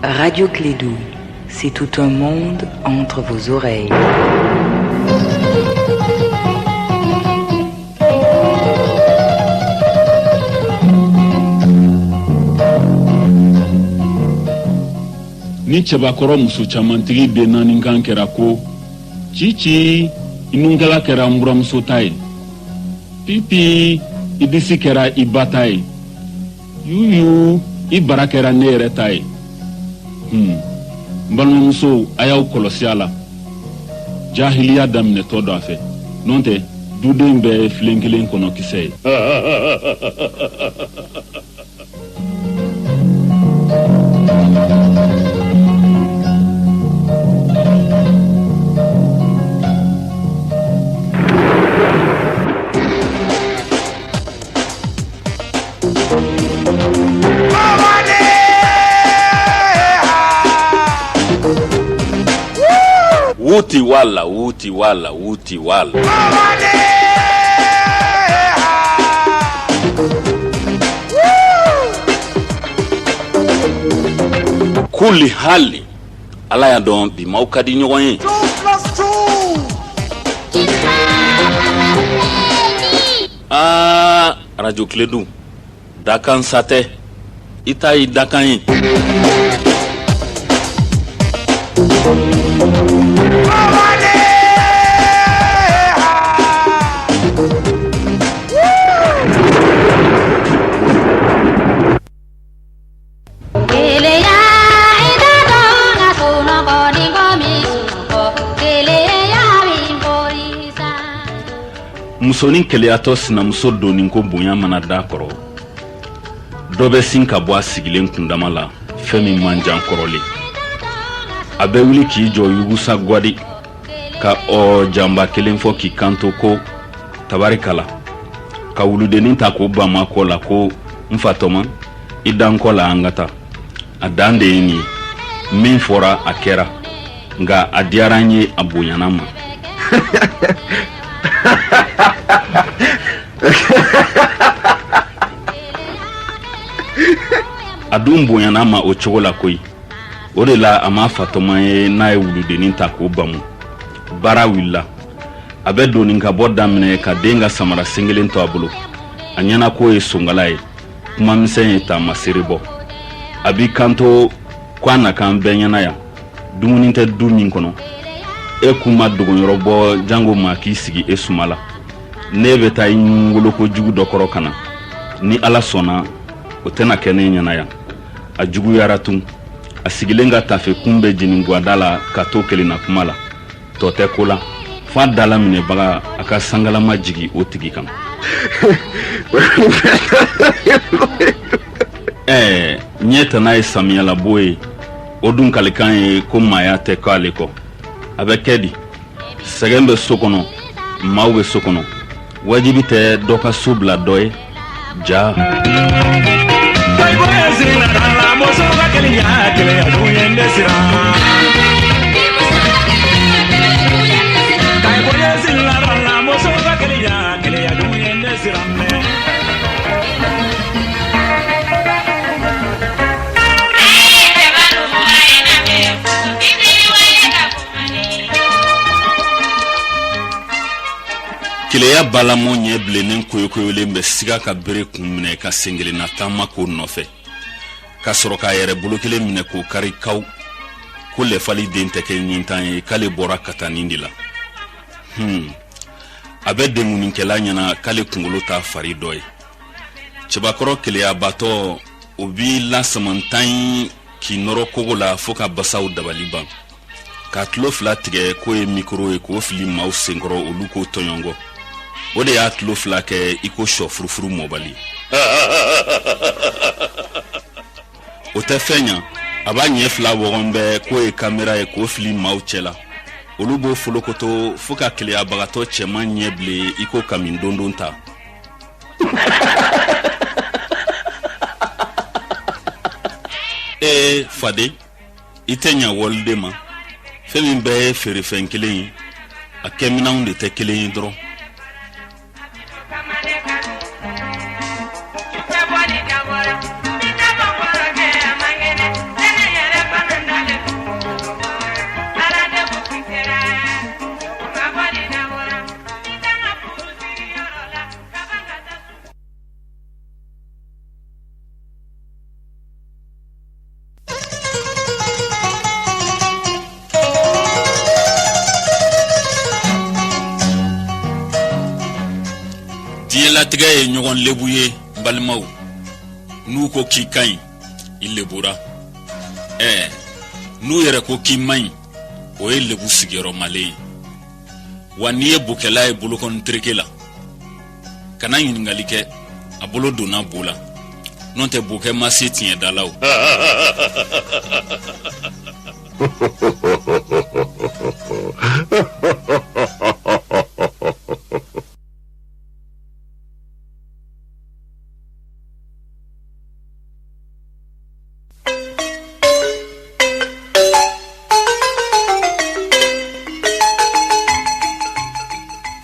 Radio Clédou, c'est tout un monde entre vos oreilles. Ni cɛbakɔrɔ muso camantigi de naani kan kɛra ko cici i nunkɛla kɛra n buramuso ta ye pipi i disi kɛra i ba ta ye yuyu i bara kɛra ne yɛrɛ ta ye n balimamusow a y'aw kɔlɔsi a la jahiliya daminɛtɔ dɔ a fɛ n'o tɛ duden bɛɛ filen kelen kɔnɔ kisɛ ye Wuti wala. Kuli hali ala ya dɔn bi maaw ka di ɲɔgɔn ye. 2+2 Radio Clédou dakan satɛ i ta ye dakan ye. Musonin keleyatɔ sinamuso donni ko bonya mana da kɔrɔ dɔ bɛ sin ka bɔ a sigilen kundama la fɛn min man jan kɔrɔlen a bɛ wuli k'i jɔ yugusa gwadi ka jamba kelen fɔ k'i kanto ko tabarikala ka wuludenin ta k'o bama kɔ la ko n fatɔma i dan kɔ la an ka taa a dan de ye nin ye min fɔra a kɛra nka a diyara n ye a bonyana ma a dun bonyana ma o cogo la koyi o de la a ma fatɔma ye n'a ye wuludenin ta k'o bamu baara wulila a bɛ donni ka bɔ daminɛ ka den ka samara sengelen to a bolo a ɲɛna ko ye songala ye kuma misɛn ye taama seere bɔ a b'i kanto ko a na kan bɛɛ ɲɛna yan dumuni tɛ du min kɔnɔ e kun ma dogoyɔrɔ bɔ jango ma k'i sigi e suma la ne bɛ taa i woloko jugu dɔ kɔrɔ ka na ni ala sɔnna o tɛna kɛ ne ɲɛna yan a juguyara tun a sigilen ka tafe kun bɛ jeni guada la ka to kelenna kuma la tɔ tɛ ko la fa dala minɛbaga a ka sangalama jigi o tigi kan ɲɛ tana ye samiyalabo ye o dun kalikan ye ko maaya tɛ k'ale kɔ a bɛ kɛ di sɛgɛn bɛ so kɔnɔ maaw bɛ so kɔnɔ wajibi tɛ dɔ ka so bila dɔ ye ja Kileya balamo ɲɛ bilennen koyokoyolen bɛ siga ka bere kun minɛ ka sengelenna taama ko nɔfɛ ka sɔrɔ k'a yɛrɛ bolo kelen minɛ k'o kari kaw ko lɛfali den tɛ kɛ ɲintan ye k'ale bɔra ka taa nin de la a bɛ denmuninkɛla ɲɛna k'ale kunkolo ta fari dɔ ye cɛbakɔrɔ keleyabatɔ o b'i lasamantan k'i nɔrɔ kogo la fo ka basaw dabali ban k'a tulo fila tigɛ k'o ye mikoro ye k'o fili maaw senkɔrɔ olu k'o tɔɲɔngɔ o de y'a tulo fila kɛ i ko sɔ furufuru mɔbali o tɛ fɛn ɲa a b'a ɲɛ fila wɔgɔn bɛɛ k'o ye kamera ye k'o fili maaw cɛ la olu b'o folokoto fo ka keleyabagatɔ cɛman ɲɛ bile i ko kamin dondon ta fade i tɛ ɲa wɔliden ma fɛn min bɛɛ ye feerefɛn kelen ye a kɛminanw de tɛ kelen ye dɔrɔn Diɲɛlatigɛ ye ɲɔgɔn lebu ye n balimaw. N'u ko k'i ka ɲi i lebura. N'u yɛrɛ ko k'i man ɲi o ye lebu sigiyɔrɔmalen ye. Wa n'i ye bokɛla ye bolokɔni tereke la kana ɲininkali kɛ a bolo donna bo la. N'o tɛ bokɛ ma se tiɲɛdala o.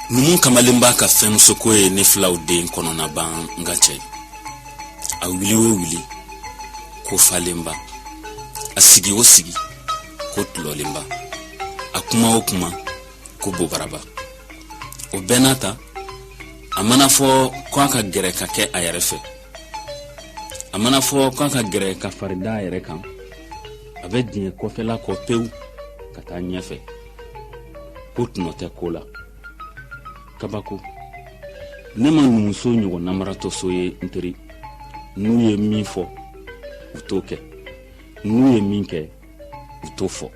Numu kamalen b'a ka fɛnmusoko ye ne filaw den kɔnɔna ban n ka cɛ. A wili o wili ko falenba, a sigi o sigi ko tulɔlenba, a kuma o kuma ko bobaraba. O bɛɛ n'a ta a mana fɔ ko a ka gɛrɛ ka kɛ a yɛrɛ fɛ, a mana fɔ ko a ka gɛrɛ ka farida a yɛrɛ kan, a bɛ diɲɛ kɔfɛla kɔ pewu ka taa ɲɛfɛ ko tunɔ tɛ ko la. Kabako ne ma numuso ɲɔgɔn namaratɔ so ye n teri. N'u ye min fɔ u t'o kɛ, n'u ye min kɛ u t'o fɔ.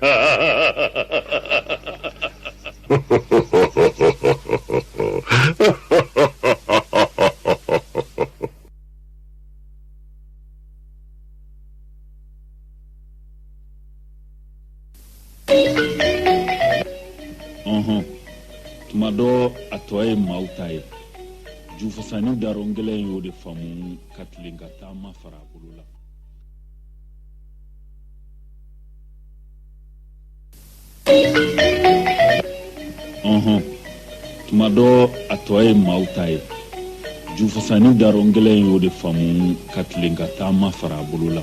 Tuma dɔ a tɔ ye maaw ta ye. Jufasani darongɛlɛ y'o de faamu ka tilen ka taama fara a bolo la. Tuma dɔ a tɔ ye maaw ta ye. Jufasani darongɛlɛ y'o de faamu ka tilen ka taama fara a bolo la.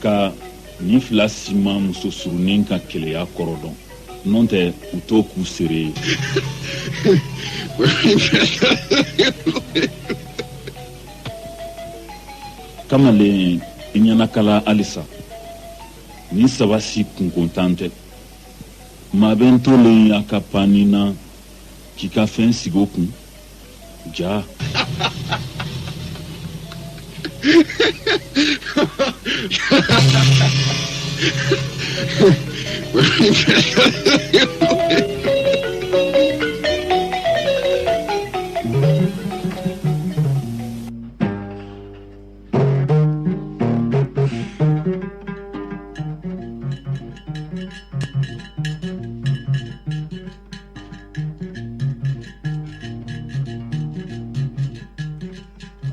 Ka ni fila si ma muso surunin ka keleya kɔrɔ dɔn. Non tɛ u t'o k'u seere ye. Kamalen i ɲɛnakala halisa ni saba si kunkontan tɛ. Maa bɛ n tolen a ka panni na k'i ka fɛn sigi o kun ja.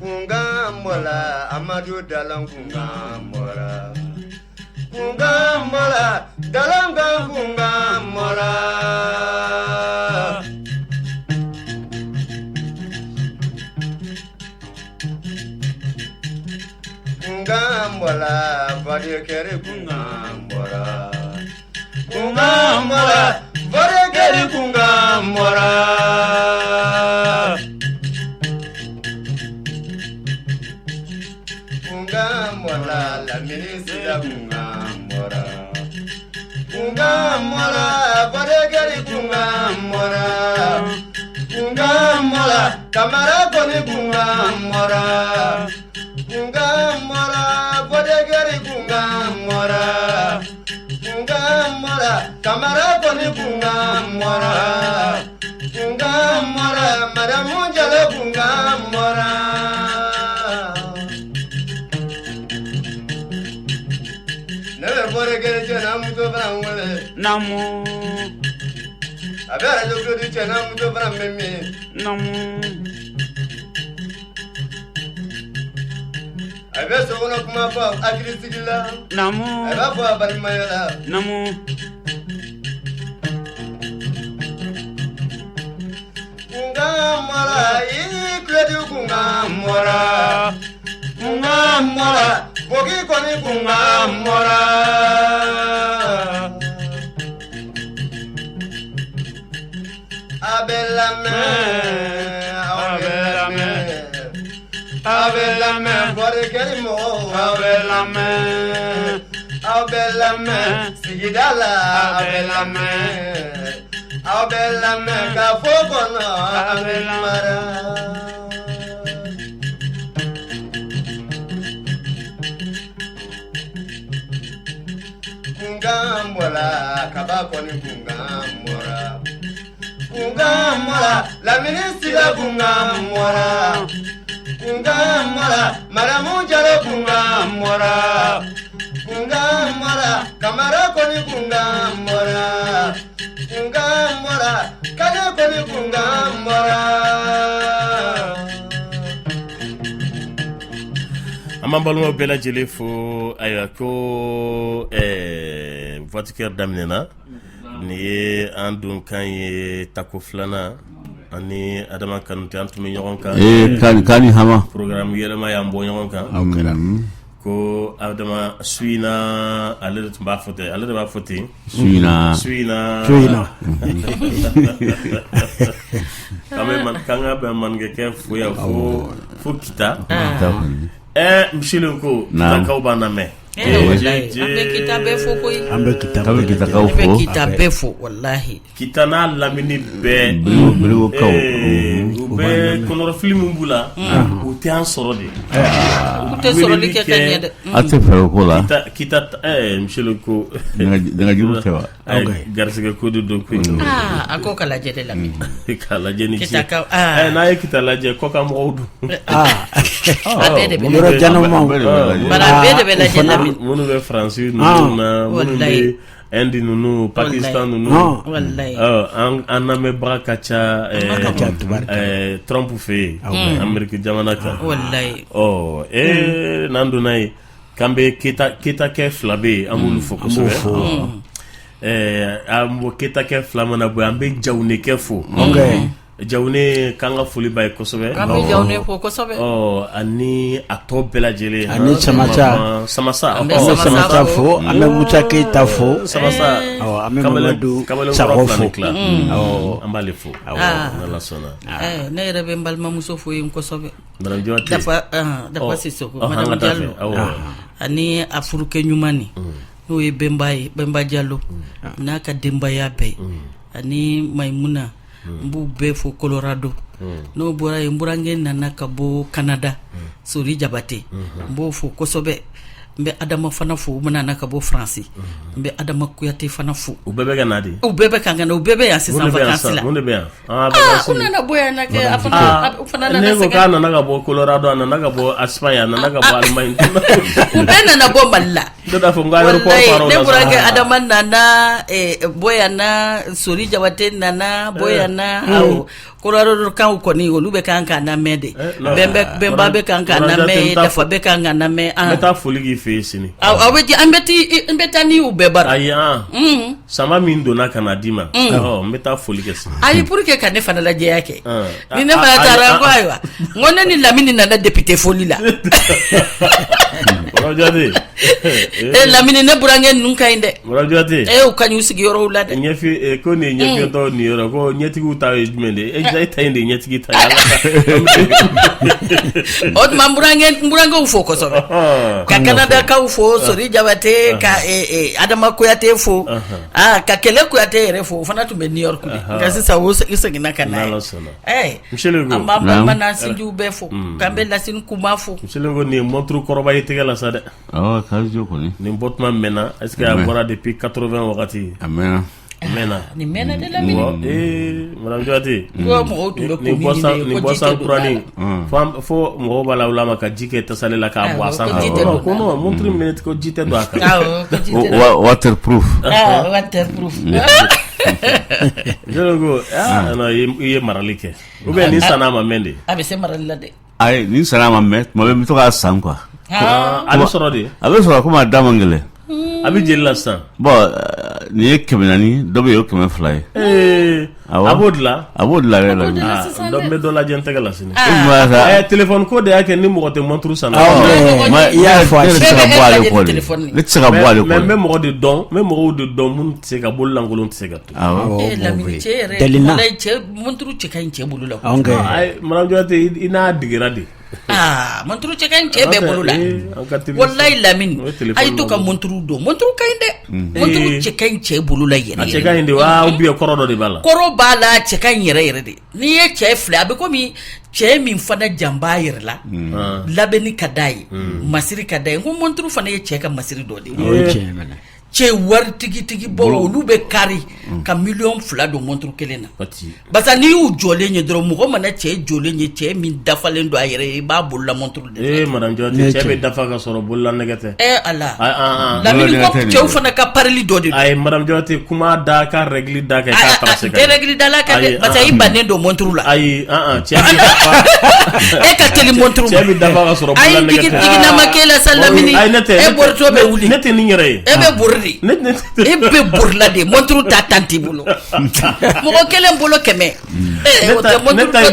Kungambola Amadu dalam kungambola, kungambola dalam kungambola. Kungambola vadekere kungambola, kungambola vadekere kungambola. Kungambola la ministra kungambola, kungambola vadekere kungambola, kungambola kamara koni kungambola, kungambola vadekere kungambola, kungambola kamara koni kungambola, kungambola madamu jale kungambola. Namu abera jogo di chena muto bra meme namu abe so wona kuma fa agrisigila namu aba fa balimayala namu kungamara ikledi kungamara kungamara bogi koni kungamara Abelame, Borgelimo, Abelame, Sigidala, Abella mega fogono abelmara Kungambola kabako ni kungambola la ministra kungambola maramujalo kungambola kamarako ni kungambola kana koni kungambola amambalmo bela jelefo ayako voiture damnena ni andun kan ye tako flana ani adama kanute antumi ñogon kan kani hama programme yelema ya mbo ñogon kan ko adama suina ale de ba fote suina kanga be man ge ke fu ya fu kita mshilenko takau bana me kita befo wallahi kita na lamini be kono film bula o te an soro de ke kanyede ate fero kola kita mshilenko daga jiru tewa garsiga ko do ko ako kala jede lamini kala jeni kita ka na kita la je ko kam rawdu yoro janoma bara bede bela jelamin munu be France munu be Inde nunu Pakistan nunu wallahi anna me brakacha Trump fe America jamana ka wallahi nandu nay kambe kita ke flabe amulu fokuso ambo kita ke flamana bo ambe jawne ke fo jawne kanga fuli bay kosobe kambe jawne fo kosobe ani ato bela jele ani samasa fo ame mutake tafo samasa ame mamadu sakofo ambale fo na sona ne rebe mbal mamuso fo yim kosobe madame Dioti dafa sisoko madame Diallo ani afuruke nyumani no e Bemba Diallo naka demba ya be ani Maimuna mbu be fo Colorado no bora mburange nana kabo Canada sori jabate mbu fo kosobe mbe adama fana fo manana kabo France mbe adama kuyate fana fo ubebe ganadi ubebe kangana ubebe ya sisa vacances la munde bien kuna boya na ke afana na nego kana na kabo Colorado na kabo Espagne na kabo Allemagne ubena na bomba la doda fo ngalo ko faro ne burange adama nana boya na sori jabate nana boya na au Colorado kan ko ni olube kan na mede bemba be kan na me dafa be kan na me meta foligi fesini aweji ambeti ni ubebar aya sama mindo na kanadima meta foligi si ayi pour que kan fa na la je yake ni ne fa tara ko aywa ngone ni lamini na député foli la Rajade lamini ne burange nunka inde Rajade ukanyu sigi yoro ulade nyefi ko ni nyefi to ni yoro ko nyeti ku tawe jumende tayinde nyeti kita od mamburange ufo ko sobe ka Canada ka ufo sori jabate ka adama ko yate fo ka kele ko yate refo fana to be New York ngasi sa wo isegina kana mshelego mama na sinju befo kambe la sin kumafo mshelego ni montru koroba yitegala sade kaljo ko ni botman mena est-ce que abora depuis 80 wakati amena ni mena de la mine madame Dioti ni bossa kurani fo mo bala ulama ka jike tasale la ka boissa ko no montri minute ko jite do aka waterproof jelogo no ye maralike ou bien ni sanama mende abe se maralila de ay ni sanama met mo be to ka san quoi abi soro ko ma damangele abi jella san bo ni kemeni do be yo kemen fly abodla la do me do la gente gala sini téléphone ko de yake ni mo te montre sana ya fo le tsaka boale ko même mo de don mun tseka bolla ngolon tseka to la militaire la che montre che kan che bulula ay madame Dioti ina digiradi monturu cɛ ka ɲi cɛ bɛɛ bolo la wallahi Lamine a ye to ka monturu don monturu ka ɲi dɛ monturu cɛ ka ɲi cɛ bolo la yɛrɛ cɛ ka ɲi de wa ou bien kɔrɔ dɔ de b'a la kɔrɔ b'a la cɛ ka ɲi yɛrɛ yɛrɛ de n'i ye cɛ filɛ a bɛ komi cɛ min fana janbaa yɛrɛ la labɛnni ka d'a ye masiri ka d'a ye ko monturu fana ye cɛ ka masiri dɔ de ye cɛ wari tigi bɔ olu bɛ kari ka 2,000,000 don monturu kelen na parce que n'i y'u jɔlen ye dɔrɔn mɔgɔ mana cɛ jɔlen ye cɛ min dafalen don a yɛrɛ ye i b'a bolola monturu de madame Jawate cɛ bɛ dafa ka sɔrɔ bolola nɛgɛ tɛ ala Lamine ko cɛw fana ka parili dɔ de don ayi madame Jawate kuma da ka règle da kɛ k'a tracé ka règle da la ka parce que i bannen don monturu la ayi cɛ bɛ dafa e ka teli monturu cɛ bɛ dafa ka sɔrɔ bolola nɛgɛ tɛ ayi digina ma kɛ la sa Lamine e borto bɛ wuli ne tɛ nin yɛrɛ ye e bɛ bori e bɛ borila de monturu ta tan t'i bolo mɔgɔ kelen bolo 100 ne ta in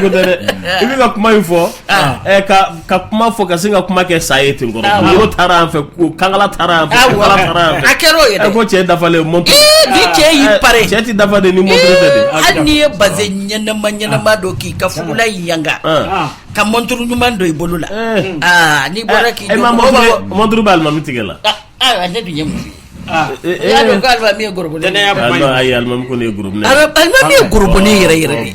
ko tɛ dɛ i bɛ ka kuma in fɔ ka kuma fɔ ka sin ka kuma kɛ sa ye ten kɔrɔ mɔgɔ taara an fɛ kankala taara an fɛ kala taara an fɛ a kɛra o ye dɛ ko cɛ dafalen monturu ni cɛ y'i pare cɛ ti dafa de ni monturu tɛ de hali n'i ye base ɲɛnama dɔ k'i ka fugula yanga ka monturu ɲuman dɔ i bolo la n'i bɔra k'i monturu bɛ alimami tigɛ la ne dun ye mun y'a dɔn ko alimami ye gorobone ayi alimami ko ne ye gorobone alimami ye gorobone yɛrɛ yɛrɛ de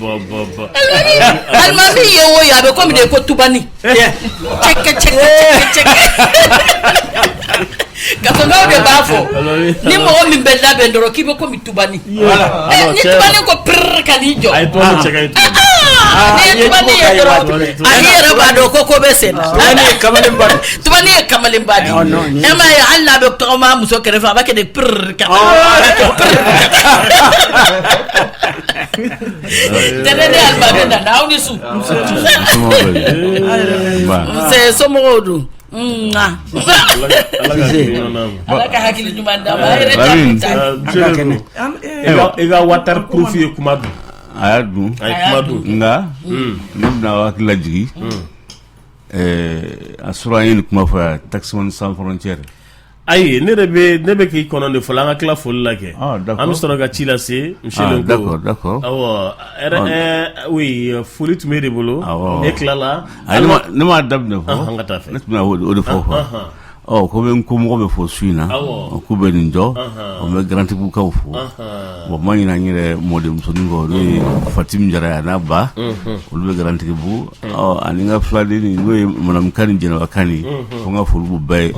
alimami ye o ye a bɛ komi de ko tubani cɛkɛ gasɔnkaw de b'a fɔ ni mɔgɔ min bɛ labɛn dɔrɔn k'i bɛ komi tubani ni tubani ko pirr ka n'i jɔ ni tubani ye dɔrɔn ani yɛrɛ b'a dɔn ko bɛ sen na tubani ye kamalenba de e ma ye hali n'a bɛ tɔgɔma muso kɛrɛfɛ a b'a kɛ de pirr ka tɛnɛ de alimami nana aw ni su somɔgɔw dun ala ka hakili ɲuman d'a ma i ka waterproof ye kuma dun a y'a dun nka ne bɛna hakili lajigi a sɔrɔ an ye nin kuma fɔ yan Taximan Sans Frontières ayi ne bɛ k'i kɔnɔ de fɔlɔ an ka tila foli la kɛ an bɛ sɔrɔ ka ci lase monsieur Lenko d'accord awɔ oui foli tun bɛ de bolo e tilala ne m'a daminɛ fɔ an ka taa fɛ ne tun bɛ o de fɔ ko bɛ ko mɔgɔ bɛ fɔ su in na k'u bɛ nin jɔ o bɛ garantigiwkaw fo bon ma ɲinɛ an yɛrɛ mɔdenmusonin kɔ n'o ye Fatimu Jara n'a ba olu bɛ garantigibu ani n ka filaden n'o ye Madame Kani Jɛnɛba Kani ko n ka foli b'u bɛɛ ye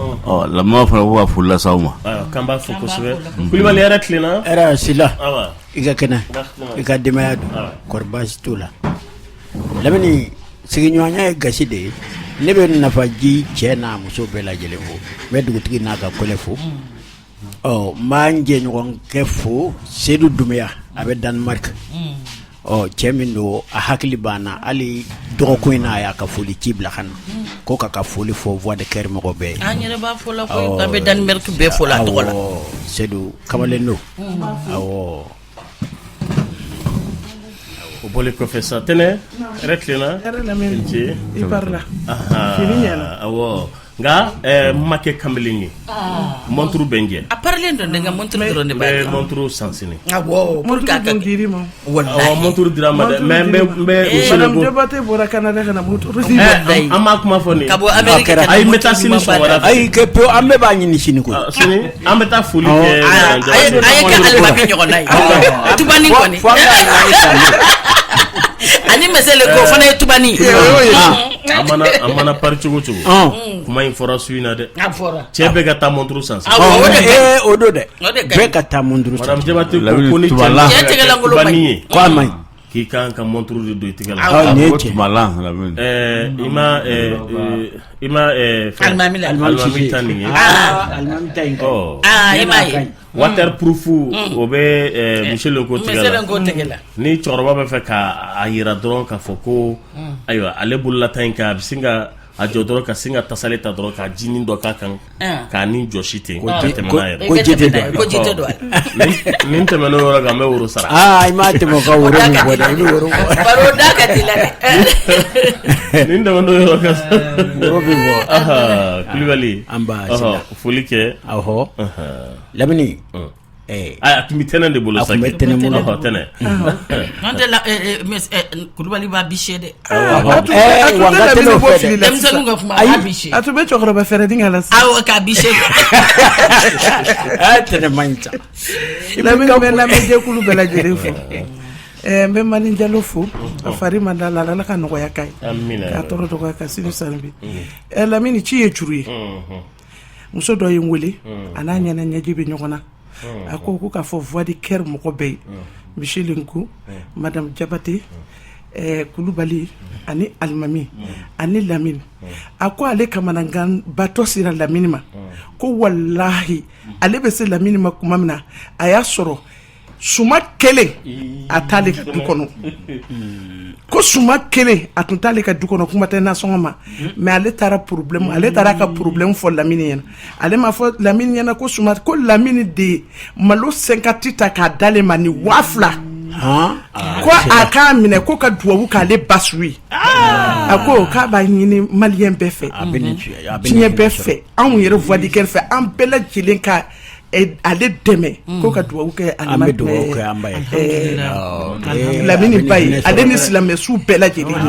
lamɛnbaaw fana ko ka foli lase aw ma k'an b'a fɔ kosɛbɛ Kulibali yɛrɛ tilenna ɛrɛ sila i ka kɛnɛ i ka denbaya don kɔri baasi t'o la Lamini sigiɲɔgɔnya ye gasi de ye ne bɛ nafaji cɛ n'a muso bɛɛ lajɛlen fo n bɛ dugutigi n'a ka kɔlɛ fo n b'a n jɛɲɔgɔnkɛ fo Seydou Doumbouya a bɛ Danemark cɛ min don a hakili banna hali dɔgɔkun in na a y'a ka foli ci bila ka na ko k'a ka foli fɔ Voix de Cœur mɔgɔ bɛɛ ye an yɛrɛ b'a fɔ la ko an bɛ Danemark bɛɛ fo la tɔgɔ la Seydou kamalen don awɔ o bɔlen kɔfɛ sa tɛnɛ yɛrɛ tilenna i parla fini ɲɛna awɔ nka ma kɛ kamalen ye monturu bɛ n jɛ a parilen don nka monturu dɔrɔn de b'a ye monturu sansini awɔ monturu dun diri ma awɔ monturu dira ma dɛ mais n bɛ Madame Jabate bɔra Canada ka na monturu di an m'a kuma fɔ nin ka bɔ Amérique ayi n bɛ taa sini sɔgɔmada fɛ ayi kɛ pewu an bɛɛ b'a ɲini sini koyi sini an bɛ taa foli kɛ a ye kɛ alimami ɲɔgɔnna ye tubani kɔni ani mesele ko fana ye tubani an mana pari cogo cogo kuma in fɔra su in na dɛ cɛ bɛɛ ka taa monturu san o do dɛ bɛɛ ka taa monturu san Madame Jabate ko ni cɛ tubani ye ko a man ɲi k'i kan ka monturu de don i tigɛ la nin ye cɛ i ma alimami ta nin ye alimami ta in i m'a ye waterproof o bɛ monsieur Lenko tigɛ la ni cɛkɔrɔba bɛ fɛ k'a yira dɔrɔn k'a fɔ ko ayiwa ale bololata in kan a bɛ sin ka a jɔ dɔrɔn ka sin ka tasale ta dɔrɔn ka jinin dɔ k'a kan k'a ni jɔsi ten ka tɛmɛ n'a yɛrɛ ko ji tɛ don ni tɛmɛ n'o yɔrɔ kan n bɛ woro sara i m'a tɛmɛ ka woro min bɔ dɛ i bɛ woro bɔ baro da ka di la dɛ ni tɛmɛ n'o yɔrɔ kan woro bɛ bɔ Kulibali an b'a sila foli kɛ awɔ Lamini a tun bɛ tɛnɛn de bolo sa tɛnɛn bolo tɛnɛn n'o tɛ la Kulubali b'a biche dɛ denmisɛnninw ka kuma a biche a tun bɛ cɛkɔrɔba fɛrɛ denkɛ la awɔ k'a biche tɛnɛn man ɲi sa lamini bɛ lamɛnjɛkulu bɛɛ lajɛlen fo n bɛ Mani Jalo fo a fari ma da la Ala ka nɔgɔya k'a ye k'a tɔɔrɔ dɔgɔya ka sini sanbi Lamini ci ye juru ye muso dɔ ye n wele a n'a ɲɛna ɲɛji bɛ ɲɔgɔn na a ko k'a fɔ voix de cœur mɔgɔ bɛɛ ye Michel Nku Madame Jabate Kulubali ani Alimami ani Lamini a ko ale kamanagan batɔ sera Lamini ma ko wallahi ale bɛ se Lamini ma kuma min na a y'a sɔrɔ suma kelen a t'ale ka du kɔnɔ ko suma kelen a tun t'ale ka du kɔnɔ kuma tɛ nasɔngɔ ma mais ale taara ka problème fɔ Lamini ɲɛna ale m'a fɔ Lamini ɲɛna ko Lamini de malo 50 ta k'a d'ale ma ni 2000 ko a k'a minɛ ko ka duwawu k'ale basu ye a ko k'a b'a ɲini maliyɛn bɛɛ fɛ diɲɛ bɛɛ fɛ anw yɛrɛ voix de cœur fɛ an bɛɛ lajɛlen ka ale dɛmɛ ko ka duwawu kɛ Lamini ba ye ale ni silamɛsu bɛɛ lajɛlen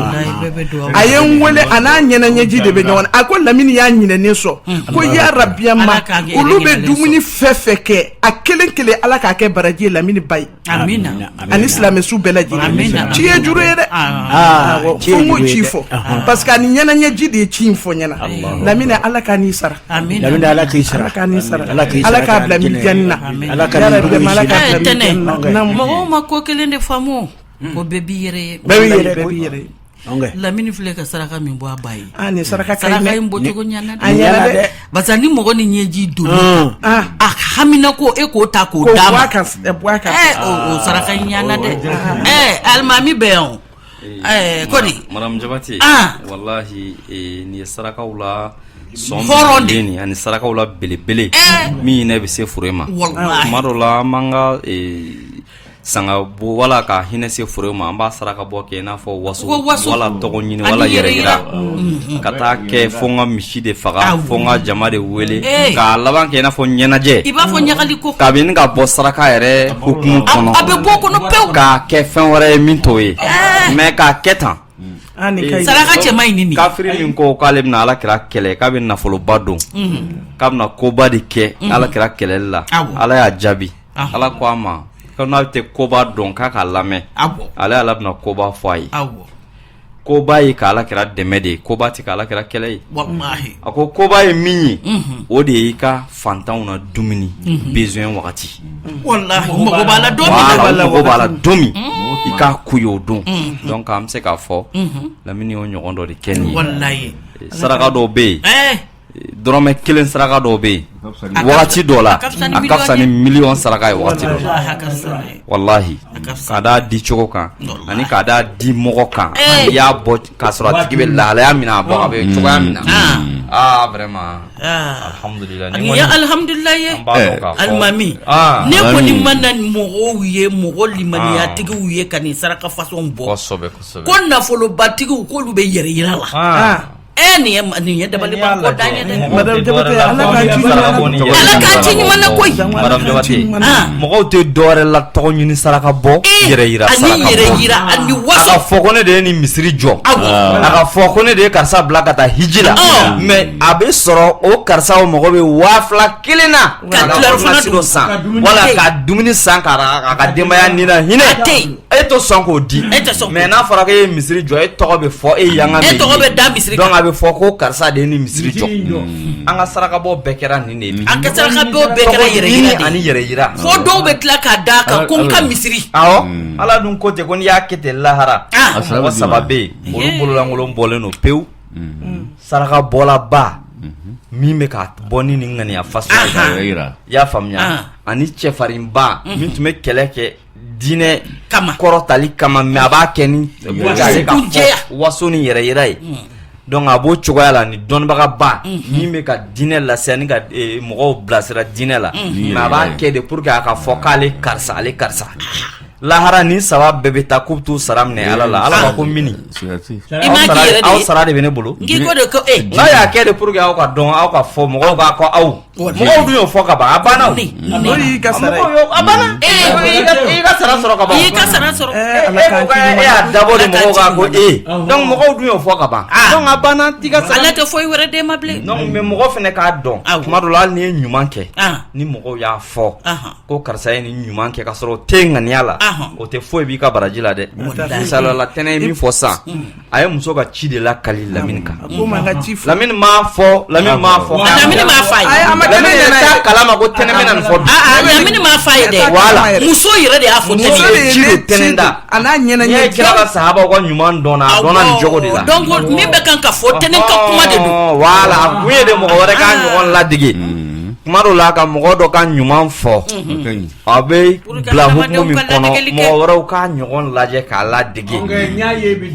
a ye n wele a n'a ɲɛna ɲɛji de bɛ ɲɔgɔn na a ko Lamini y'a ɲinɛnen sɔn ko ya rabiya ma olu bɛ dumuni fɛn fɛn kɛ a kelen kelen Ala k'a kɛ baraji ye Lamini ba ye ani silamɛsu bɛɛ lajɛlen ci ye juru ye dɛ fo n k'o ci fɔ parce que ani ɲɛna ɲɛji de ye ci in fɔ ɲɛna Lamini Ala k'a n'i sara Lamini Ala k'i sara Ala k'a bila mijanna Ala ka mɔgɔw ma ko kelen de faamu ko bɛɛ b'i yɛrɛ Lamini filɛ ka saraka min bɔ a ba ye ni saraka in bɔcogo ɲana dɛ parce que ni mɔgɔ ni ɲɛji donni a hamina ko e k'o ta k'o d'a ma o saraka in ɲana dɛ Alimami bɛ yan kɔni Madame Jabate wallahi ni ye sarakaw la hɔrɔn de ani sarakaw la belebele min ne bɛ se fure ma tuma dɔ la an b'an ka sanga bo wala ka hinɛ se fure ma an b'a saraka bɔ kɛ i n'a fɔ waso wala tɔgɔ ɲini wala yɛrɛ yira ka taa kɛ fo n ka misi de faga fo n ka jama de wele k'a laban kɛ i n'a fɔ ɲɛnajɛ i b'a fɔ ɲagali ko kabini ka bɔ saraka yɛrɛ hukumu kɔnɔ a bɛ bɔ kɔnɔ pewu k'a kɛ fɛn wɛrɛ ye min t'o ye mais k'a kɛ tan saraka cɛman in nin kafiri min ko k'ale bɛna Ala kira kɛlɛ k'a bɛ nafoloba don k'a bɛna koba de kɛ Ala kira kɛlɛli la Ala y'a jaabi Ala ko a ma ko n'a tɛ koba dɔn k'a ka lamɛn ale Ala bɛna koba fɔ a ye koba ye k'Ala kira dɛmɛ de ye koba tɛ k'Ala kira kɛlɛ ye a ko koba ye min ye o de y'i ka fantanw na dumuni besoin wagati wallahi mɔgɔ b'a la don min i k'a ku ye o don donc an bɛ se k'a fɔ Lamini y'o ɲɔgɔn dɔ de kɛ nin ye saraka dɔw bɛ yen dɔrɔmɛ 1 saraka dɔw bɛ yen wagati dɔ la a ka fisa ni miliyɔn saraka ye wagati dɔ la wallahi k'a d'a di cogo kan ani k'a d'a di mɔgɔ kan i y'a bɔ k'a sɔrɔ a tigi bɛ lahalaya min na a bɔ a bɛ cogoya min na vraiment alhamdulillah ni ya alhamdulillah ye Alimami ne kɔni ma na mɔgɔw ye mɔgɔ limaniyatigiw ye ka nin saraka façon bɔ ko nafolobatigiw k'olu bɛ yɛrɛ yira la nin ye dabali ba ko da ɲɛ dɛ Madame Jabate Ala k'a ci ɲuman na koyi Madame Jabate mɔgɔw tɛ dɔwɛrɛ la tɔgɔ ɲini saraka bɔ yɛrɛ yira ani waso a ka fɔ ko ne de ye nin misiri jɔ a ka fɔ ko ne de ye karisa bila ka taa hiji la mais a bɛ sɔrɔ o karisa o mɔgɔ bɛ 2000 na ka fana dɔ san wala ka dumuni san k'a ka denbaya ni na hinɛ e to sɔn k'o di mais n'a fɔra k'e ye misiri jɔ e tɔgɔ bɛ fɔ e yanga e tɔgɔ bɛ da misiri donc a bɛ fɔ ko karisa de ye nin misiri jɔ an ka sarakabɔ bɛɛ kɛra nin de ye an ka sarakabɔ bɛɛ kɛra yɛrɛ yira de ani yɛrɛ yira fo dɔw bɛ tila k'a d'a kan ko n ka misiri awɔ Ala dun ko ten ko n'i y'a kɛ ten lahara mɔgɔ 3 bɛ yen olu bololankolon bɔlen don pewu saraka bɔlaba min bɛ ka bɔ ni nin ŋaniya faso ye i y'a faamuya ani cɛfarinba min tun bɛ kɛlɛ kɛ diinɛ kɔrɔtali kama mais a b'a kɛ ni waso ni yɛrɛ yira ye donc a b'o cogoya la ni dɔnnibagaba min bɛ ka diinɛ lase ani ka mɔgɔw bilasira diinɛ la mais a b'a kɛ de pour que a ka fɔ k'ale karisa lahara ni saba bɛɛ bɛ taa k'u t'u sara minɛ ala la ala b'a ko mini aw sara de bɛ ne bolo n'a y'a kɛ de pour que aw ka dɔn aw ka fɔ mɔgɔw b'a kɔ aw mɔgɔw dun y'o fɔ ka ban a banna o y'i ka sara a banna i ka sara sɔrɔ ka ban i ka sara sɔrɔ e y'a dabɔ de mɔgɔw kan ko donc mɔgɔw dun y'o fɔ ka ban donc a banna t'i ka sara ala tɛ foyi wɛrɛ d'e ma bilen donc mais mɔgɔ fɛnɛ k'a dɔn tuma dɔ la hali n'i ye ɲuman kɛ ni mɔgɔw y'a fɔ ko karisa ye ni ɲuman kɛ ka sɔrɔ o tɛ ŋaniya la o tɛ foyi b'i ka baraji la dɛ misalala tɛnɛ ye min fɔ sisan a ye muso ka ci de la kali Lamini kan Lamini m'a fɔ Lamini m'a fɔ Lamini t'a kalama ko tɛnɛ bɛna nin fɔ bi Lamini m'a fɔ a ye dɛ voilà muso yɛrɛ de y'a fɔ muso de ye ci de tɛnɛ da a n'a ɲɛna n'i ye kira ka sahabaw ka ɲuman dɔn a dɔnna nin jogo de la donc min bɛ kan ka fɔ tɛnɛ ka kuma de don voilà a kun ye de mɔgɔ wɛrɛ k'a ɲɔgɔn ladege kuma dɔ la ka mɔgɔ dɔ ka ɲuman fɔ a bɛ bila hukumu min kɔnɔ mɔgɔ wɛrɛw k'a ɲɔgɔn lajɛ k'a ladege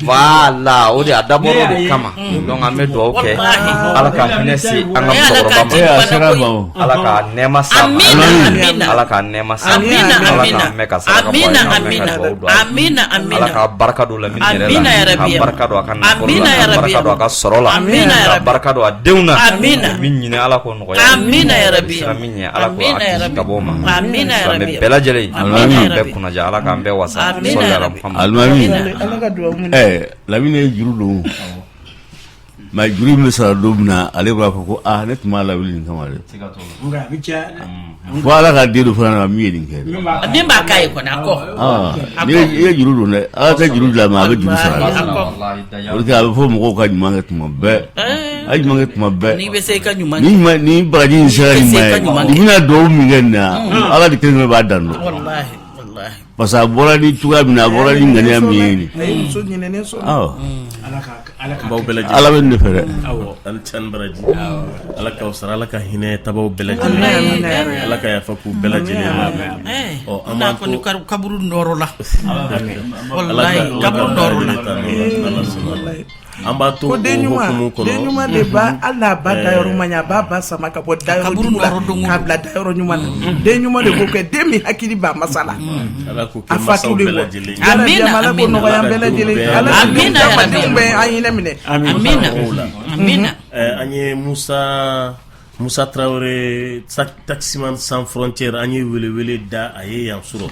voilà o de a dabɔra o de kama donc an bɛ dugawu kɛ ala ka hinɛ se an ka musokɔrɔba ma ala ka nɛɛma s'a ma ala ka nɛɛma s'a ma ala ka mɛn ka saraka bɔ a ye ala ka barika don Lamini yɛrɛ la ka barika don a ka nafolo la ka barika don a ka sɔrɔ la ka barika don a denw na min ɲini ala k'o nɔgɔya Amina ala ko akisi kabo ma amina ya rabbi bela jere amina be kunaja ala kan be wasa sallallahu alaihi wasallam Lamini juru do ma juru mi sa do na ale bra ko ne tuma la wili kama de wala ka de do fana mi yedin ke ni ba kai ko na ko ne juru do ne ala ta juru la ma be juru sara o ka fo mo ko ka nyuma tuma be ay mangi tuma be ni be se ka nyuma ni baraji sara ni ma ni na do mi ganna ala de kene ba dan wallahi pasa bora ni tuga bina bora ni ngani amini so nyine ne so ala ben de fere awo an tan baraji ala ka usara ala ka hine tabaw belaji ala ka yafa ku belaji o amma ko ni kaburu ndoro la wallahi kaburu ndoro la amba to ko denyuma de ba alla ba dayoro manya baba sama ka bo dayoro ka bla dayoro nyuma denyuma de ko ke demi hakili ba masala ala ko ke masala belaji amina ala ko no ya belaji amina ya rabbi ayina mine amina anye Musa Traoré taximan sans frontières anye wele da aye yan suro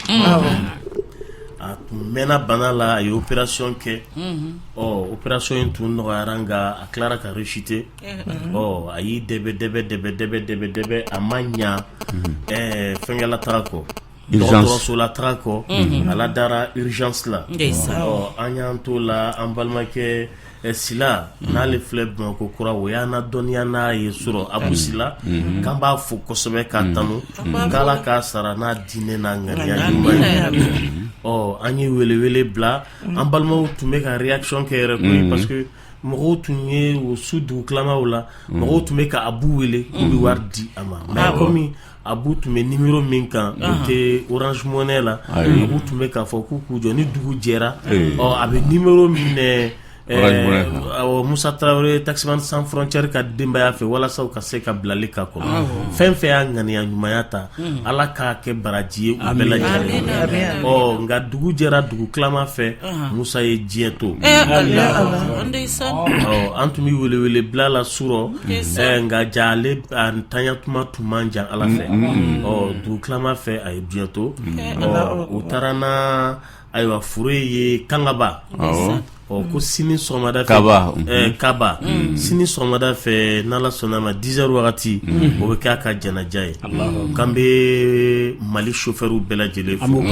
a mena banala ay opération ke opération tun no aranga a clara ka réussite ayi debe amanya fengala trako urgence la trako ala dara urgence la anyanto la ambalmake sila n'ale filɛ Bamakɔ kura o y'an na dɔnniya n'a ye sɔrɔ Abu Sila k'an b'a fo kosɛbɛ k'a tanu k'Ala k'a sara n'a diinɛ n'a ŋaniya ɲuman ye an ye wele bila an balimaw tun bɛ ka réaction kɛ yɛrɛ koyi parce que mɔgɔw tun ye o su dugu tilamaw la mɔgɔw tun bɛ ka Abu wele k'u bɛ wari di a ma mais komi Abu tun bɛ numéro min kan o tɛ Orange Money la Abu tun bɛ k'a fɔ k'u jɔ ni dugu jɛra a bɛ numéro minɛ Musa Traoré taximan sans frontières ka denbaya fɛ walasa ka se ka bilali ka kɔnɔ fɛn fɛn y'a ŋaniya ɲumanya ta ala k'a kɛ baraji ye u bɛɛ lajɛlen nka dugu jɛra dugu tilama fɛ Musa ye diɲɛ to an tun bɛ welewele bila la surɔ nka ja ale a tanya tuma tun man jan ala fɛ dugu tilama fɛ a ye diɲɛ to u taara na ayiwa furu ye Kangaba ko sini sɔgɔmada fɛ Kaba sini sɔgɔmada fɛ n'Ala sɔnna ma 10h wagati o bɛ k'a ka janaja ye k'an bɛ Mali chauffeur bɛɛ lajɛlen fo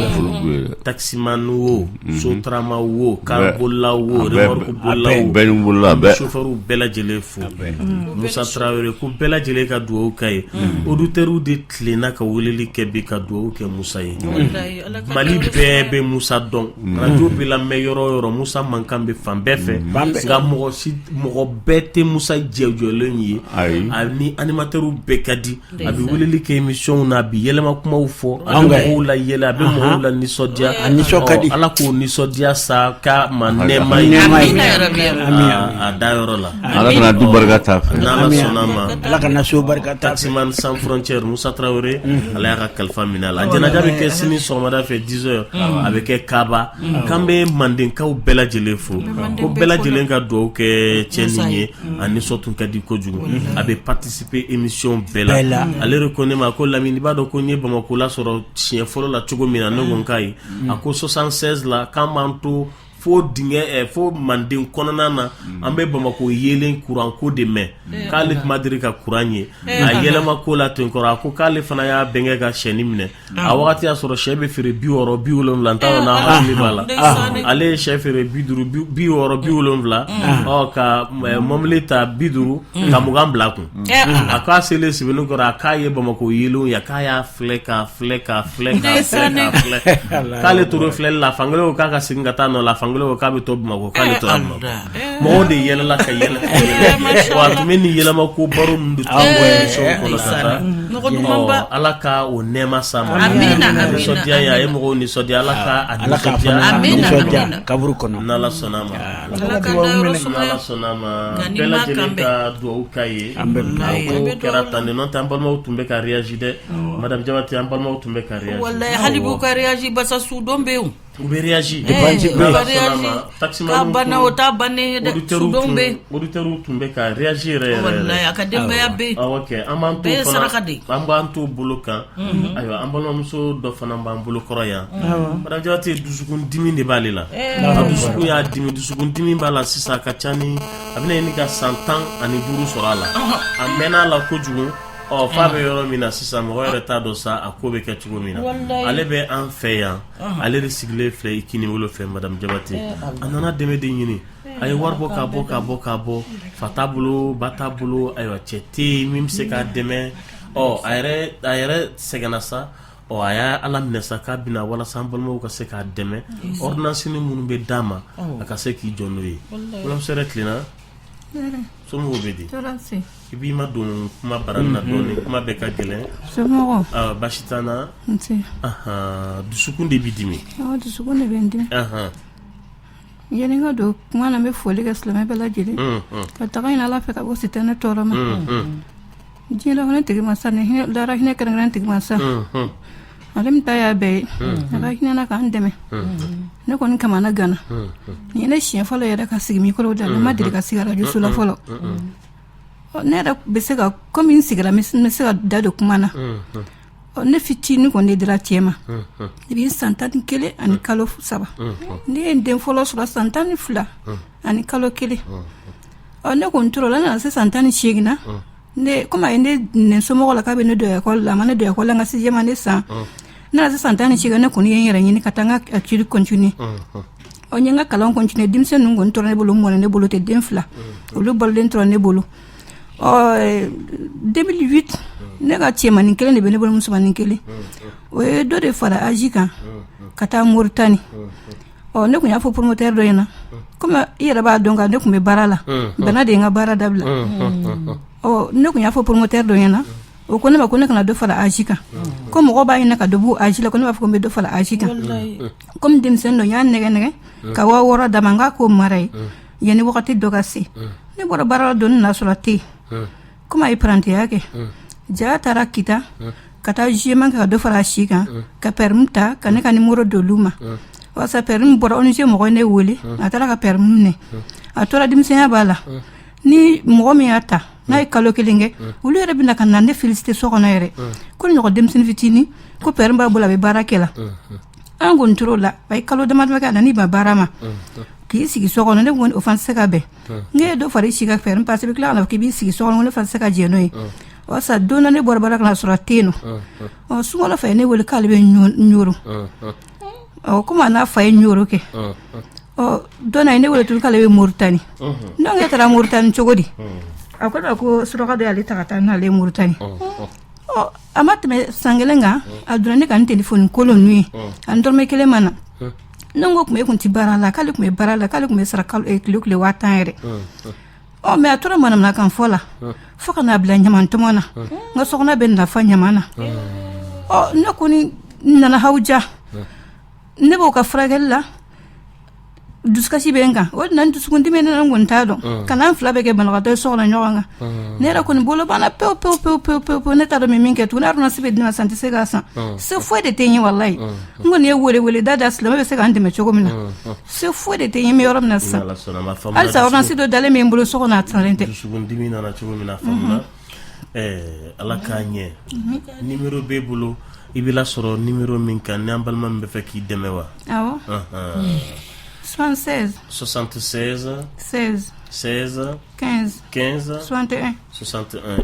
taximan wo sotarama wo karibolilaw wo remorque bolilaw wo chauffeur bɛɛ lajɛlen fo Musa Traoré ko bɛɛ lajɛlen ka dugawu k'a ye auditeurs de tilenna ka weleli kɛ bi ka dugawu kɛ Musa ye Mali bɛɛ bɛ Musa dɔn radio bɛ lamɛn yɔrɔ o yɔrɔ Musa mankan bɛ fan bɛɛ fɛ nka mɔgɔ bɛɛ tɛ Musa jɛjɔlen ye ani animateur bɛɛ ka di a bɛ weleli kɛ émission na a bɛ yɛlɛma kumaw fɔ a bɛ mɔgɔw la yɛlɛ a bɛ mɔgɔw la nisɔndiya Ala k'o nisɔndiya sa ka ma nɛɛma a da yɔrɔ la Ala kana du barika t'a fɛ n'Ala sɔnna ma Ala kana so barika t'a fɛ Taximan sans frontières Musa Traoré ala y'a ka kalifa minɛ a la jɛnaja bɛ kɛ sini sɔgɔmada fɛ 10h a bɛ kɛ Kaba k'an bɛ Mandenkaw bɛɛ lajɛlen fo ko bɛɛ lajɛlen ka dugawu kɛ cɛ ni ye a nisɔn tun ka di kojugu a bɛ participer émission bɛɛ la ale de ko ne ma ko Lamini b'a dɔn ko n ye Bamako la sɔrɔ siɲɛ fɔlɔ la cogo min na ne ko n k'a ye a ko 76 la k'an b'an to fo dingɛ fo Manden kɔnɔna na an bɛ Bamako yelen courant ko de mɛn k'ale kuma diri ka courant ye a yɛlɛma ko la ten kɔrɔ a ko k'ale fana y'a bɛnkɛ ka sɛni minɛ a wagati y'a sɔrɔ sɛ bɛ feere 60 70 n t'a dɔn n'a hakili b'a la ale ye sɛ feere 50 60 70 ka mɔbili ta 50 ka 20 bila kun a k'a selen sɛbɛnni kɔrɔ a k'a ye Bamako yelenw ya k'a y'a filɛ k'a filɛ k'ale tora filɛli la fankelen ko k'a ka segin ka taa nɔ la fankelen ko k'a bɛ to Bamako k'ale tora Bamako mɔgɔw de yɛlɛla ka yɛlɛ wa tun bɛ ni yɛlɛma ko baro ninnu de tun bɔ émission kɔnɔ ka taa Ala ka o nɛɛma s'a ma nisɔndiya ye a ye mɔgɔw nisɔndiya Ala ka a nisɔndiya kaburu kɔnɔ n'Ala sɔnna ma n'Ala sɔnna ma bɛɛ lajɛlen ka dugawu k'a ye ko kɛra tan de n'o tɛ an balimaw tun bɛ ka réagir dɛ Madame Jabate an balimaw tun bɛ ka réagir wallahi hali b'u ka réagir basa su don bɛ yen u bɛ réagir ka bana o t'a bannen dɛ su don bɛ yen auditeurs tun bɛ ka réagir yɛrɛ wallahi a ka denbaya bɛ yen awɔ kɛ an b'an to fana an b'an to bolo kan ayiwa an balimamuso dɔ fana b'an bolo kɔrɔ yan Madame Jabate dusukun dimi de b'ale la a dusukun y'a dimi dusukun dimi b'a la sisan a ka ca ni a bɛna ɲini ka san 15 sɔrɔ a la a mɛnna a la kojugu fa bɛ yɔrɔ min na sisan mɔgɔ yɛrɛ t'a dɔn sa a ko bɛ kɛ cogo min na ale bɛ an fɛ yan ale de sigilen filɛ i kini wolo fɛ Madame Jabate a nana dɛmɛ de ɲini a ye wari bɔ k'a bɔ fa t'a bolo ba t'a bolo ayiwa cɛ tɛ yen min bɛ se k'a dɛmɛ a yɛrɛ sɛgɛnna sa a y'a Ala minɛ sa k'a bɛna walasa an balimaw ka se k'a dɛmɛ ordonnance minnu bɛ d'a ma a ka se k'i jɔ n'o ye walamuso yɛrɛ tilenna somɔgɔw bɛ di i b'i ma don kuma bara na dɔɔnin kuma bɛɛ ka gɛlɛn somɔgɔw baasi t'an na dusukun de b'i dimi dusukun de bɛ n dimi yani n ka don kuma na n bɛ foli kɛ silamɛ bɛɛ lajɛlen ka taga ɲini Ala fɛ ka bɔ sitanɛ tɔɔrɔ ma diɲɛ lahinɛ tigi ma sa ni dara hinɛ kɛrɛnkɛrɛn tigi ma sa ale min ta y'a bɛɛ ye a ka hinɛ na k'an dɛmɛ ne kɔni kamana gana nin ye ne siɲɛ fɔlɔ yɛrɛ ka sigi mikoro da ne ma deli ka sigi radio so la fɔlɔ ne yɛrɛ bɛ se ka komi n sigira n bɛ se ka da don kuma na ne fitinin kɔni de dira cɛ ma ne bɛ san 11 ani kalo 3 ne ye n den fɔlɔ sɔrɔ san 12 ani kalo 1 ne kɔni tora la ne nana se san 18 na ne comme a ye ne nɛn somɔgɔ la k'a bɛ ne don école la a ma ne don école la n ka 6e année san ne nana se san 18 ne kɔni ye n yɛrɛ ɲini ka taa n ka étude continuer n ye n ka kalan continuer denmisɛn ninnu kɔni tora ne bolo mɔna ne bolo tɛ den 2 olu balolen tora ne bolo 2008 ne ka cɛmanin 1 de bɛ ne bolo musomanin 1 o ye dɔ de fara âge kan ka taa Mauritanie ne kun y'a fɔ promoteur dɔ ɲɛna comme i yɛrɛ b'a dɔn ka ne kun bɛ baara la bana de ye n ka baara dabila ne kun y'a fɔ promoteur dɔ ɲɛna o ko ne ma ko ne kana dɔ fara âge kan ko mɔgɔ b'a ɲini ka dɔ bɔ âge la ko ne b'a fɔ ko n bɛ dɔ fara âge kan comme denmisɛnnin dɔ n y'a nɛgɛ ka 6000 d'a ma n k'a k'o mara ye yanni wagati dɔ ka se ne bɔra baara la dɔɔni na sɔrɔ te comme a ye parantiya kɛ ja taara kita ka taa jugement kɛ ka dɔ fara âge kan ka permis ta ka ne ka numéro d'olu ma wasa permis bɔra ONG mɔgɔ ne wele a taara ka permis minɛ a tora denmisɛnya b'a la ni mɔgɔ min y'a ta n'a ye kalo 1 kɛ olu yɛrɛ bɛna ka na ne féliciter so kɔnɔ yɛrɛ ko ni ɲɔgɔn denmisɛnnin fitinin ko permis b'a bolo a bɛ baara kɛ la an kɔni tor'o la a ye kalo damadama kɛ a nana i ba baara ma k'i sigi so kɔnɔ ne kɔni o fana tɛ se ka bɛn ne ye dɔ fara i si ka permis parce que i bɛ tila ka na k'i b'i sigi so kɔnɔ ne fana tɛ se ka jɛ n'o ye wasa don na ne bɔra baara ka na sɔrɔ a tɛ yen nɔ sunkalo fɛ ne wele k'ale bɛ ɲoro komi a n'a fa ye ɲoro kɛ don na ne wele tuguni k'ale bɛ Mauritanie donc e taara Mauritanie cogo di a ko ne ko suraka dɔ y'ale ta ka taa n'ale ye Mauritanie a ma tɛmɛ san 1 kan a donna ne ka n téléphone kolon n'u ye a n dɔrɔmɛ 1 ma na nango kuma kun ti barala kale kuma barala kale kuma sara kal e kile watan yere o me atora manam na kan fola fo kana bla nyaman to mona nga sokna ben na fa nyamana o nakuni nana hauja nebo ka fragella duskasi benga o nan duskundi men nan gontado kana fla bege ban gato so na nyonga nera kun bolo bana pe neta do min ke tunar na sibe dina santi sega sa se foi de tenyi wallahi ngoni wele dada slama be sega ande me chogo mina se foi de tenyi me yoram na sa al sa orna sido dale me mbolo so na trente duskundi mina na chogo mina famna ala kanye numéro be bolo ibila soro numéro min kan nambal man be feki demewa awo 76 16 15 61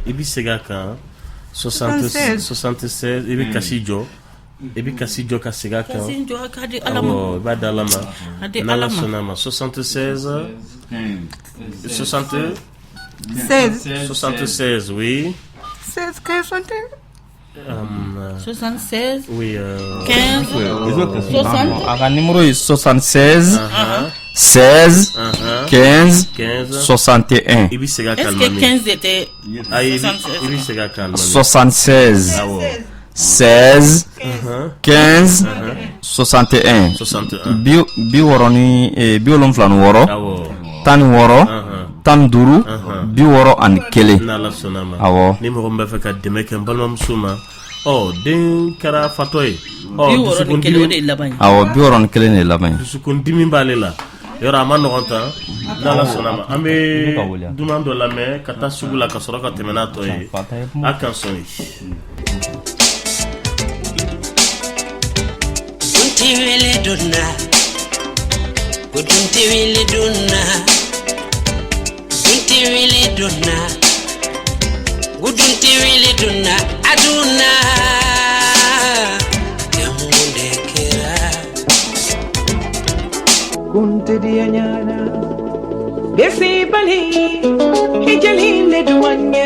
ibi sega kan 76 ibi kasijo ka sega kan kasijo ka di alama oh ba dalama nala sonama 76 oui 16 60 76 oui 15 60 aga numéro est 76 16 15 61 ibi sega est-ce kalma que 15 était ibi sega kalma 76 16 15 61 bi woroni bi wolonfila ni wɔɔrɔ tan ni wɔɔrɔ tan ni duuru bi wɔɔrɔ ani kelen n'ala sɔnn'a awɔ ni mɔgɔ min b'a fɛ ka dɛmɛ kɛ n balimamuso ma den kɛra fatɔ ye awɔ bi wɔɔrɔ ni kelen de laban ye dusukundimi b'ale la yɔrɔ a ma nɔgɔn tan n'ala sɔnna ma an bɛ dunan dɔ lamɛn ka taa sugu la ka sɔrɔ ka tɛmɛ n'a tɔ ye a kan sɔn ye. Wili dunna, Udunti wili dunna, Udunti wili dunna, Udunti wili dunna, Aduna, Yamunde kera. Kunte dianyana, Besi bali, Hijali le duanye.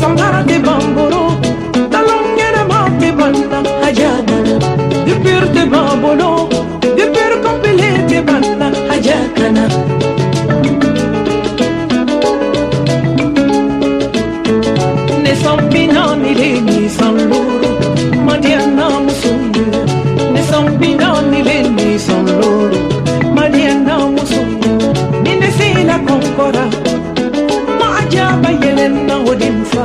Sambara de bamboro, talongere ma de banna, hajabana. De pur de bambolo, de pur compilé de banna, hajakana. Ne son binani le ni son loro, madiana musundu. Ne son binani le ni son loro, madiana musundu. Ni ne si la concora. Ajaba yelena odinfa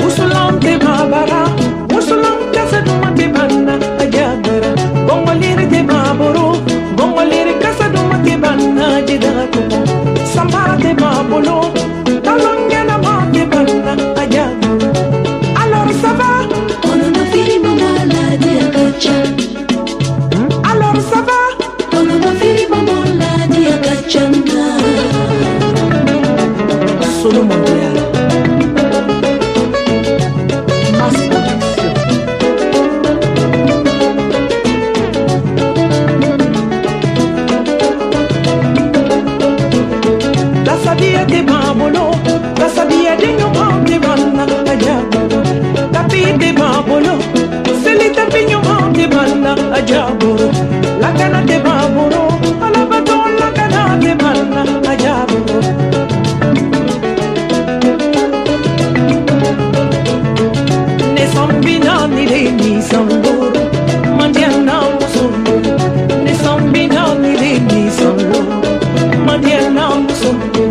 Usulam de babara Usulam kasa duma de banna ajabara Bongolir de baboro Bongolir kasa duma de banna jidako Sambara de babolo Talongena ma de banna ajabara Alors ça va On en a fini maman la diakacha Alors ça va Solo mondiale. La sabia de babolo, la sabia de nyoma de banna ajabolo. Tapi de babolo, seli tapi nyoma de banna ajabolo. La cana de babolo, ala baton la cana de banna ajabolo. Ne sombina ni le ni samboro, mandiana musundo. Ne sombina ni le ni samboro, mandiana musundo.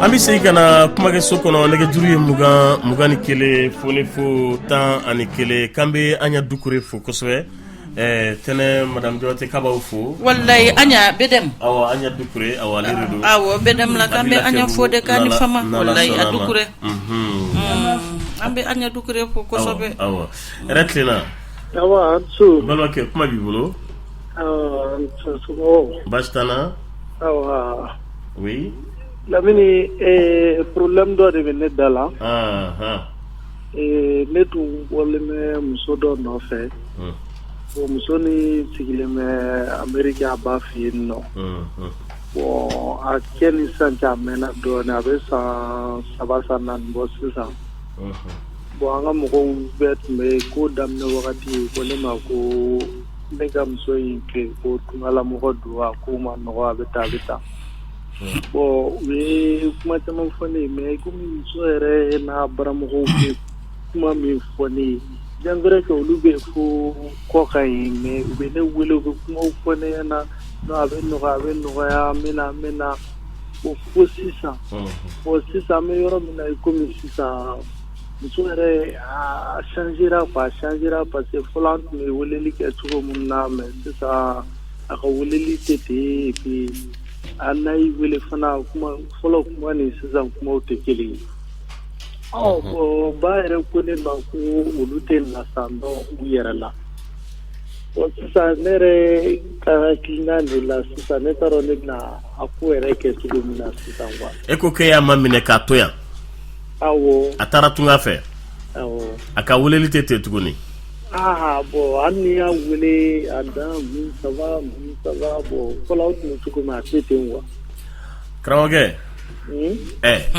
An bɛ segin ka na kumakɛ so kɔnɔ nɛgɛjuru ye mugan ni kelen fo ni fo 11 k'an bɛ an ɲa dukure fo kosɛbɛ tene madame Jote kabaw fo wallahi anya bedem awa anya dukure awa lirudo awa bedem la kambe anya fo de kani fama wallahi adukure ambe anya dukure fo ko sobe awa retlina awa su balwa ke kuma bibulo bastana awa oui lamini problème do de ne dala ne tu wole me muso do no fe o muso ni sigileme America ba fi no o a keni santa mena do na be sa sabasa nan bo sisa bo anga mo ko bet me ko damne wakati ko le ma ko nega muso yinke ko kumala mo ko do ko ma no wa beta bo we kuma tama fone me ko mi so ere na baramo ko kuma mi fone jangre ko lube fu ko kay me be ne welo ko kuma fone na no aben no ya mena o fo sisa me yoro mina ko mi sisa so ere a changera parce que folant me wole li ke tuko mun na me sisa aka wole li tete puis anai wele fana kuma folo kuma ni sisa kuma o tekeli ba ere ko ne ba ko ulute na sando uyerala o sisa nere ka kina ni la sisa ne taro ne na aku ere ke tuko mun na sisa wa eko ke ya mamine ka toya awo atara tunga fe awo aka wele li tete tukuni bo anni ya wele adam min sava bo fola ut tuko ma tete wa krawage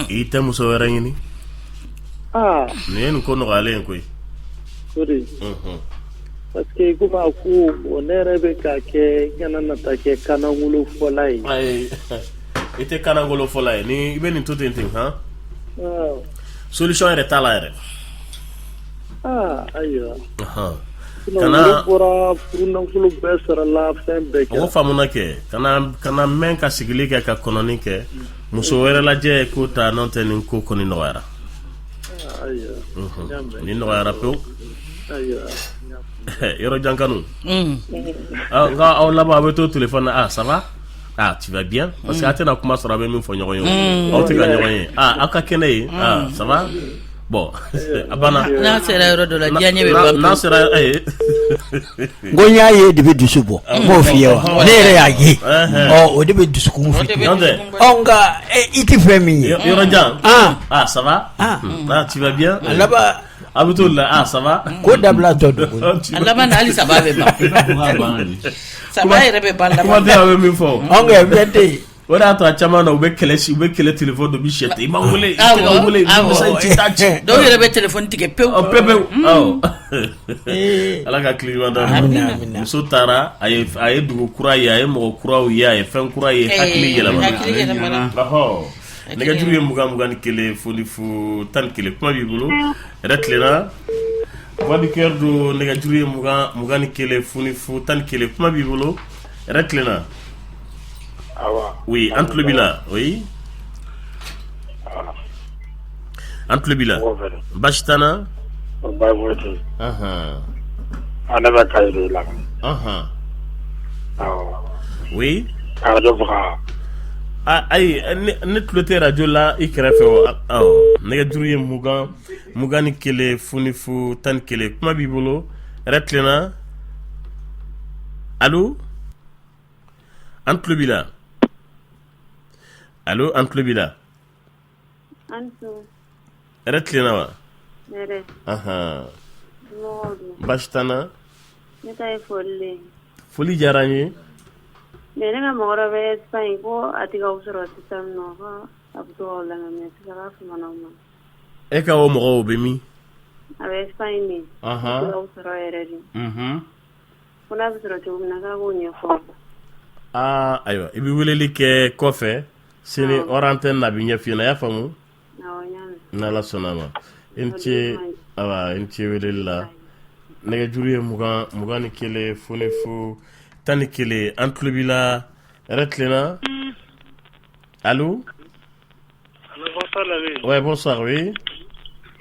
ite muso werengini nen ko no gale koy sori parce que kuma ku onere be ka ke ngana na ta ke kana ngulo folai ite kana ngulo folai ni ibe ni tout entin ha solution est à l'air ayo kana pura purna fulo besara la fembe o famuna ke kana men ka sigili ke ka kononi ke muso were la je ko ta non tenin ko koni no wara ayo ni no wara pe ayo yoro jankanu nga aw la ba to téléphone ça va tu vas bien parce que atena kuma sura be min fo nyogo yo o te ga nyogo yi aka kene ça va bon abana na sera yoro do la dianye be ba na sera ngonya ye de dusubo mo fiye wa nere ya ye o de be dusuku mu fi onga iti femi yoro jan ça va tu vas bien là-bas Abdullah ça va ko dabla todo alaba na ali sababe ba sabaye rebe banda comment tu avais mis fort onga vete wala to achama na ube kele telephone do bichette ima wole do rebe telephone tike pe ala ka client da so tara ay dugo kura ya ay mo kura ya ay fen kura ya hakli yela ma nega juri muga ni kele foni fu tan kele kuma bi bulu retlena wadi kerdo nega juri muga ni kele foni fu tan kele kuma bi bulu retlena oui entre le bila oui entre le bila bastana ana ba kaydo la oui ay ne tulote radio la ikrefe nega juri muga ni kele foni fu tan kele kuma bi bulu retlena allô entre le bila Allô, Antle Bila. Anto. Retlina wa. Nere. Modu. Bastana. Neta folle. Foli jarani. Nene nga mora be Spain ko atiga usoro sistem no ha abdo la ngame tsara fumana ma. Eka o mo be mi. Abe Spain ni. Usoro ereri. Kuna usoro tu na ga gonye fo. Aywa ibi weleli ke kofe sini oranten na bi nyefina ya famu na la sonama inchi welilla nega juriye muga ni kele funefu tani kele antlubila retlena allô bonsoir la ouais bonsoir oui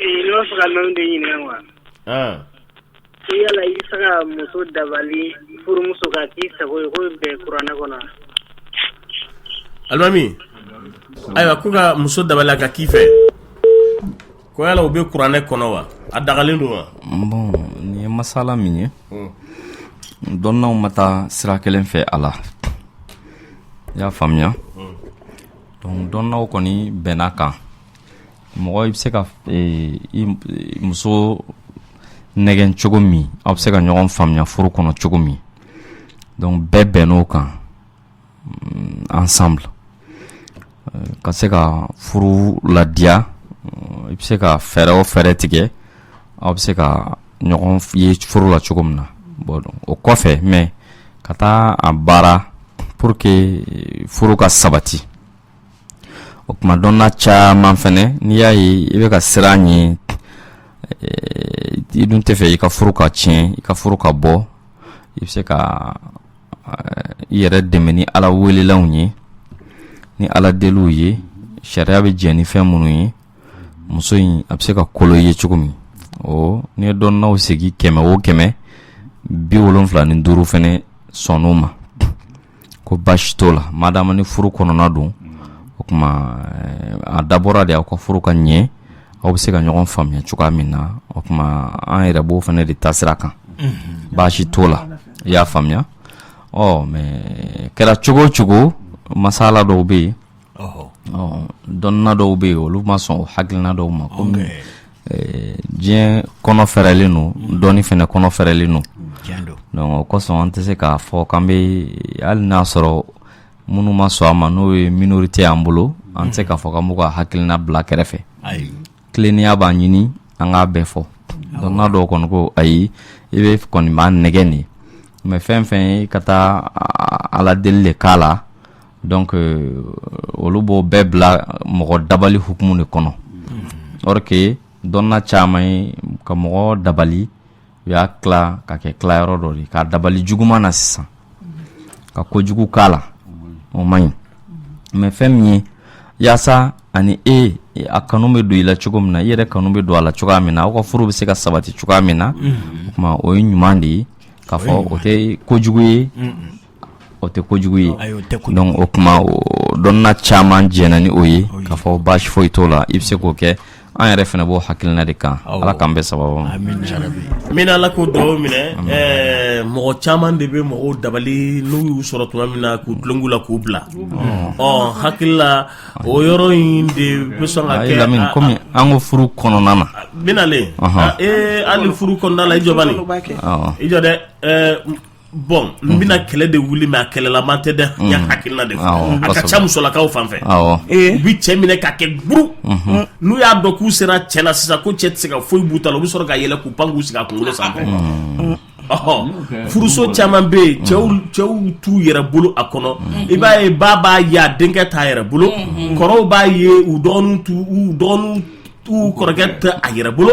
et il va faire même de yinwa yala i bɛ se ka muso dabali furumuso ka k'i sago ye ko bɛɛ kuranɛ kɔnɔ. Alimami ayiwa ko ka muso dabali ka k'i fɛ ko yala u bɛ kuranɛ kɔnɔ wa a dagalen don wa. Bon nin ye masala min ye dɔnnaw ma taa sira kelen fɛ a la i y'a faamuya donc dɔnnaw kɔni bɛnna kan mɔgɔ i bɛ se ka muso nɛgɛn cogo min aw bɛ se ka ɲɔgɔn faamuya furu kɔnɔ cogo min donc bɛɛ bɛnn'o kan ensemble ka se ka furu ladiya i bɛ se ka fɛɛrɛ o fɛɛrɛ tigɛ aw bɛ se ka ɲɔgɔn ye furu la cogo min na bon o kɔfɛ mais ka taa a baara pour que furu ka sabati o kuma dɔnna caman fɛnɛ n'i y'a ye i bɛ ka siran ɲɛ i dun tɛ fɛ i ka furu ka tiɲɛ i ka furu ka bɔ i bɛ se ka i yɛrɛ dɛmɛ ni ala welelanw ye ni ala deliw ye sariya bɛ jɛ ni fɛn minnu ye muso in a bɛ se ka kolo ye cogo min o ni ye dɔnnaw segi 175 fɛnɛ sɔnn'o ma ko baasi t'o la madama ni furu kɔnɔna don o kuma a dabɔra de aw ka furu ka ɲɛ aw bɛ se ka ɲɔgɔn faamuya cogoya min na o kuma an yɛrɛ b'o fɛnɛ de taasira kan baasi t'o la i y'a faamuya mais kɛra cogo o cogo masala dɔw bɛ yen dɔnna dɔw bɛ yen olu ma sɔn o hakilina dɔw ma komi diɲɛ kɔnɔ fɛrɛlen don dɔɔni fɛnɛ kɔnɔ fɛrɛlen don donc o kosɔn an tɛ se k'a fɔ k'an bɛ hali n'a sɔrɔ minnu ma sɔn a ma n'o ye minorité y'an bolo an tɛ se k'a fɔ k'an b'u ka hakilina bila kɛrɛfɛ tilennenya b'a ɲini an k'a bɛɛ fɔ dɔnna dɔw kɔni ko ayi i bɛ kɔni b'a nɛgɛ nin mais fɛn fɛn ye ka taa ala deli de k'a la donc olu b'o bɛɛ bila mɔgɔ dabali hukumu de kɔnɔ or que dɔnna caman ye ka mɔgɔ dabali u y'a tila ka kɛ tilayɔrɔ dɔ de k'a dabali juguman na sisan ka kojugu k'a la o man ɲi mais fɛn min ye yaasa ani a kanu bɛ don i la cogo min na i yɛrɛ kanu bɛ don a la cogoya min na aw ka furu bɛ se ka sabati cogoya min na o kuma o ye ɲuman de ye k'a fɔ o tɛ kojugu ye o tɛ kojugu ye donc o kuma dɔnna caman jɛna ni o ye k'a fɔ baasi foyi t'o la i bɛ se k'o kɛ an yɛrɛ fɛnɛ b'o hakilina de kan ala k'an bɛɛ sababu ma min ala ko dɔw minɛ mɔgɔ caman de bɛ mɔgɔw dabali n'u y'u sɔrɔ tuma min na k'u tulongu la k'u bila hakilila o yɔrɔ in de bɛ sɔn ka kɛ Lamine komi an ko furu kɔnɔna na binalen hali furu kɔnɔna la i jɔ bani i jɔ dɛ bon n bɛna kɛlɛ de wuli mais a kɛlɛlaman tɛ dɛ n y'a hakilina de fɔ a ka ca musolakaw fan fɛ u bi cɛ minɛ ka kɛ guru n'u y'a dɔn k'u sera cɛ la sisan ko cɛ tɛ se ka foyi b'u ta la u bɛ sɔrɔ ka yɛlɛ k'u pan k'u sigi a kunkolo sanfɛ furuso caman bɛ yen cɛw t'u yɛrɛ bolo a kɔnɔ i b'a ye ba b'a ye a denkɛ t'a yɛrɛ bolo kɔrɔw b'a ye u dɔgɔninw t'u kɔrɔkɛ tɛ a yɛrɛ bolo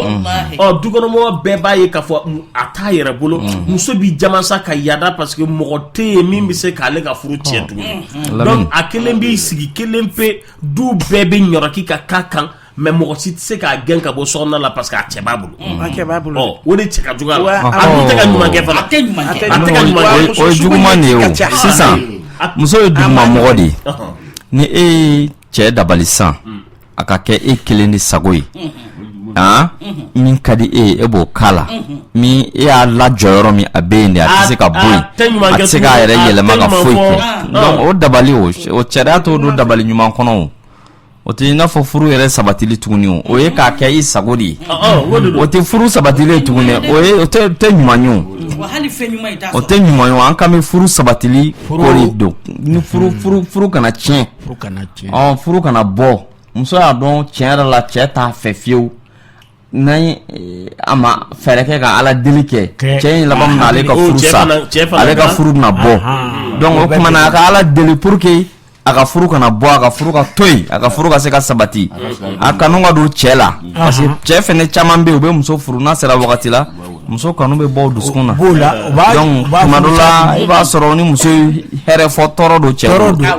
dukɔnɔmɔgɔ bɛɛ b'a ye k'a fɔ a t'a yɛrɛ bolo muso b'i jamasa ka yaada parce que mɔgɔ tɛ yen min bɛ se k'ale ka furu tiɲɛ tuguni donc a kelen b'i sigi kelen pe du bɛɛ bɛ ɲɔrɔki ka k'a kan mais mɔgɔ si tɛ se k'a gɛn ka bɔ sokɔnɔna la parce que a cɛ b'a bolo o de cɛ ka jugu a la a tɛ ka ɲuman kɛ fana a tɛ ka ɲuman kɛ o ye juguman de ye o sisan muso ye dugumamɔgɔ de ye ni e ye cɛ dabali san a ka kɛ e kelen de sago ye min ka di e b'o k'a la min e y'a lajɔ yɔrɔ min a bɛ yen de a tɛ se ka bɔ yen a tɛ se k'a yɛrɛ yɛlɛma ka foyi kɛ donc o dabali o sariya t'o don dabali ɲuman kɔnɔ o tɛ i n'a fɔ furu yɛrɛ sabatili tuguni o ye k'a kɛ i sago de ye o tɛ furu sabatili tuguni o tɛ ɲuman ye o tɛ ɲuman ye an kan bɛ furu sabatili ko de don ni furu kana tiɲɛ furu kana bɔ muso y'a dɔn tiɲɛ yɛrɛ la cɛ t'a fɛ fiyewu n'an a ma fɛɛrɛ kɛ ka ala deli kɛ cɛ in laban min na ale ka furu sa ale ka furu bɛna bɔ donc o tuma na a ka ala deli pour que a ka furu kana bɔ a ka furu ka to yen a ka furu ka se ka sabati a kanu ka don cɛ la parce que cɛ fɛnɛ caman bɛ yen u bɛ muso furu n'a sera wagati la muso kanu bɛ bɔ dusukun na donc tuma dɔ la i b'a sɔrɔ ni muso hɛrɛ fɔ tɔɔrɔ do cɛ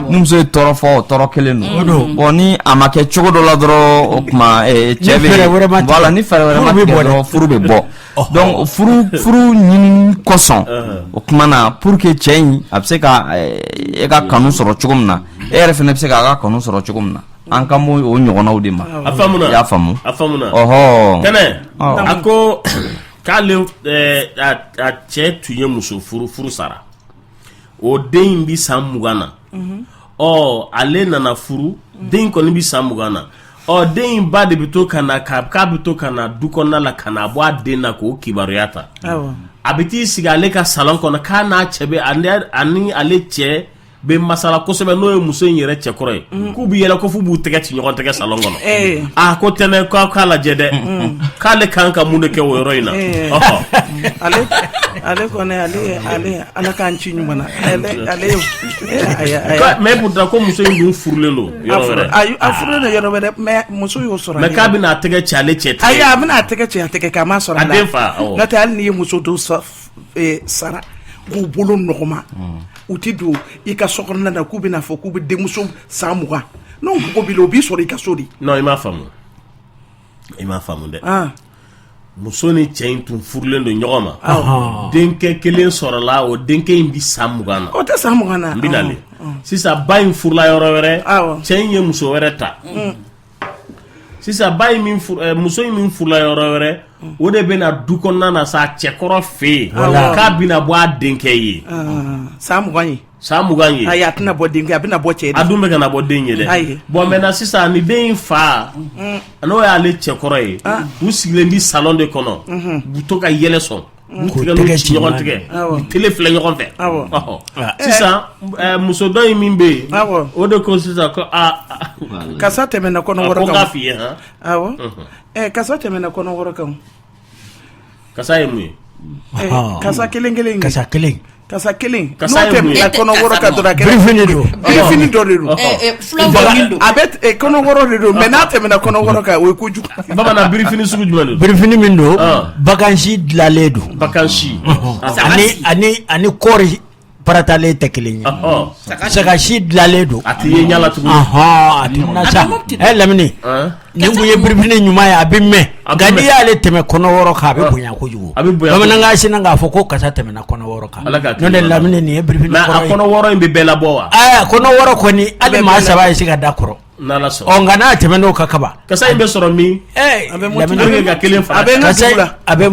ni muso ye tɔɔrɔ fɔ o tɔɔrɔ kelen don bon ni a ma kɛ cogo dɔ la dɔrɔn o tuma cɛ bɛ voilà ni fɛɛrɛ wɛrɛ ma tigɛ dɔrɔn furu bɛ bɔ donc furu ɲini kosɔn o tuma na pour que cɛ in a bɛ se ka e ka kanu sɔrɔ cogo min na e yɛrɛ fana bɛ se k'a ka kanu sɔrɔ cogo min na an ka bɔ o ɲɔgɔnnaw de ma a faamuna y'a faamu ɔhɔ tɛnɛ a ko k'ale a cɛ tun ye muso furu sara o den bi san 20 na ale nana furu den kɔni bi san 20 na den ba de bi to kana k'a bi to kana du kɔnɔna la kana bɔ a den na k'o kibaruya ta a bi t'i sigi ale ka salon kɔnɔ k'a n'a cɛ bɛ ani ale cɛ bɛ masala kosɛbɛ n'o ye muso in yɛrɛ cɛkɔrɔ ye k'u bi yɛlɛ ko f'u b'u tɛgɛ ci ɲɔgɔn tɛgɛ salon kɔnɔ ko tɛnɛ k'a lajɛ dɛ k'ale kan ka mun de kɛ o yɔrɔ in na ale kɔni ale ala k'an ci ɲuman na ale mais pourtant ko muso in dun furulen don yɔrɔ wɛrɛ a furulen don yɔrɔ wɛrɛ mais muso y'o sɔrɔ mais k'a bɛna a tɛgɛ ci ale cɛ ayi a bɛna a tɛgɛ ci a tɛgɛ k'a ma sɔrɔ a den fa n'o tɛ hali n'i ye muso dɔw sara k'u bolo nɔgɔma u ti don i ka so kɔnɔna na k'u bɛna fɔ k'u bɛ denmuso san 20 n'o mɔgɔ b'i la o b'i sɔrɔ i ka so de non i m'a faamu dɛ muso ni cɛ in tun furulen don ɲɔgɔn ma denkɛ kelen sɔrɔla o denkɛ in bi san 20 na o tɛ san 20 na n bɛ nale sisan ba in furula yɔrɔ wɛrɛ cɛ in ye muso wɛrɛ ta sisan ba in muso in min furula yɔrɔ wɛrɛ o de bɛna du kɔnɔna na sa cɛkɔrɔ fɛ yen k'a bɛna bɔ a denkɛ ye san 20 ye san 20 ye ayi a tɛna bɔ denkɛ a bɛna bɔ cɛ de a dun bɛ kana bɔ den ye dɛ bon maintenant sisan ni den in fa n'o y'ale cɛkɔrɔ ye u sigilen bi salon de kɔnɔ u to ka yɛlɛ sɔn u tigɛ ci ɲɔgɔn tigɛ u tele filɛ ɲɔgɔn fɛ sisan muso dɔ in min bɛ yen o de ko sisan ko kasa tɛmɛna kɔnɔ wɔɔrɔ kan ko n k'a f'i ye awɔ kasa tɛmɛna kɔnɔ wɔɔrɔ kan kasa ye mun ye kasa kelen kasa kelen kasa n'o tɛmɛna kɔnɔ wɔɔrɔ kan dɔrɔn a kɛra birifini dɔ de don a bɛ kɔnɔ wɔɔrɔ de don mais n'a tɛmɛna kɔnɔ wɔɔrɔ kan o ye kojugu bamanan birifini sugu jumɛn don birifini min don bagansi dilanlen don bagansi ani kɔɔri paratalen tɛ kelen ye sagasi dilanlen don a tɛ ye ɲala tuguni a tɛ na sa Lamini ni kun ye birifini ɲuman ye a bɛ mɛn nka n'i y'ale tɛmɛ kɔnɔ wɔɔrɔ kan a bɛ bonya kojugu bamanankan sinna k'a fɔ ko kasa tɛmɛna kɔnɔ wɔɔrɔ kan n'o de Lamini nin ye birifini kɔrɔ ye mais a kɔnɔ wɔɔrɔ in bɛ bɛɛ labɔ wa kɔnɔ wɔɔrɔ kɔni hali maa 3 ye se ka da kɔrɔ n'ala sɔrɔ nka n'a tɛmɛn'o ka kaba kasa in bɛ sɔrɔ min a bɛ ka kelen fara a bɛ n ka dugu la a bɛ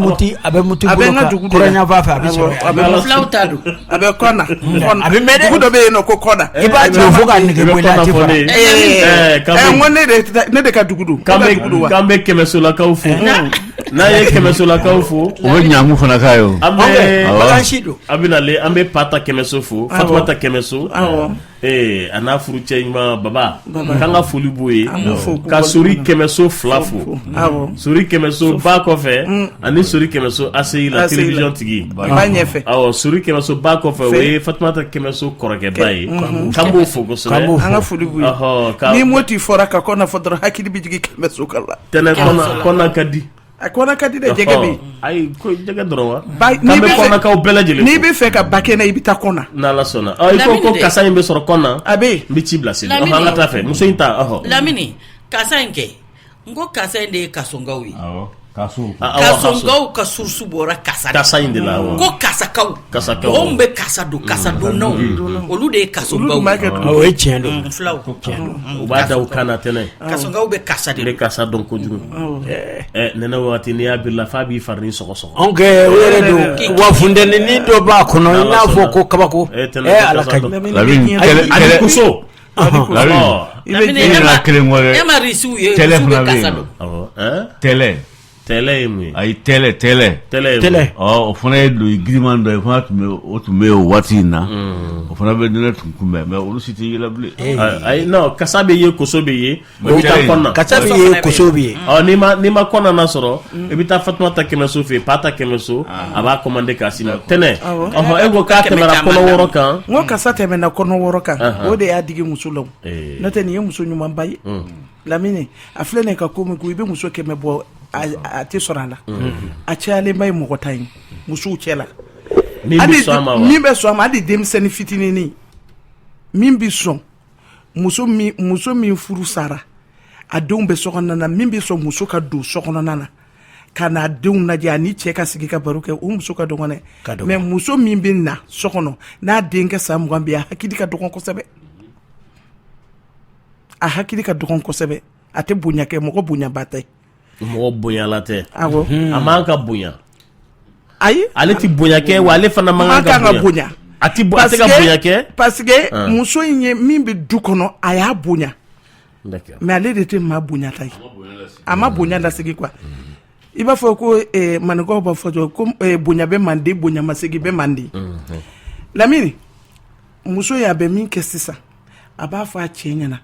muti bolo kan kɔrɔnyanfan fɛ a bɛ sɔrɔ a bɛ fulaw ta don a bɛ kɔna a bɛ mɛn dɛ dugu dɔ bɛ yen nɔ ko kɔna i b'a jɔ fo ka nege bɔ i la a tɛ fara n ko ne de ka dugu don k'an bɛ kɛmɛsolakaw fo n'a ye kɛmɛsolakaw fo o bɛ ɲamu fana k'a ye an bɛ an bɛ pa ta kɛmɛso fo Fatuma ta kɛmɛso a n'a furu cɛ ɲuman baba k'an ka foli b'o ye ka sori kɛmɛso 2 fo sori kɛmɛso ba kɔfɛ ani sori kɛmɛso ACI la télévision tigi sori kɛmɛso ba kɔfɛ o ye Fatuma ta kɛmɛso kɔrɔkɛba ye k'an b'o fo kosɛbɛ an ka foli b'o ye ni moti fɔra ka kɔna fɔ dɔrɔn hakili bɛ jigin kɛmɛso kan la tɛnɛ kɔna ka di a kɔna ka di dɛ jɛgɛ bɛ yen ayi ko jɛgɛ dɔrɔn wa k'an bɛ kɔnakaw bɛɛ lajɛlen n'i bɛ fɛ ka ba kɛnɛ i bɛ taa kɔna n'ala sɔnna i ko kasa in bɛ sɔrɔ kɔna a bɛ n bɛ ci bila sini an ka taa fɛ muso in ta Lamini kasa in kɛ n ko kasa in de ye kasongaw ye kasongaw ka source bɔra kasa in de la ko kasakaw mɔgɔw bɛ kasa donnaw olu de ye kasongaw o ye tiɲɛ don fulaw u b'a da u kan na tɛnɛ kasongaw bɛ kasa de bɛ kasa dɔn kojugu nɛnɛ waati n'i y'a bila f'a b'i fari ni sɔgɔsɔgɔ anw kɛ o yɛrɛ don wa funtɛni dɔ b'a kɔnɔ i n'a fɔ ko kabako ala ka ɲi ani kuso e ma risiw ye kasa don tɛlɛ ye mun ye ayi tɛlɛ o fana ye do giriman dɔ ye fana tun bɛ o waati in na o fana bɛ ne tun kunbɛn mais olu si tɛ yɛlɛ bilen ayi non kasa bɛ ye koso bɛ ye i bɛ taa kɔnɔ kasa bɛ ye koso bɛ ye n'i ma kɔnɔ na sɔrɔ i bɛ taa Fatuma ta kɛmɛso fɛ yen pa ta kɛmɛso a b'a commandé k'a sini tɛnɛ e ko k'a tɛmɛna kɔnɔ wɔɔrɔ kan n ko kasa tɛmɛna kɔnɔ wɔɔrɔ kan o de y'a digi muso la n'o tɛ nin ye muso ɲumanba ye Lamini a filɛ nin ka ko min ko i bɛ muso 100 bɔ a tɛ sɔrɔ a la a cayalenba ye mɔgɔ ta ye musow cɛ la min bɛ sɔn a ma hali denmisɛnnin fitininin min bɛ sɔn muso min furu sara a denw bɛ sokɔnɔna na min bɛ sɔn muso ka don sokɔnɔna na ka n'a denw lajɛ ani cɛ ka sigi ka baro kɛ o muso ka dɔgɔn dɛ mais muso min bɛ na so kɔnɔ n'a denkɛ san 20 bɛ a hakili ka dɔgɔn kosɛbɛ a hakili ka dɔgɔn kosɛbɛ a tɛ bonya kɛ mɔgɔ bonyaba tɛ mɔgɔ bonyala tɛ awɔ a man ka bonya ayi ale tɛ bonya kɛ wa ale fana man ka bonya a tɛ ka bonya kɛ parce que muso in ye min bɛ du kɔnɔ a y'a bonya mais ale de tɛ maa bonya ta ye a ma bonya lasigi quoi i b'a fɔ ko manikaw b'a fɔ ko bonya bɛ mande bonya masegi bɛ mande Lamini muso y'a bɛ min kɛ sisan a b'a fɔ a cɛ ɲɛna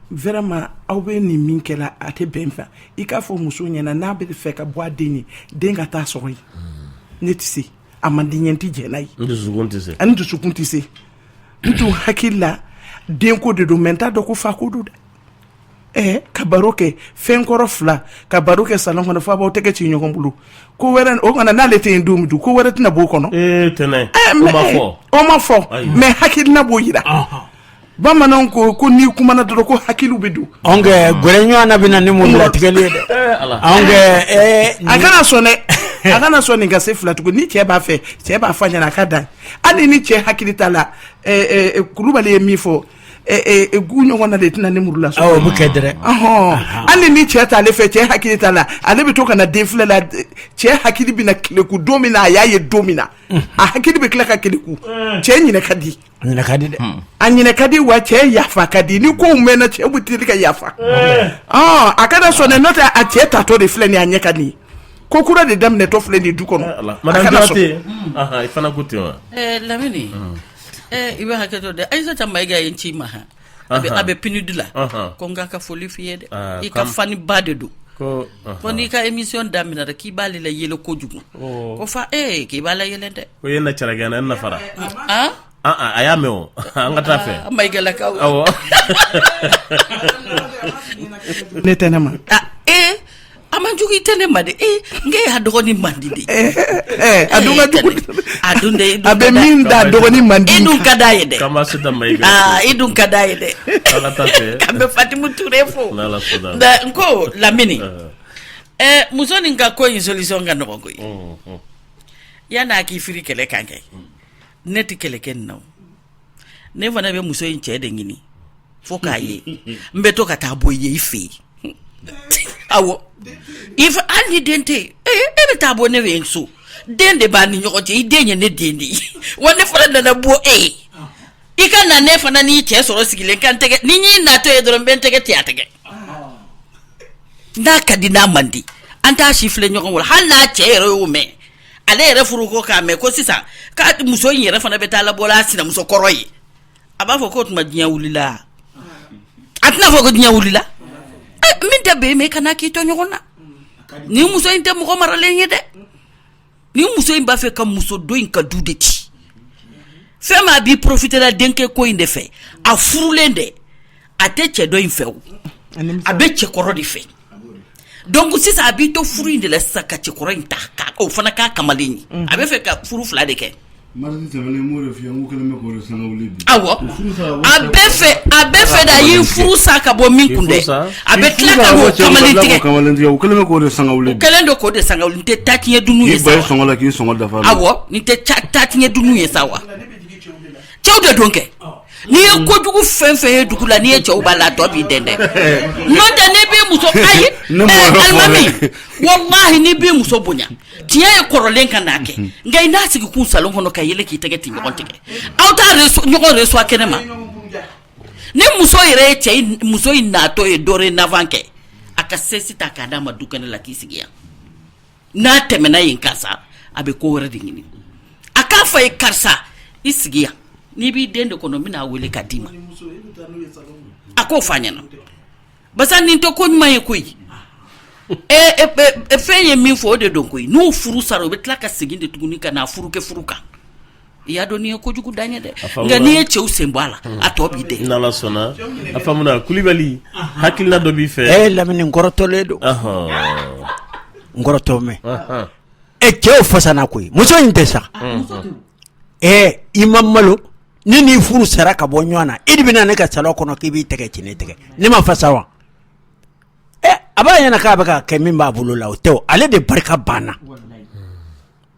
vraiment aw bɛ nin min kɛla a tɛ bɛn fɛ i k'a fɔ muso ɲɛna n'a bɛ fɛ ka bɔ a den ye den ka taa sɔrɔ yen ne tɛ se a man di ɲɛ tɛ jɛ n'a ye ani dusukun tɛ se n t'u hakili la denko de don mɛ n t'a dɔn ko fako don dɛ ka baro kɛ fɛn kɔrɔ 2 ka baro kɛ salon kɔnɔ f'a b'aw tɛgɛ ci ɲɔgɔn bolo ko wɛrɛ o kana n'ale tɛ yen don min ko wɛrɛ tɛna b'o kɔnɔ tɛnɛ o ma fɔ mais hakilina b'o yira bamananw ko n'i kumana dɔrɔn ko hakiliw bɛ don anw kɛ gɛrɛ ɲɔgɔnna bɛ na ni mun latigɛli ye dɛ anw kɛ a kana sɔn dɛ a kana sɔn nin ka se 2 tugun ni cɛ b'a fɛ cɛ b'a fɔ ɲɛna a ka dan hali ni cɛ hakili t'a la Kulubali ye min fɔ gu ɲɔgɔnna de tɛna ne muru la so o bɛ kɛ dɛrɛ hali ni cɛ t'ale fɛ cɛ hakili t'a la ale bɛ to ka na den filɛ la cɛ hakili bɛ na keleku don min na a y'a ye don min na a hakili bɛ tila ka keleku cɛ ɲinɛ ka di a ɲinɛ ka di dɛ a ɲinɛ ka di wa cɛ yafa ka di ni kow mɛnna cɛ bɛ teli ka yafa a kana sɔn dɛ n'o tɛ a cɛ tatɔ de filɛ nin a ɲɛ ka di ko kura de daminɛtɔ filɛ nin du kɔnɔ madame Jabate i fana ko ten wa Lamini i bɛ hakɛ to dɛ Aisata Mayiga ye n ci ma a bɛ PNUD la ko n ka foli f'i ye dɛ i ka fani ba de don ko n'i ka émission daminɛra k'i b'ale la yɛlɛ kojugu ko fa k'i b'a la yɛlɛ dɛ ko ye na caragana na fara a y'a mɛn o an ka taa fɛ Mayiga lakaw awɔ ne tɛ ne ma a man jugu i tɛ ne ma de n k'e y'a dɔgɔnin mandi de a dun ka jugu a dun de a bɛ min da dɔgɔnin mandi i dun ka d'a ye dɛ Kamasuta Mayiga i dun ka d'a ye dɛ ala ta fɛ k'an bɛ Fatimu Ture fo n ko Lamini muso nin ka ko in solution ka nɔgɔn koyi yan'a k'i firi kɛlɛ kan kɛ ne tɛ kɛlɛ kɛ nin na ne fana bɛ muso in cɛ de ɲini fo k'a ye n bɛ to ka taa bɔ i ye i fɛ yen awɔ hali ni den tɛ yen e bɛ taa bɔ ne bɛ yen so den de b'a ni ɲɔgɔn cɛ i den ye ne den de ye wa ne fana nana bɔ e ye i ka na ne fana n'i cɛ sɔrɔ sigilen kan tɛgɛ ni n'i natɔ ye dɔrɔn n bɛ n tɛgɛ tigɛ a tɛgɛ n'a ka di n'a man di an t'a si filɛ ɲɔgɔn wala hali n'a cɛ yɛrɛ y'o mɛn ale yɛrɛ furu ko k'a mɛn ko sisan k'a muso in yɛrɛ fana bɛ taa labɔla a sinamuso kɔrɔ ye a b'a fɔ k'o tuma diɲɛ wulila a tɛna fɔ ko diɲɛ wulila min tɛ bɛn mɛ kana k'i to ɲɔgɔn na ni muso in tɛ mɔgɔ maralen ye dɛ ni muso in b'a fɛ ka muso dɔ in ka du de ci fɛn ma a b'i profiter la denkɛ ko in de fɛ a furulen dɛ a tɛ cɛ dɔ in fɛ o a bɛ cɛkɔrɔ de fɛ donc sisan a b'i to furu in de la sisan ka cɛkɔrɔ in ta o fana k'a kamalen ye a bɛ fɛ ka furu 2 de kɛ awɔ a bɛ fɛ da y'i furu sa ka bɔ min kun dɛ a bɛ tila ka o kamalen tigɛ o kɛlen bɛ k'o de sangawuli kɛlen don k'o de sangawuli n tɛ taa tiɲɛ dunu ye sa wa k'i sɔngɔ dafa awɔ nin tɛ taa tiɲɛ dunu ye sa wa cɛw de don kɛ n'i ye kojugu fɛn fɛn ye dugu la n'i ye cɛw b'a la tɔ b'i dɛn dɛ n'o tɛ ne bɛ muso ayi alimami wallahi n'i bɛ muso bonya tiɲɛ ye kɔrɔlen ka n'a kɛ nka i n'a sigi kun salon kɔnɔ ka yɛlɛ k'i tɛgɛ ti ɲɔgɔn tigɛ aw t'a ɲɔgɔn reçoit kɛnɛ ma ni muso yɛrɛ ye cɛ muso in natɔ ye dorénavant kɛ a ka sɛsi ta k'a d'a ma du kɛnɛ la k'i sigi yan n'a tɛmɛna yen karisa a bɛ ko wɛrɛ de ɲini a k'a fɔ ye karisa i sigi yan n'i b'i den de kɔnɔ n bɛna wele ka d'i ma a k'o f'a ɲɛna basa nin tɛ ko ɲuman ye koyi fɛn ye min fɔ o de don koyi n'u furu sara u bɛ tila ka segin de tuguni ka n'a furu kɛ furu kan i y'a dɔn n'i ye kojugu dan ye dɛ nka n'i ye cɛw sen bɔ a la a tɔ b'i den n'ala sɔnna a faamuna Kulibali hakilina dɔ b'i fɛ Lamini nkɔrɔtɔlen don nkɔrɔtɔ mɛn cɛw fasana koyi muso in tɛ sa i ma malo ni n'i furu sara ka bɔ ɲɔgɔn na i de bɛna ne ka salon kɔnɔ k'i b'i tɛgɛ ci ne tɛgɛ ne ma fasa wa a b'a ɲɛna k'a bɛ ka kɛ min b'a bolo la o tɛ ale de barika banna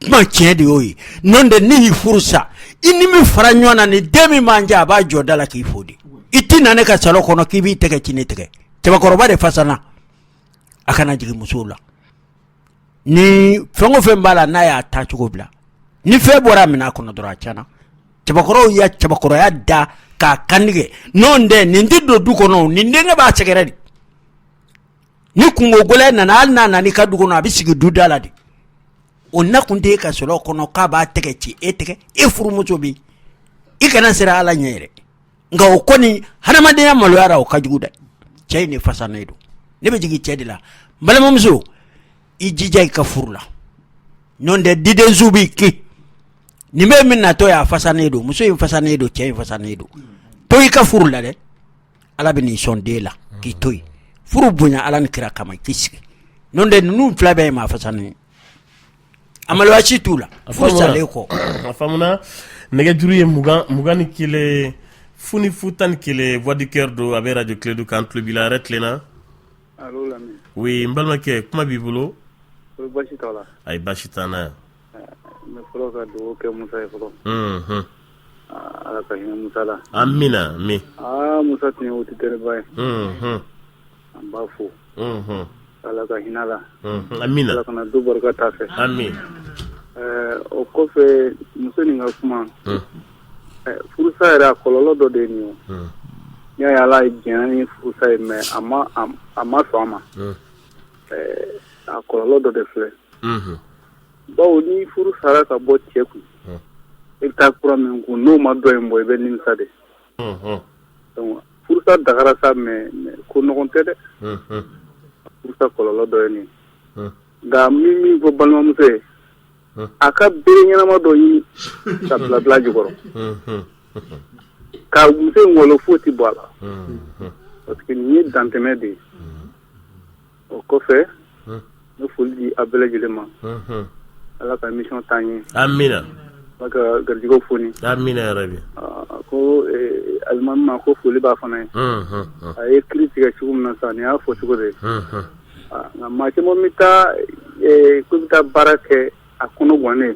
kuma tiɲɛ de y'o ye n'o tɛ ni y'i furu sa i ni min fara ɲɔgɔn na ni den min b'an jɛ a b'a jɔ da la k'i fo de i ti na ne ka salon kɔnɔ k'i b'i tɛgɛ ci ne tɛgɛ cɛbakɔrɔba de fasana a kana jigin musow la ni fɛn o fɛn b'a la n'a y'a ta cogo bila ni fɛn bɔra minɛ a kɔnɔ dɔrɔn a tiɲɛna cɛbakɔrɔw ya cɛbakɔrɔya da k'a kantigɛ n'o tɛ nin tɛ don du kɔnɔ nin denkɛ b'a sɛgɛrɛ de ni kungo gɛlɛn nana hali n'a nana i ka du kɔnɔ a bɛ sigi du da la de o na kun tɛ e ka sɔrɔ kɔnɔ k'a b'a tɛgɛ ci e tɛgɛ e furumuso bɛ i kana sera ala ɲɛ yɛrɛ nka o kɔni hadamadenya maloyara o ka jugu dɛ cɛ in de fasalen don ne bɛ jigin cɛ de la balimamuso i jija i ka furu la n'o tɛ didensiw b'i kin nin bɛ min natɔ y'a fasanen don muso in fasanen don cɛ in fasanen don to i ka furu la dɛ ala bɛ nin sɔn den la k'i to yen furu bonya ala ni kira kama i k'i sigi n'o tɛ ninnu fila bɛɛ ye maa fasanen a maloya si t'u la furu salen kɔ a faamuna nɛgɛjuru ye 21 fu ni fu 11 voix du cœur don a bɛ radio Clé kan tulo b'i la yɛrɛ tilenna allo Lamine oui n balimakɛ kuma b'i bolo basi t'a la ayi basi t'an na yan n bɛ fɔlɔ ka dugawu kɛ Musa ye fɔlɔ ala ka hinɛ Musa la amina mi Musa tun ye auditeur ba ye an b'a fo ala ka hinɛ la amina ala kana du barika t'a fɛ amin o kɔfɛ muso nin ka kuma furusa yɛrɛ a kɔlɔlɔ dɔ de ye nin ye n'i y'a ye ala ye diɲɛ ni furusa ye mɛ a ma sɔn a ma a kɔlɔlɔ dɔ de filɛ bawo ni furu sara ka bɔ cɛ kun i bɛ taa kura min kun n'o ma dɔ in bɔ i bɛ nimisa de donc furusa dagara sa mɛ ko nɔgɔn tɛ dɛ furusa kɔlɔlɔ dɔ ye nin nka min fɔ balimamuso ye a ka bere ɲɛnama dɔ ɲini ka bila jukɔrɔ ka muso in wolo foyi tɛ bɔ a la parce que nin ye dantɛmɛ de ye o kɔfɛ ne foli di a bɛɛ lajɛlen ma ala ka émission t'an ye amina ala ka garijɛgɛw foni amina yarabi ko alimami ma ko foli b'a fana ye a ye kiri tigɛ cogo min na sa nin y'a fɔ cogo de ye nka maa caman bɛ taa ko bɛ taa baara kɛ a kɔnɔ gannen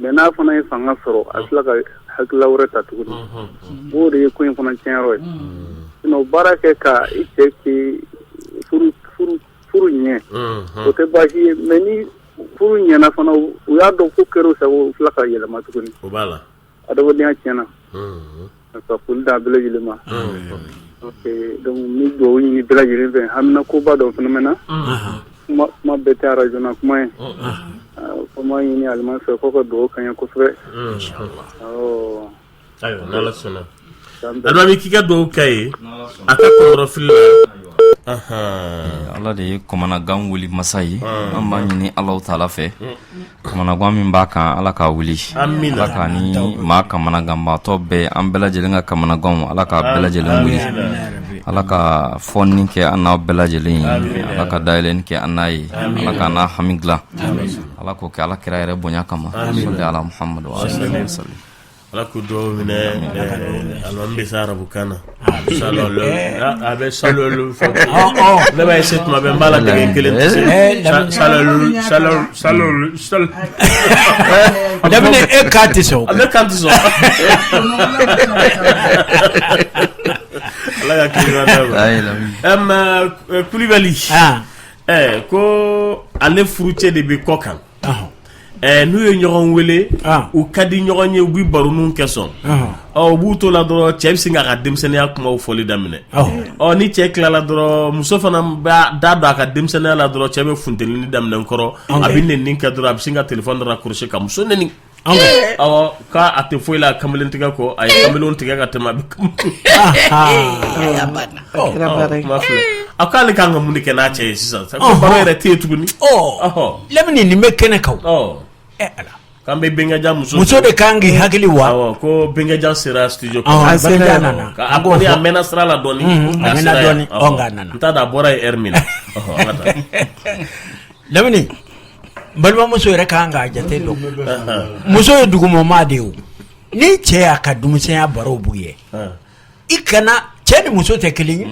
mɛ n'a fana ye fanga sɔrɔ a tila ka hakilila wɛrɛ ta tuguni o de ye ko in fana tiɲɛyɔrɔ ye sinon baara kɛ ka i cɛ k'i furu ɲɛ o tɛ baasi ye mɛ ni furu ɲɛna fana u y'a dɔn ko kɛra sago u fila ka yɛlɛma tuguni o b'a la adamadenya tiɲɛna ka foli d'a bɛɛ lajɛlen ma donc ni dugawu ɲini bɛɛ lajɛlen fɛ hamina koba dɔ fana mɛna kuma bɛɛ tɛ arajo na kuma ye kuma ɲini alimami fɛ k'o ka dugawu ka ɲɛ kosɛbɛ ayiwa n'ala sɔnna alimami k'i ka dugawu k'a ye a ka kɔlɔlɔ fili la ala de ye kamanagan wuli masa ye an b'a ɲini Alahu Taala fɛ kamanagan min b'a kan ala k'a wuli ala k'a ni maa kamanaganbaatɔ bɛɛ an bɛɛ lajɛlen ka kamanaganw ala k'a bɛɛ lajɛlen wuli ala ka fɔni kɛ an n'aw bɛɛ lajɛlen ye ala ka dayɛlɛni kɛ an n'a ye ala k'a n'a hami dilan ala k'o kɛ ala kira yɛrɛ bonya kama sɔli ala Muhamadu wa sallam ala k'u dugawu minɛ alimami bɛ se arabukan na salolu a bɛ salolu fɔ ne b'a ese tuma bɛ n b'a la dege kelen tɛ salolu Lamine e kan tɛ sɔn ne kan tɛ sɔn ala ka kiri d'a ma Kulibali ko ale furucɛ de bɛ kɔ kan n'u ye ɲɔgɔn wele u ka di ɲɔgɔn ye u bɛ baroniw kɛ sɔn u b'u to la dɔrɔn cɛ bɛ sin k'a ka denmisɛnninya kumaw fɔli daminɛ ni cɛ tilala dɔrɔn muso fana b'a da don a ka denmisɛnninya la dɔrɔn cɛ bɛ funtɛnni daminɛ kɔrɔ a bɛ nɛni kɛ dɔrɔn a bɛ sin ka téléphone dɔ raccrocher ka muso nɛni k'a a tɛ foyi la a kamalen tigɛ kɔ a ye kamalenw tigɛ ka tɛmɛ a bɛ kuma filɛ a k'ale kan ka mun de kɛ n'a cɛ ye sisan ko baro yɛrɛ tɛ yen tuguni Lamine nin bɛ kɛnɛ kan ala kambe bengaja muso de kangi hakili wa ko bengaja sera studio bengaja nana akoni amena sera la doni amena doni onga nana ntada bora ermina lamini balma muso yɛrɛ kan ka jate dɔn muso ye dugumɔma de o ni cɛ y'a ka denmisɛnya baro b'u ye i kana cɛ ni muso tɛ kelen ye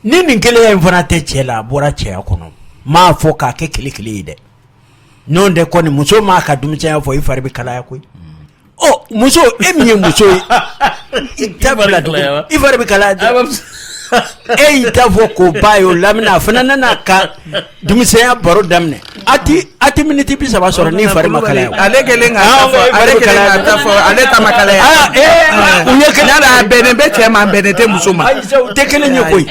ni nin kelenya in fana tɛ cɛ la a bɔra cɛya kɔnɔ m'a fɔ k'a kɛ kele kelen ye dɛ n'o tɛ kɔni muso m'a ka denmisɛnya fɔ i fari bɛ kalaya koyi muso e min ye muso ye i ta bila dugu i fari bɛ kalaya e y'i ta fɔ ko ba ye o lamina a fana nana ka denmisɛnya baro daminɛ ati miniti 30 sɔrɔ n'i fari ma kalaya ale kelen ka ta fɔ ale ta ma kalaya u ye kelen a bɛnnen bɛ cɛ ma bɛnnen tɛ muso ma u tɛ kelen ye koyi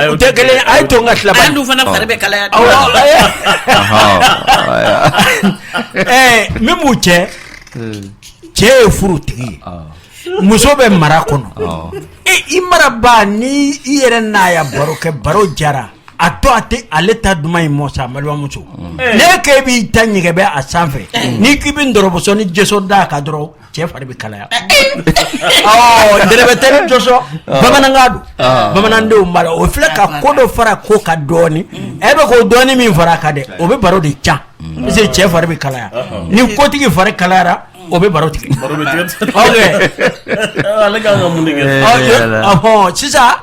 u tɛ kelen a ye to n ka tila an dun fana fari bɛ kalaya min b'u cɛ ye furutigi ye muso bɛ mara kɔnɔ i maraba ni i yɛrɛ n'a ya baro kɛ baro jara a to a tɛ ale ta duman in mɔ sa balimamuso ne ke b'i ta ɲɛgɛbɛ a sanfɛ n'i k'i bɛ ndɔrɔbɔsɔ ni jɛsɔ da ka dɔrɔn cɛ fari bɛ kalaya dɛrɛbɛ tɛ ni jɔsɔ bamanankan don bamanandenw b'a la o filɛ ka ko dɔ fara ko ka dɔɔni e bɛ k'o dɔɔni min fara a kan dɛ o bɛ baro de can parce que cɛ fari bɛ kalaya ni kotigi fari kalayara o bɛ baro tigɛ sisan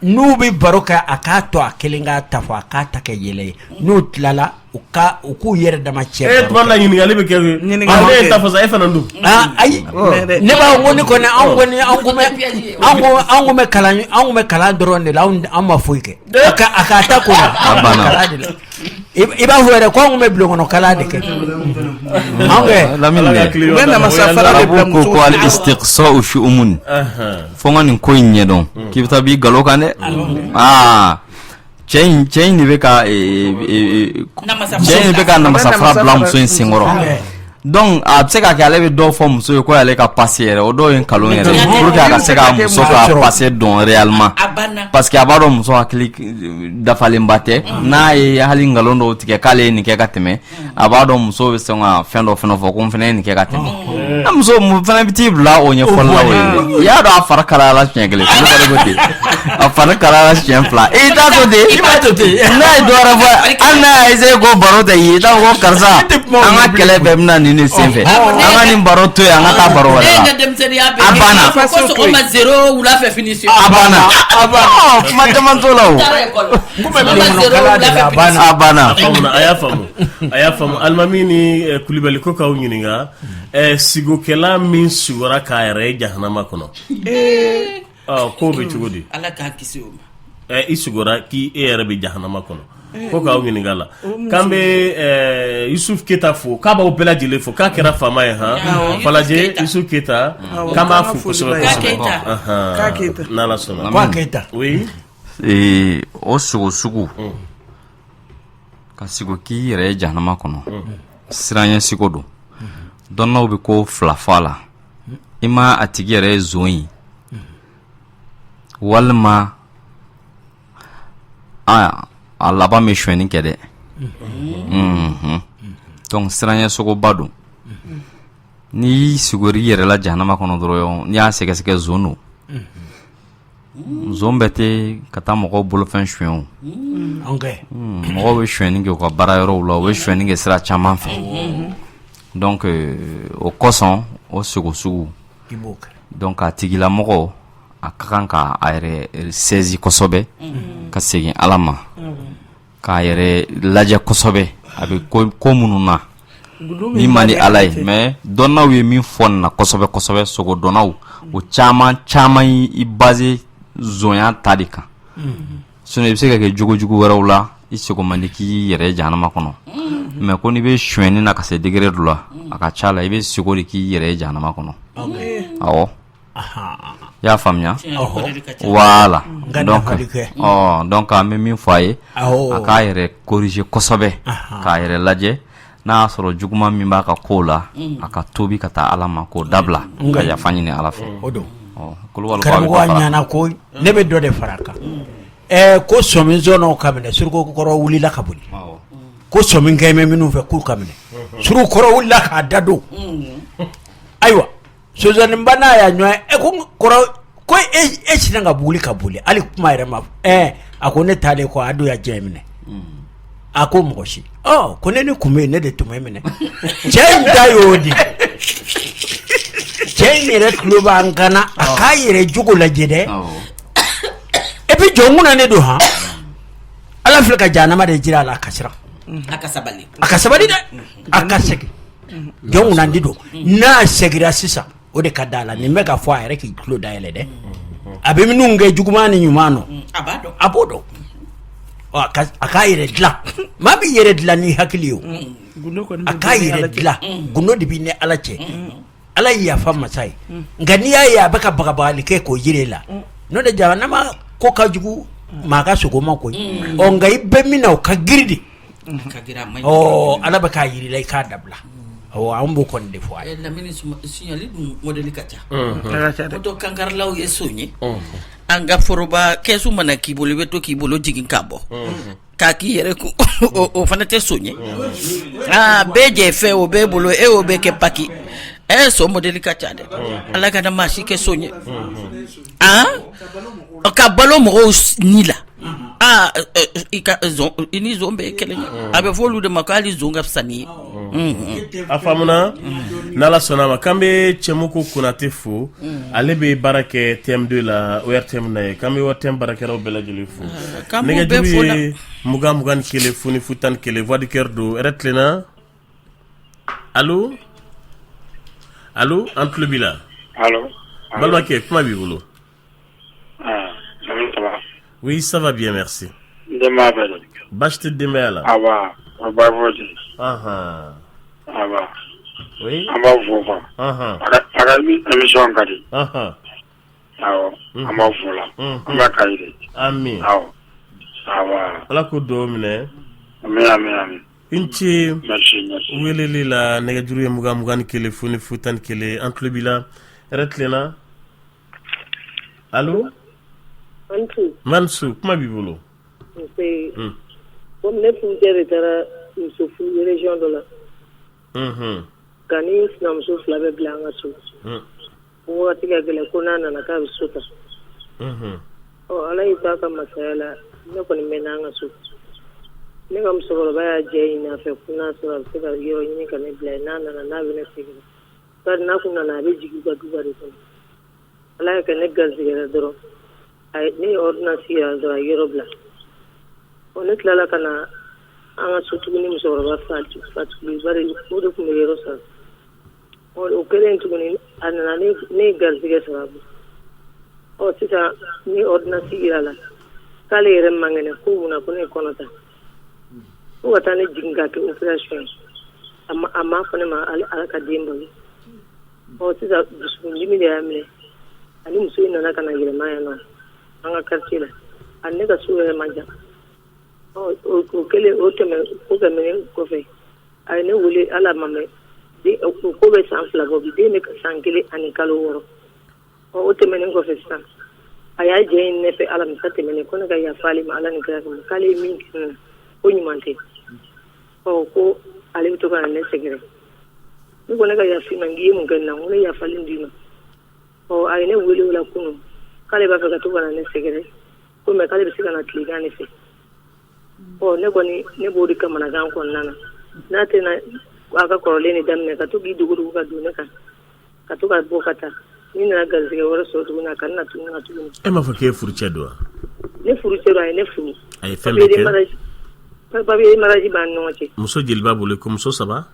n'u bɛ baro kɛ a k'a to a kelen k'a ta fɔ a k'a ta kɛ yɛlɛ ye n'u tilala u k'u yɛrɛ dama cɛ tuma la ɲininkali bɛ kɛ ale ye ta fɔ sa e fana dun ayi ne b'a fɔ ni kɔni an kun bɛ kalan dɔrɔn de la an ma foyi kɛ a k'a ta ko la i b'a fɔ yɛrɛ ko an kun bɛ bulon kɔnɔ kalan de kɛ ko ko al istiqsa'u fi umun fo nga nin ko in ɲɛdɔn k'i bɛ taa b'i galo kan dɛ cɛ in de bɛ ka namasafara bila muso in senkɔrɔ donc a bɛ se ka kɛ ale bɛ dɔw fɔ muso ye ko ale ka passe yɛrɛ o dɔw ye nkalon yɛrɛ pour que a ka se ka muso ka passe dɔn réellement parce que a b'a dɔn muso hakili dafalenba tɛ n'a ye hali nkalon dɔw tigɛ k'ale ye nin kɛ ka tɛmɛ a b'a dɔn muso bɛ sɔn ka fɛn dɔ fana fɔ ko n fana ye nin kɛ ka tɛmɛ a muso fana bɛ t'i bila o ɲɛfɔli la o ye i y'a dɔn a fari kalayala siɲɛ kelen fana fana ko ten a fari kalayala siɲɛ fila i t'a to ten i b'a to ten n'a ye dɔ wɛrɛ fɔ hali n'a y'a essayer ko baro tɛ ye i t'a fɔ ko karisa an ka kɛlɛ bɛɛ bɛna nin ne senfɛ an ka nin baro to yen an ka taa baro wɛrɛ la a banna sɔgɔma 0 wula fɛ finition a banna kuma caman t'o la o a banna a y'a faamu alimami ni Kulibali ko k'aw ɲininka sigokɛla min sigora k'a yɛrɛ ye jahanama kɔnɔ k'o bɛ cogo di ala k'a kisi o ma i sigora k'i yɛrɛ bɛ jahanama kɔnɔ ko k'aw ɲininka la k'an bɛ Yusuf Keta fo k'a b'aw bɛɛ lajɛlen fo k'a kɛra faama ye Falajɛ Yusuf Keta k'an b'a fo kosɛbɛ kosɛbɛ n'Ala sɔnna k'a Keta oui o sogo sugu ka sigo k'i yɛrɛ ye jahanama kɔnɔ siranɲɛ sigo don dɔnnaw bɛ ko fila fɔ a la i ma a tigi yɛrɛ ye zon ye walima a laban bɛ suɲɛni kɛ dɛ donc siranɲɛ sogoba don n'i y'i sigori i yɛrɛ la jahanama kɔnɔ dɔrɔn n'i y'a sɛgɛsɛgɛ zon don zon bɛɛ tɛ ka taa mɔgɔw bolofɛn suɲɛ o mɔgɔw bɛ suɲɛni kɛ u ka baara yɔrɔw la u bɛ suɲɛni kɛ sira caman fɛ donc o kosɔn o sogo sugu donc a tigilamɔgɔ a ka kan ka a yɛrɛ sɛzi kosɛbɛ ka segin Ala ma k'a yɛrɛ lajɛ kosɛbɛ a bɛ ko minnu na min man di Ala ye mais dɔnnaw ye min fɔ nin na kosɛbɛ kosɛbɛ sogo dɔnnaw o caman i base zonya ta de kan sinon i bɛ se ka kɛ jogojugu wɛrɛw la i sogo man di k'i yɛrɛ jahanama kɔnɔ mais ko n'i bɛ suɲɛni na ka se degré dɔ la a ka ca la i bɛ sogo de k'i yɛrɛ jahanama kɔnɔ awɔ i y'a faamuya voilà donc an bɛ min fɔ a ye a k'a yɛrɛ corriger kosɛbɛ k'a yɛrɛ lajɛ n'a y'a sɔrɔ juguman min b'a ka kow la a ka tobi ka taa Ala ma k'o dabila ka yafa ɲini Ala fɛ karamɔgɔ ɲana ko ne bɛ dɔ de fara a kan ko sɔmi zɔnnaw ka minɛ suruko kɔrɔ wulila ka boli ko somin kɛmɛ minnu fɛ k'u ka minɛ suru kɔrɔ wulila k'a da don ayiwa sɔsɔninba n'a y'a ɲɔgɔn ko kɔrɔ ko e sinna ka boli hali kuma yɛrɛ ma a ko ne taalen kɔ a don ya jɛ minɛ a ko mɔgɔ si ko ne ni kun bɛ yen ne de tun bɛ minɛ cɛ in da y'o di cɛ in yɛrɛ tulo b'an kana a k'a yɛrɛ jogo lajɛ dɛ et puis jɔn kunna ne don han ala filɛ ka jahanama de jira a la a ka siran a ka sabali dɛ a ka segin jɔn kunna de don n'a segira sisan o de ka d'a la nin bɛ ka fɔ a yɛrɛ k'i tulo dayɛlɛ dɛ a bɛ minnu kɛ juguman ni ɲuman nɔ a b'o dɔn a k'a yɛrɛ dilan maa b'i yɛrɛ dilan ni hakili ye o a k'a yɛrɛ dilan gundo de b'i ni ala cɛ ala y'i yafa masa ye nka n'i y'a ye a bɛ ka bagabagali kɛ k'o yiri la n'o de jara n'a ma ko ka jugu maa ka sogoma koyi nka i bɛ min na o ka giri de ala bɛ k'a yiri la i k'a dabila an b'o kɔni de fɔ a ye lamini signali dun modeli ka ca o to kankarilaw ye so ye an ka foroba kɛsu mana k'i bolo i bɛ to k'i bolo jigin k'a bɔ k'a k'i yɛrɛ ko o fana tɛ so ye bɛɛ jɛ fɛ o bɛɛ bolo e o bɛɛ kɛ paki so modeli ka ca dɛ ala ka na maa si kɛ so ye ka balo mɔgɔw ni la i ni zon bɛɛ kelen ye a bɛ fɔ olu de ma ko hali zon ka fisa ni ye a faamuna n'ala sɔnna a ma k'an bɛ Cɛmɔku Konate fo ale bɛ baara kɛ TM2 la ORTM na ye k'an bɛ ORTM baarakɛlaw bɛɛ lajɛlen fo nɛgɛjuru ye 21 fo ni 11 voix du cœur do yɛrɛ tilenna allo an tulo b'i la balimakɛ kuma b'i bolo oui ça va bien merci basi tɛ denbaya la oui an b'a fɔ quoi a ka émission ka di awɔ an b'a fɔ la an b'a ka yiri ami awɔ ala ko do minɛ amin i ce weleli la nɛgɛjuru ye 21 fo ni 11 an tulo b'i la yɛrɛ tilenna allo Mansu kuma b'i bolo comme ne furucɛ de taara muso furu région dɔ la ka ni sinamuso fila bɛ bila an ka so o wagati ka gɛlɛn ko n'a nana k'a bɛ so ta ala y'i to a ka masaya la ne kɔni mɛnna an ka so ne ka musokɔrɔba y'a jɛ ɲini a fɛ ko n'a sɔrɔ a bɛ se ka yɔrɔ ɲini ka ne bila yen n'a nana n'a bɛ ne segin bari n'a kun nana a bɛ jigin ka duba de kɔnɔ ala y'a kɛ ne garizigɛra dɔrɔn ne ye ordonnance yira dɔrɔn a yɔrɔ bila ne tilala ka na an ka so tuguni musokɔrɔba fatuli bari o de tun bɛ yɔrɔ sara o kɛlen tuguni a nana ne ye garizigɛ sɔrɔ a bolo sisan ne ordonnance yira la k'ale yɛrɛ man kɛnɛ ko munna ko ne ye kɔnɔ ta ko ka taa ne jigin ka kɛ opération a ma fɔ ne ma ala ka den balo sisan dusukundimi de y'a minɛ ani muso in nana ka na yɛlɛma yan nɔ an ka quartier la ani ne ka so yɛrɛ man jan o kɛlen o tɛmɛnen kɔfɛ a ye ne wele ala ma mɛn ko bɛ san 2 bɔ bi den bɛ san 1 ani kalo 6 o tɛmɛnen kɔfɛ sisan a y'a jɛ ɲini ne fɛ alamisa tɛmɛnen ko ne ka yafa ale ma ala ni kira kama k'ale ye min kɛ ne na ko ɲuman tɛ ko ale bɛ to ka na ne sɛgɛrɛ ne ko ne ka yafa ma n k'i ye mun kɛ n na ko ne yafalen d'i ma a ye ne wele o la kunun k'ale b'a fɛ ka to ka na ne sɛgɛrɛ ko mɛ k'ale bɛ se ka na tilegan ne fɛ ne kɔni ne b'o de kamanagan kɔnɔna na n'a tɛna a ka kɔrɔlen de daminɛ ka to k'i dogodogo ka don ne kan ka to ka bɔ ka taa ni nana garizigɛ wɛrɛ sɔrɔ tuguni a ka na tuguni e m'a fɔ k'e furucɛ don wa ne furucɛ don a ye ne furu a ye fɛn bɛɛ kɛ papier mariage b'an ni ɲɔgɔn cɛ muso jeli b'a bolo ko muso 3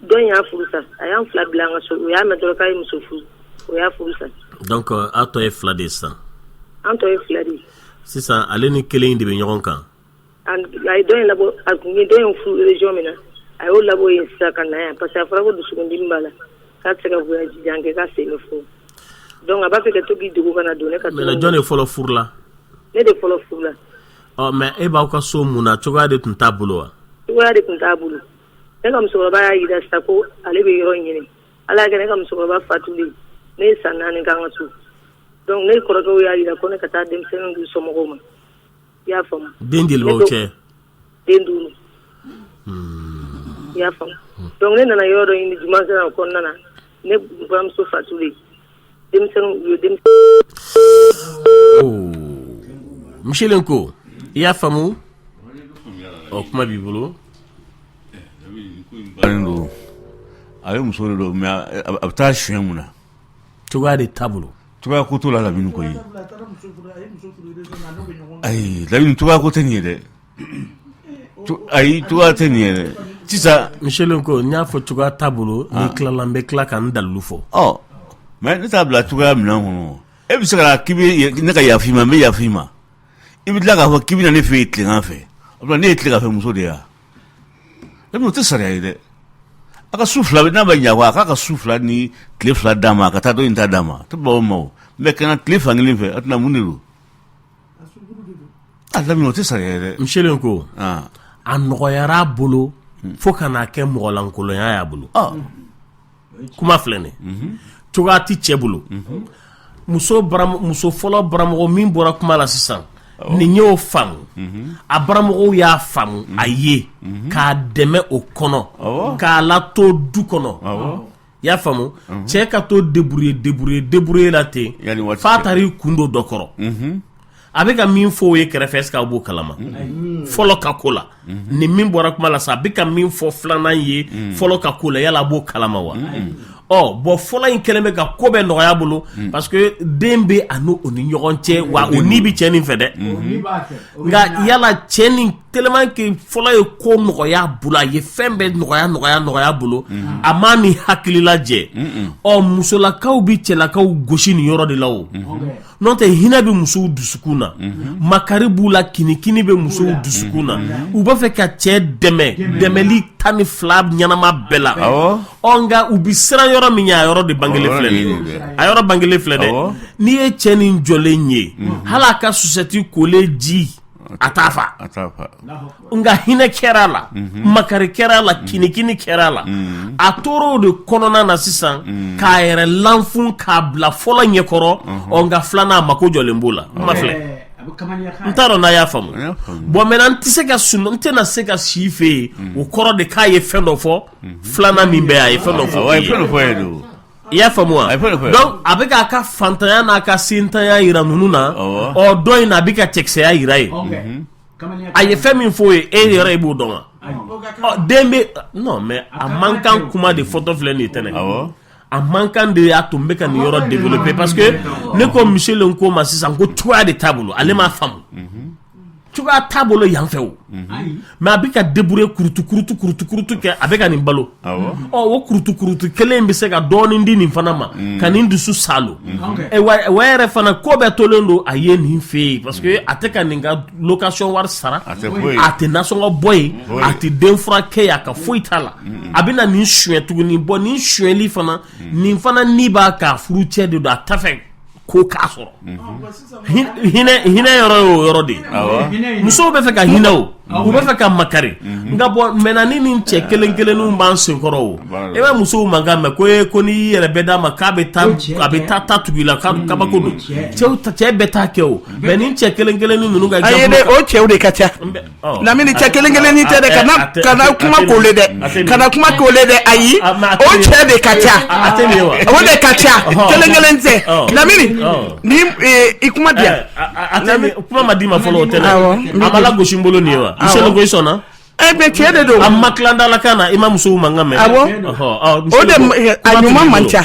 dɔn y'a furu sa a y'an 2 bila an ka so o y'a mɛn dɔrɔn k'a ye muso furu o y'a furu sa donc a tɔ ye 2 de sisan an tɔ ye 2 de sisan ale ni kelen de bɛ ɲɔgɔn kan a ye dɔn in labɔ a kun ye dɔn in furu région min na a y'o labɔ yen sisan ka na yan parce que a fɔra ko dusukundimi b'a la k'a tɛ se ka voyage jan kɛ k'a segin furu donc a b'a fɛ ka to k'i dogo ka na don ne ka mais jɔn de fɔlɔ furu la ne de fɔlɔ furu la mais e b'aw ka so mun na cogoya de tun t'a bolo wa cogoya de tun t'a bolo ne ka musokɔrɔba y'a yira sisan ko ale bɛ yɔrɔ ɲini ala y'a kɛ ne ka musokɔrɔba fatulen ne ye san 4 k'an ka so donc ne kɔrɔkɛw y'a yira ko ne ka taa denmisɛnninw d'u somɔgɔw ma i y'a faamu den jeli b'aw cɛ den 5 ya fa donc ne nana yoro indi dimanche na ko nana ne bam so fatuli dem Michelenko ya famu o kuma bi bolo bando ayo muso do me abta shemuna tuga de tablo tuga ko to la bin ko yi ay la bin tuga ko tani de ay tuga tani de tisa Michelenko nya fo tuga tablo ni klalambe klaka ndalu fo oh mais ne tabla tuga mina hono e bi saka kibi ne ka yafima me yafima ibi la ka kibi na ne fe itlinga fe abla ne itlinga fe muso de ya le mo tsara ide aka sufla na ba nya wa aka sufla ni klefla dama ka ta do inta dama to ba mo me kana klefa ngilin fe atna muniru ala mi no tsara ide Michelenko anoyara bolo fo kana ke mogolankolon ya bolo kuma flene tuga ti cɛ bolo muso fɔlɔ baramogo min bɔra kuma la sisan ni y'o faamu a baramogo y'a faamu a ye k'a dɛmɛ o kɔnɔ k'a la to du kɔnɔ y'a faamu cɛ ka to débrouiller la ten f'a taara i kun do dɔ kɔrɔ a bɛ ka min fɔ o ye kɛrɛfɛ est-ce que a b'o kalama fɔlɔ ka ko la ni min bɔra kuma la sa a bɛ ka min fɔ filanan ye fɔlɔ ka ko la yala a b'o kalama wa bon fɔlɔ in kɛlen bɛ ka ko bɛɛ nɔgɔya bolo parce que den bɛ a n'o ni ɲɔgɔn cɛ wa o ni bɛ cɛ nin fɛ dɛ nka yala cɛ nin tellement que fɔlɔ ye ko nɔgɔya bolo a ye fɛn bɛɛ nɔgɔya bolo a ma ni hakili lajɛ musolakaw bɛ cɛlakaw gosi nin yɔrɔ de la o n'o tɛ hinɛ bɛ musow dusukun na makari b'u la kinikini bɛ musow dusukun na u b'a fɛ ka cɛ dɛmɛli 12 ɲɛnama bɛɛ la nka u bɛ siran yɔrɔ min ye a yɔrɔ de bangelen filɛ a yɔrɔ bangelen filɛ dɛ n'i ye cɛ nin jɔlen ye hali a ka susɛti kolen ji a t'a fa nka hinɛ kɛra la makari kɛra la kinikini kɛra la a tor'o de kɔnɔna na sisan k'a yɛrɛ lanfun k'a bila fɔlɔ ɲɛkɔrɔ nka filanan a mako jɔlen b'o la kuma filɛ n t'a dɔn n'a y'a faamu bon maintenant n tɛna se ka si fɛ yen o kɔrɔ de k'a ye fɛn dɔ fɔ filanan min bɛ a ye fɛn dɔ fɔ i y'a faamu wa donc a bɛ k'a ka fantanya n'a ka sentanya yira ninnu na dɔ in na a bɛ ka cɛkisɛya yira ye a ye fɛn min fɔ ye e yɛrɛ i b'o dɔn wa den bɛ non mais a man kan kuma de fɔtɔ filɛ nin ye tɛnɛ a man kan de y'a tun bɛ ka nin yɔrɔ développer parce que ne ko Michelenko ma sisan ko cogoya de t'a bolo ale m'a faamu cogoya t'a bolo yan fɛ o mais a bɛ ka débrouiller kurutu kɛ a bɛ ka nin balo o kurutu kelen in bɛ se ka dɔɔnin di nin fana ma ka nin dusu salo wa yɛrɛ fana ko bɛɛ tolen don a ye nin fɛ yen parce que a tɛ ka nin ka location wari sara a tɛ nasɔngɔ bɔ yen a tɛ den furakɛ ye a ka foyi t'a la a bɛ na nin suɲɛ tuguni nin suɲɛli fana nin fana ni b'a ka furu cɛ de don a ta fɛ ko k'a sɔrɔ hinɛ yɔrɔ y'o yɔrɔ de ye musow bɛ fɛ ka hinɛ o u bɛ fɛ ka makari nka bon maintenant ni nin cɛ kelen-kelenninw b'an senkɔrɔ o e bɛ musow mankan mɛn ko n'i yɛrɛ bɛ d'a ma k'a bɛ taa tugu i la kabako don cɛ bɛɛ t'a kɛ o mais nin cɛ kelen-kelennin ninnu ka ayi dɛ o cɛw de ka ca Lamini cɛ kelen-kelennin tɛ dɛ kana kuma k'ole dɛ ayi o cɛ de ka ca o de ka ca kelen-kelen tɛ Lamini ni i kuma diya kuma ma di ma fɔlɔ o tɛ dɛ a ma lagosi n bolo nin ye wa Michelenko i sɔnna mais cɛ de don a ma tilandala kan na i ma musow mankan mɛn o de a ɲuman man ca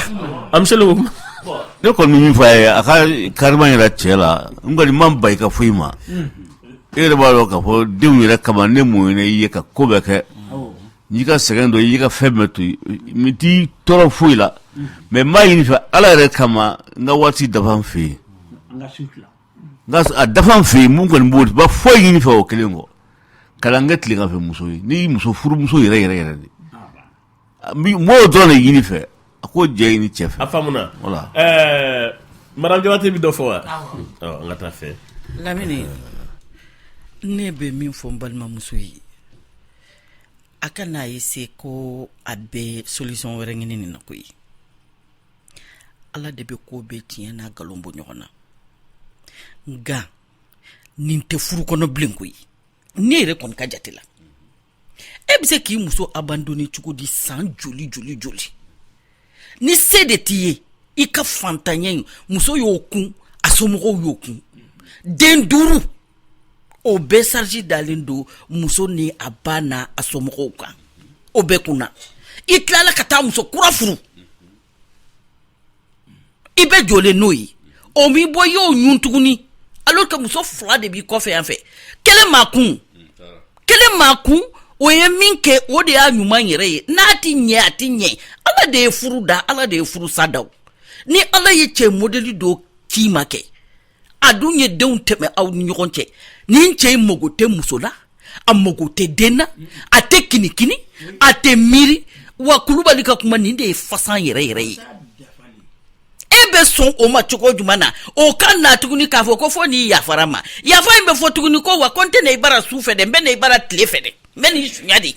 Michelenko ne kɔni min fɔ a ye a ka karima yɛrɛ cɛ la n kɔni man ba i ka foyi ma e yɛrɛ b'a dɔn k'a fɔ denw yɛrɛ kama ne mun ye i ye ka ko bɛɛ kɛ n'i ka sɛgɛn dɔ i y'i ka fɛn bɛɛ to yen t'i tɔɔrɔ foyi la mais n b'a ɲini fɛ ala yɛrɛ kama n ka waati dafa n fɛ yen nka a dafa n fɛ yen mun kɔni b'o ba foyi ɲini fɛ o kelen kɔ kalan kɛ tilegan fɛ muso ye ni muso furumuso yɛrɛ de m'o dɔrɔn de ɲini fɛ a ko jɛ i ni cɛ fɛ a faamuna Madame Jabate bɛ dɔ fɔ wa an ka taa fɛ Lamini ne bɛ min fɔ n balimamuso ye a ka n'a ye se ko a bɛ solution wɛrɛ ɲini nin na koyi ala de bɛ ko bɛɛ tiɲɛ n'a nkalon bɔ ɲɔgɔn na nka nin tɛ furu kɔnɔ bilen koyi ne yɛrɛ kɔni ka jate la e bɛ se k'i muso abandonner cogo di san joli ni se de t'i ye i ka fantanya in muso y'o kun a somɔgɔw y'o kun den 5 o bɛɛ sarji dalen don muso ni a ba n'a a somɔgɔw kan o bɛɛ kunna i tilala ka taa muso kura furu i bɛ jɔlen n'o ye o m'i bɔ y'o ɲun tuguni alors que muso 2 de b'i kɔfɛ yan fɛ kelen ma kun o ye min kɛ o de y'a ɲuman yɛrɛ ye n'a ti ɲɛ a ti ɲɛ ala de ye furu da ala de ye furu sa da ni ala ye cɛ modeli do k'i ma kɛ a dun ye denw tɛmɛ aw ni ɲɔgɔn cɛ ni cɛ in mago tɛ muso la a mago tɛ den na a tɛ kinikini a tɛ miiri wa kulubali ka kuma nin de ye fasan yɛrɛ ye e bɛ sɔn o ma cogo jumɛn na o ka na tuguni k'a fɔ ko fɔ ni yafara ma yafa in bɛ fɔ tuguni ko wa ko n tɛ na i bara su fɛ dɛ n bɛ na i bara tile fɛ dɛ n bɛ n'i sunya de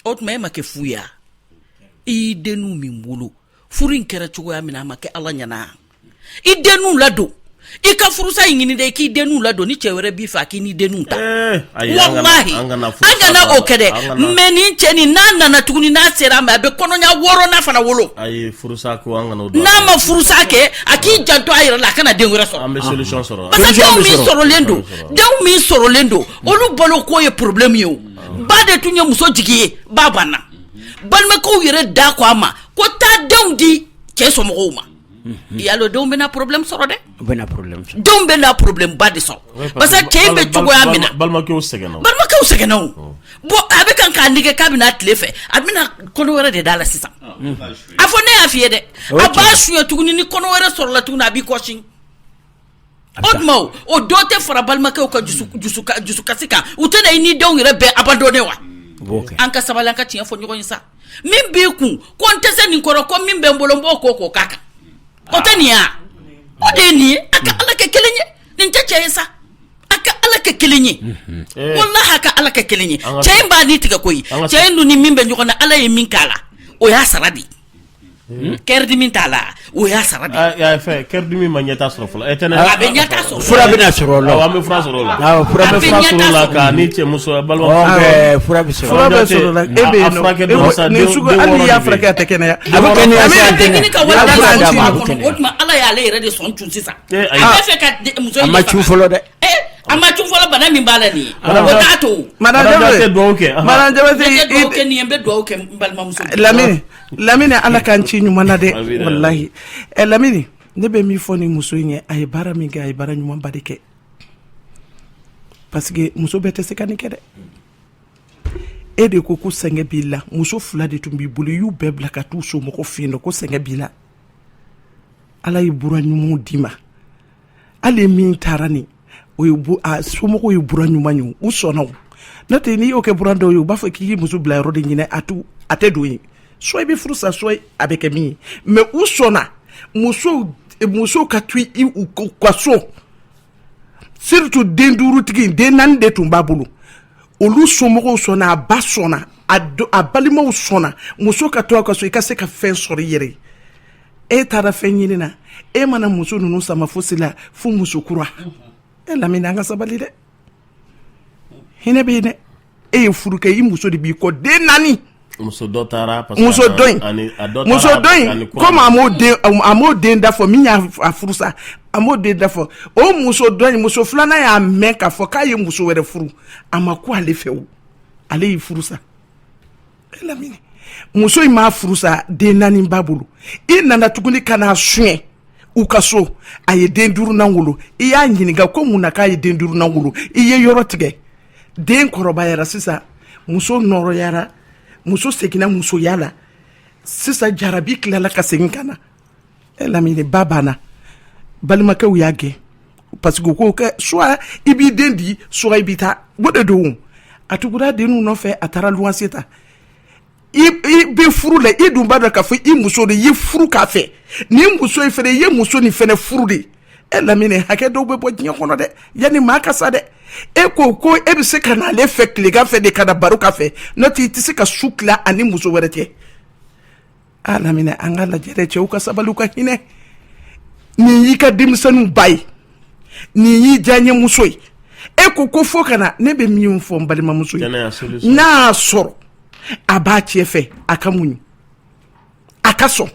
o tuma e ma kɛ fu ya i denninw min bolo furu in kɛra cogoya min na a ma kɛ ala ɲana i denninw ladon i ka furusa in ɲini dɛ k'i denninw ladon ni cɛ wɛrɛ b'i fɛ a k'i ni denninw ta wallahi an kana o kɛ dɛ mais ni cɛ ni n'a nana tuguni n'a sera a ma a bɛ kɔnɔɲa 6 fana wolo ayi furusa ko an kana o n'a ma furusa kɛ a k'i janto a yɛrɛ la a kana den wɛrɛ sɔrɔ an bɛ solution sɔrɔ parce que denw min sɔrɔlen don olu balo ko ye problème ye o ba de tun ye muso jigi ye ba banna balimakɛw yɛrɛ da ko a ma ko taa denw di cɛ somɔgɔw ma yalo denw bɛna problème sɔrɔ dɛ denw bɛna problème ba de sɔrɔ parce que cɛ in bɛ cogoya min na balimakɛw sɛgɛnna o bon a bɛ kan k'a nege k'a bɛna tile fɛ a bɛna kɔnɔ wɛrɛ de d'a la sisan a fɔ ne y'a f'i ye dɛ a b'a suɲɛ tuguni ni kɔnɔ wɛrɛ sɔrɔla tuguni a b'i kɔsi o tuma o dɔ tɛ fara balimakɛw ka dusukasi kan u tɛ na i ni denw yɛrɛ bɛɛ abandonné wa an ka sabali an ka tiɲɛ fɔ ɲɔgɔn ye sa min b'i kun ko n tɛ se nin kɔrɔ ko min bɛ n bolo n b'o k'o k'a kan o tɛ nin ya o de ye nin ye a ka ala kɛ kelen ye nin tɛ cɛ ye sa a ka ala kɛ kelen ye wallahi a ka ala kɛ kelen ye cɛ in b'a ni tigɛ koyi cɛ in dun ni min bɛ ɲɔgɔn na ala ye min k'a la o y'a sara de kɛrɛdimi t'a la o y'a sara de fɛ kɛrɛdimi ma ɲɛta sɔrɔ fɔlɔ a bɛ ɲɛta sɔrɔ fura bɛna sɔrɔ o la an bɛ fura sɔrɔ o la fura bɛ sɔrɔ o la ka ni cɛ muso balima fura bɛ sɔrɔ o la e bɛ yen nɔ nin sugu hali n'i y'a furakɛ a tɛ kɛnɛya a bɛ kɛnɛya a bɛ ɲini ka wari da la kɔnɔ o tuma ala y'ale yɛrɛ de sɔn cun sisan a bɛ fɛ ka muso in a ma cun fɔlɔ dɛ a ma cun fɔlɔ bana min b'a la nin ye o t'a to madame Jabate dugawu kɛ nin ye n bɛ dugawu kɛ n balimamuso Lamine ala k'an ci ɲuman na dɛ wallahi Lamine ne bɛ min fɔ ni muso in ye a ye baara min kɛ a ye baara ɲumanba de kɛ parce que muso bɛɛ tɛ se ka nin kɛ dɛ e de ko sɛgɛn b'i la muso 2 de tun b'i bolo i y'u bɛɛ bila ka t'u somɔgɔw fɛ yen nɔ ko sɛgɛn b'i la ala ye bura ɲumanw d'i ma hali min taara nin o ye somɔgɔw ye bura ɲuman ye u sɔnna n'o tɛ n'i y'o kɛ bura dɔw ye u b'a fɔ k'i muso bila yɔrɔ de ɲinɛ a tɛ don yen soit i bɛ furu sa soit a bɛ kɛ min ye mais u sɔnna muso ka to u ka so surtout den 5 tigi den 4 de tun b'a bolo olu somɔgɔw sɔnna a ba sɔnna a balimaw sɔnna muso ka to a ka so i ka se ka fɛn sɔrɔ i yɛrɛ e taara fɛn ɲini na e mana muso ninnu sama fosi la fo muso kura e Lamine an ka sabali dɛ hinɛ bɛ yen dɛ e ye furu kɛ i muso de b'i kɔ den 4 muso dɔ taara muso dɔ in comme a m'o den da fɔ min y'a furu sa a m'o den da fɔ o muso dɔ in muso 2nan y'a mɛn k'a fɔ k'a ye muso wɛrɛ furu a ma ko ale fɛ o ale y'i furu sa e Lamine muso in m'a furu sa den 4 b'a bolo i nana tuguni ka n'a suɲɛ u ka so a ye den 5nan wolo i y'a ɲininka ko mun na k'a ye den 5nan wolo i ye yɔrɔ tigɛ den kɔrɔbayara sisan muso nɔrɔyara muso seginna musoya la sisan jarabi tilala ka segin ka na e Lamine ba banna balimakɛw y'a gɛn parce que ko kɛ soit i b'i den di soit i b'i taa o de don a tugura denw nɔfɛ a taara luwanse ta i bɛ furu la i dun b'a dɔn k'a fɔ i muso de ye furu k'a fɛ ni muso in fana i ye muso nin fana furu de e Lamine hakɛ dɔw bɛ bɔ diɲɛ kɔnɔ dɛ yanni maa ka sa dɛ e ko e bɛ se ka n'ale fɛ tilegan fɛ de ka na baro ka fɛ n'o tɛ i tɛ se ka su tila ani muso wɛrɛ cɛ a Lamine an ka lajɛ dɛ cɛw ka sabali u ka hinɛ nin y'i ka denmisɛnninw ba ye nin y'i diyaɲɛ muso ye e ko fo kana ne be min fo balima muso na soro aba chiefe aka munyu aka so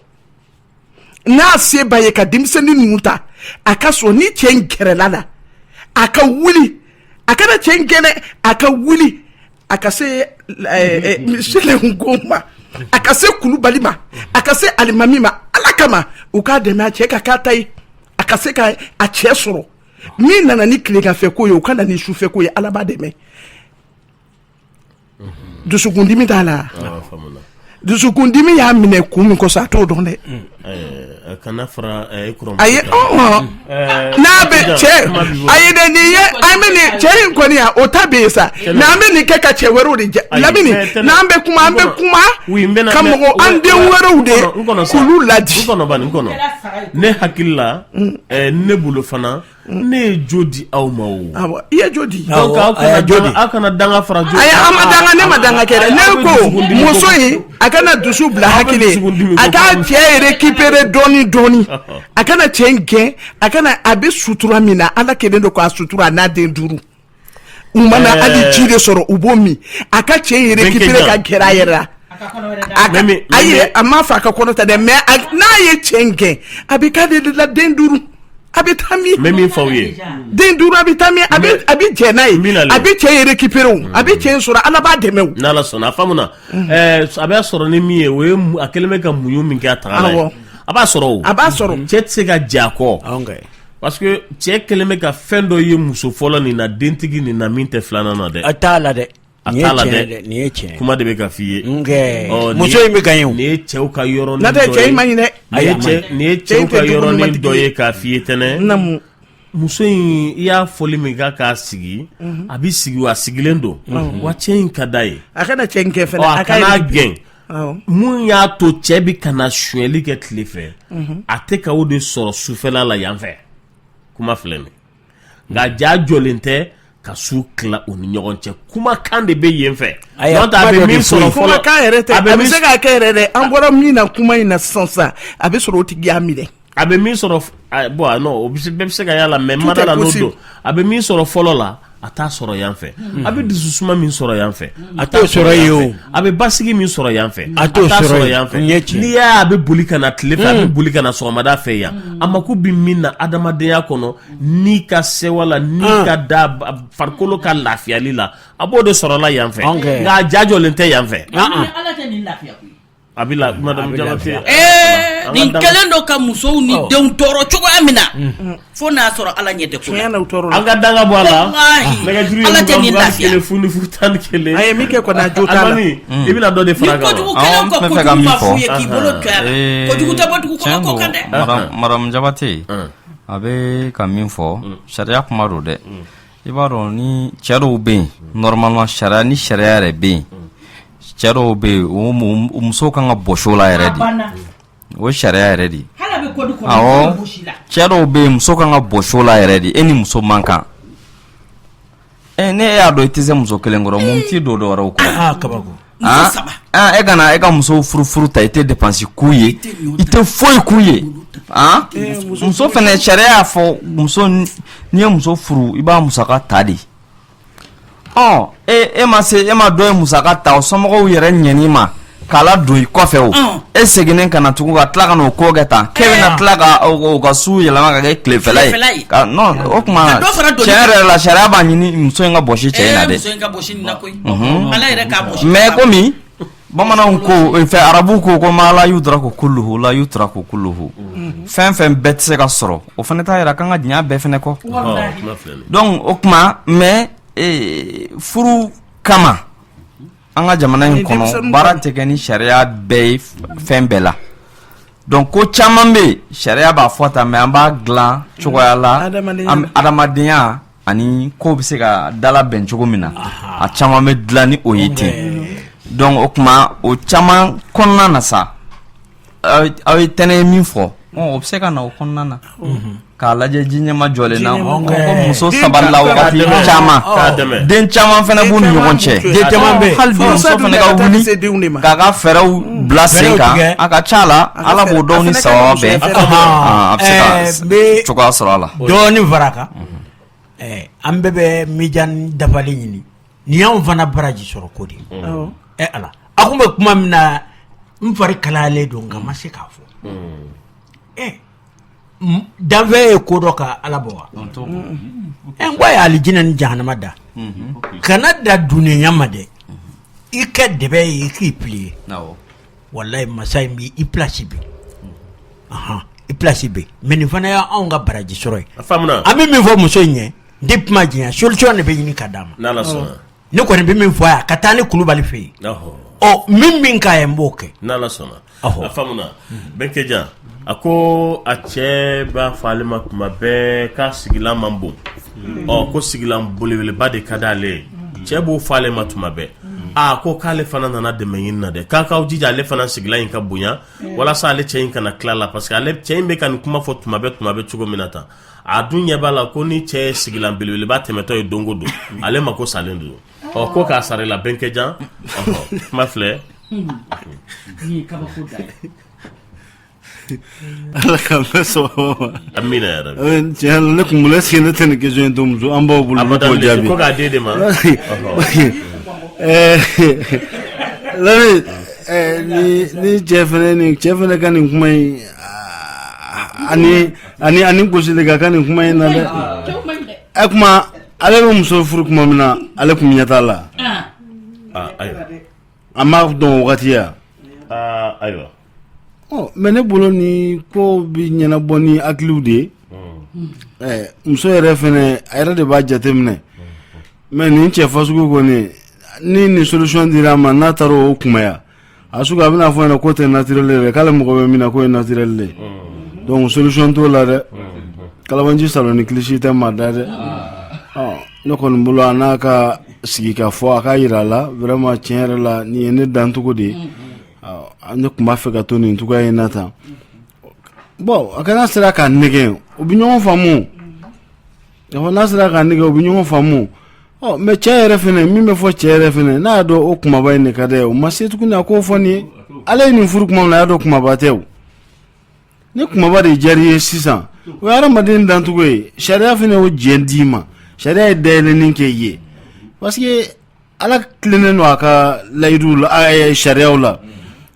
na se baye ka dimseni nuta aka so ni chenkere lala aka wuli aka na chenkene aka wuli aka se Michel Ngoma aka se kulu balima aka se alimamima alakama uka de ma cheka katai aka se ka a chesoro ni nana ni kile ka fe ko yo kana ni shu fe ko ya alaba de me dusukundimi dala dusukundimi ya mine kumi ko sa to don de kana fra ekrom aye na be che aye de ni ye I mean che ko ni o tabesa na me ni keka che wero de lamini na ambe kuma kamo ande wero de kulu ladi ngono ne hakilla ne bulu fana ne jodi awmawo awa ye jodi donc akana danga fra jodi aya amadanga ne madanga kere ne ko muso yi akana dusu bla hakile aka che récupérer doni akana chenge akana abe sutura mina ala kede ndo kwa sutura na den duru umana ali jide soro ubomi aka che récupérer ka kera yera aye amafa ka kono ta de me na ye chenge abika de la den duru abitami memi fawye den duru abitami abi jenai abi che récupérer abi che sura ala ba demew na la sona famuna abe soro ni miye we akeleme ka munyu min ka tagala aba soro chet ga jako parce que che keleme ka fendo ye muso folo ni na dentigi ni na minte flana na de atala de ni eche kuma de be ka fiye muso yimi ganyo ni che ka yoro na de che imanyine ni che ka yoro ni doye ka fiye tene namu muso in ya foli min ka sigi abi sigi wa sigilendo wa chen kadai akana chen ke fena akana gen mun y'a to cɛ bi kana suɲɛli kɛ tile fɛ a tɛ ka o de sɔrɔ sufɛla la yan fɛ kuma filɛ nin nka ja jɔlen tɛ ka su tila u ni ɲɔgɔn cɛ kumakan de bɛ yen fɛ n'o tɛ a bɛ min sɔrɔ fɔlɔ kumakan yɛrɛ tɛ a bɛ se ka kɛ yɛrɛ dɛ an bɔra min na kuma in na sisan a bɛ sɔrɔ o tigi y'a minɛ a bɛ min sɔrɔ bon non o bɛɛ bɛ se ka y'a la mais mada la n'o don a bɛ min sɔrɔ fɔlɔ la a t'a sɔrɔ yan fɛ a bɛ dususuma min sɔrɔ yan fɛ a t'o sɔrɔ yen o a bɛ basigi min sɔrɔ yan fɛ a t'o sɔrɔ yan fɛ n'i y'a a bɛ boli ka na tile fɛ a bɛ boli ka na sɔgɔmada fɛ yan a mako bɛ min na adamadenya kɔnɔ n'i ka sewa la n'i ka da farikolo ka lafiyali la a b'o de sɔrɔla yan fɛ nka a ja jɔlen tɛ yan fɛ abila madame Jabate nin kelen do ka musow ni denw tɔɔrɔ cogoya min na fo n'a sɔrɔ ala ɲɛ tɛ ko an ka danga bɔ a la nɛgɛjuru ye 21 funu tan kelen a ye min kɛ kɔni a jo t'a la i bɛna dɔ de fara kan kojugu kelen ka kojugu ma f'u ye k'i bolo to a la kojugu tɛ bɔ dugu kɔnɔ ko kan dɛ madame Jabate a bɛ ka min fɔ sariya kuma don dɛ i b'a dɔn ni cɛ dɔw bɛ yen normalement sariya ni sariya yɛrɛ bɛ yen cɛ dɔw bɛ yen o muso kan ka bɔsi la yɛrɛ de o sariya yɛrɛ de awɔ cɛ dɔw bɛ yen muso kan ka bɔsi la yɛrɛ de e ni muso man kan ne y'a dɔn i tɛ se muso kelen kɔrɔ mun t'i don dɔ wɛrɛw kɔrɔ e kana e ka muso furu ta i tɛ dépense k'u ye i tɛ foyi k'u ye muso fɛnɛ sariya y'a fɔ muso n'i ye muso furu i b'a musaka ta de e ma dɔ ye musaka ta o somɔgɔw yɛrɛ ɲɛni ma k'ala don i kɔfɛ o e seginnen ka na tugun ka tila ka n'o ko kɛ tan k'e bɛna tila ka o ka su yɛlɛma ka kɛ tilefɛla ye non o tuma tiɲɛ yɛrɛ la sariya b'a ɲini muso in ka bɔsi cɛ in na dɛ mais komi bamananw ko fɛ arabu ko ma la yudraku kulluhu la yutraku kulluhu fɛn fɛn bɛɛ tɛ se ka sɔrɔ o fana t'a yɛrɛ kan ka diɲɛ bɛɛ fana kɔ donc o tuma mais furu kama an ka jamana in kɔnɔ baara tɛ kɛ ni sariya bɛɛ ye fɛn bɛɛ la donc ko caman bɛ sariya b'a fɔ ta mais an b'a dilan cogoya la adamadenya ani ko bɛ se ka dalabɛn cogo min na a caman bɛ dilan ni o ye ten donc o tuma o caman kɔnɔna na sa aw ye tɛnɛ min fɔ o bɛ se ka na o kɔnɔna na k'a lajɛ ji ɲɛma jɔlen na ko muso sabalila wagati caman den caman fana b'u ni ɲɔgɔn cɛ hali bi muso fana ka wuli k'a ka fɛɛrɛw bila sen kan a ka ca la ala b'o dɔw ni sababa bɛn a bɛ se ka cogoya sɔrɔ a la dɔɔni fara kan an bɛɛ bɛ mijan dafalen ɲini ni y'anw fana baraji sɔrɔ ko de ala a kun bɛ kuma min na n fari kalayalen don nka ma se k'a fɔ danfɛn ye ko dɔ ka ala bɔ wa n ko a ye alijinɛ ni jahanama da kana da dunniya ma dɛ i kɛ dɛbɛ ye i k'i pilier wallahi masa in bi i place bi i place bi mais nin fana y'anw ka baraji sɔrɔ ye an bɛ min fɔ muso in ye depuis ma diɲɛ solution de bɛ ɲini ka d'a ma ne kɔni bɛ min fɔ a ye ka taa ni kulubali fɛ yen min k'a ye n b'o kɛ n'ala sɔnna a faamuna Benkeja a ko a cɛ b'a fɔ ale ma tuma bɛɛ k'a sigilan man bon ko sigilan belebeleba de ka d'ale ye cɛ b'o fɔ ale ma tuma bɛɛ ko k'ale fana nana dɛmɛ ɲini na dɛ k'aw jija ale fana sigilan in ka bonya walasa ale cɛ in kana tila la parce que ale cɛ in bɛ ka nin kuma fɔ tuma bɛɛ cogo min na tan a dun ɲɛ b'a la ko ni cɛ sigilan belebeleba tɛmɛtɔ ye don o don ale ma ko salen don ko k'a sara la Benkeja kuma filɛ ala ka mɛ sɔgɔma amina yɛrɛ tiɲɛ la ne kun bolo est-ce que ne tɛ nin question in to muso an b'aw bolo k'o jaabi ko k'a di de ma Lami ni cɛ fɛnɛ ka nin kuma in ani gosili ka nin kuma in na dɛ kuma ale bɛ muso furu kuma min na ale kun ɲɛ t'a la a m'a dɔn wagati ya ayiwa mais ne bolo ni ko bi ɲɛnabɔ ni hakiliw de ye muso yɛrɛ fɛnɛ a yɛrɛ de b'a jateminɛ mais nin cɛ fasugu kɔni ni nin solution dira ma n'a taara o kumaya a sugu a bɛna fɔ ɲɛna ko tɛ naturel yɛrɛ k'ale mɔgɔ bɛ min na ko ye naturel de donc solution t'o la dɛ kalabanji salon ni kilisi tɛ maa da dɛ ne kɔni bolo a n'a ka sigi ka fɔ a ka yira la vraiment tiɲɛ yɛrɛ la nin ye ne dan cogo de ye ne kun b'a fɛ ka to nin cogoya in na tan bon a kana sera k'a nɛgɛ u bɛ ɲɔgɔn faamu n'a sera k'a nɛgɛ u bɛ ɲɔgɔn faamu mais cɛ yɛrɛ fɛnɛ min bɛ fɔ cɛ yɛrɛ fɛnɛ n'a y'a dɔn o kumaba in de ka d'a ye o ma se tuguni a k'o fɔ nin ye ale ye nin furu kuma min na a y'a dɔn kumaba tɛ o ni kumaba de diyara i ye sisan o ye hadamaden dancogo ye sariya fɛnɛ y'o jɛn d'i ma sariya ye dayɛlɛnni kɛ i ye parce que ala tilennen don a ka layiduw la sariyaw la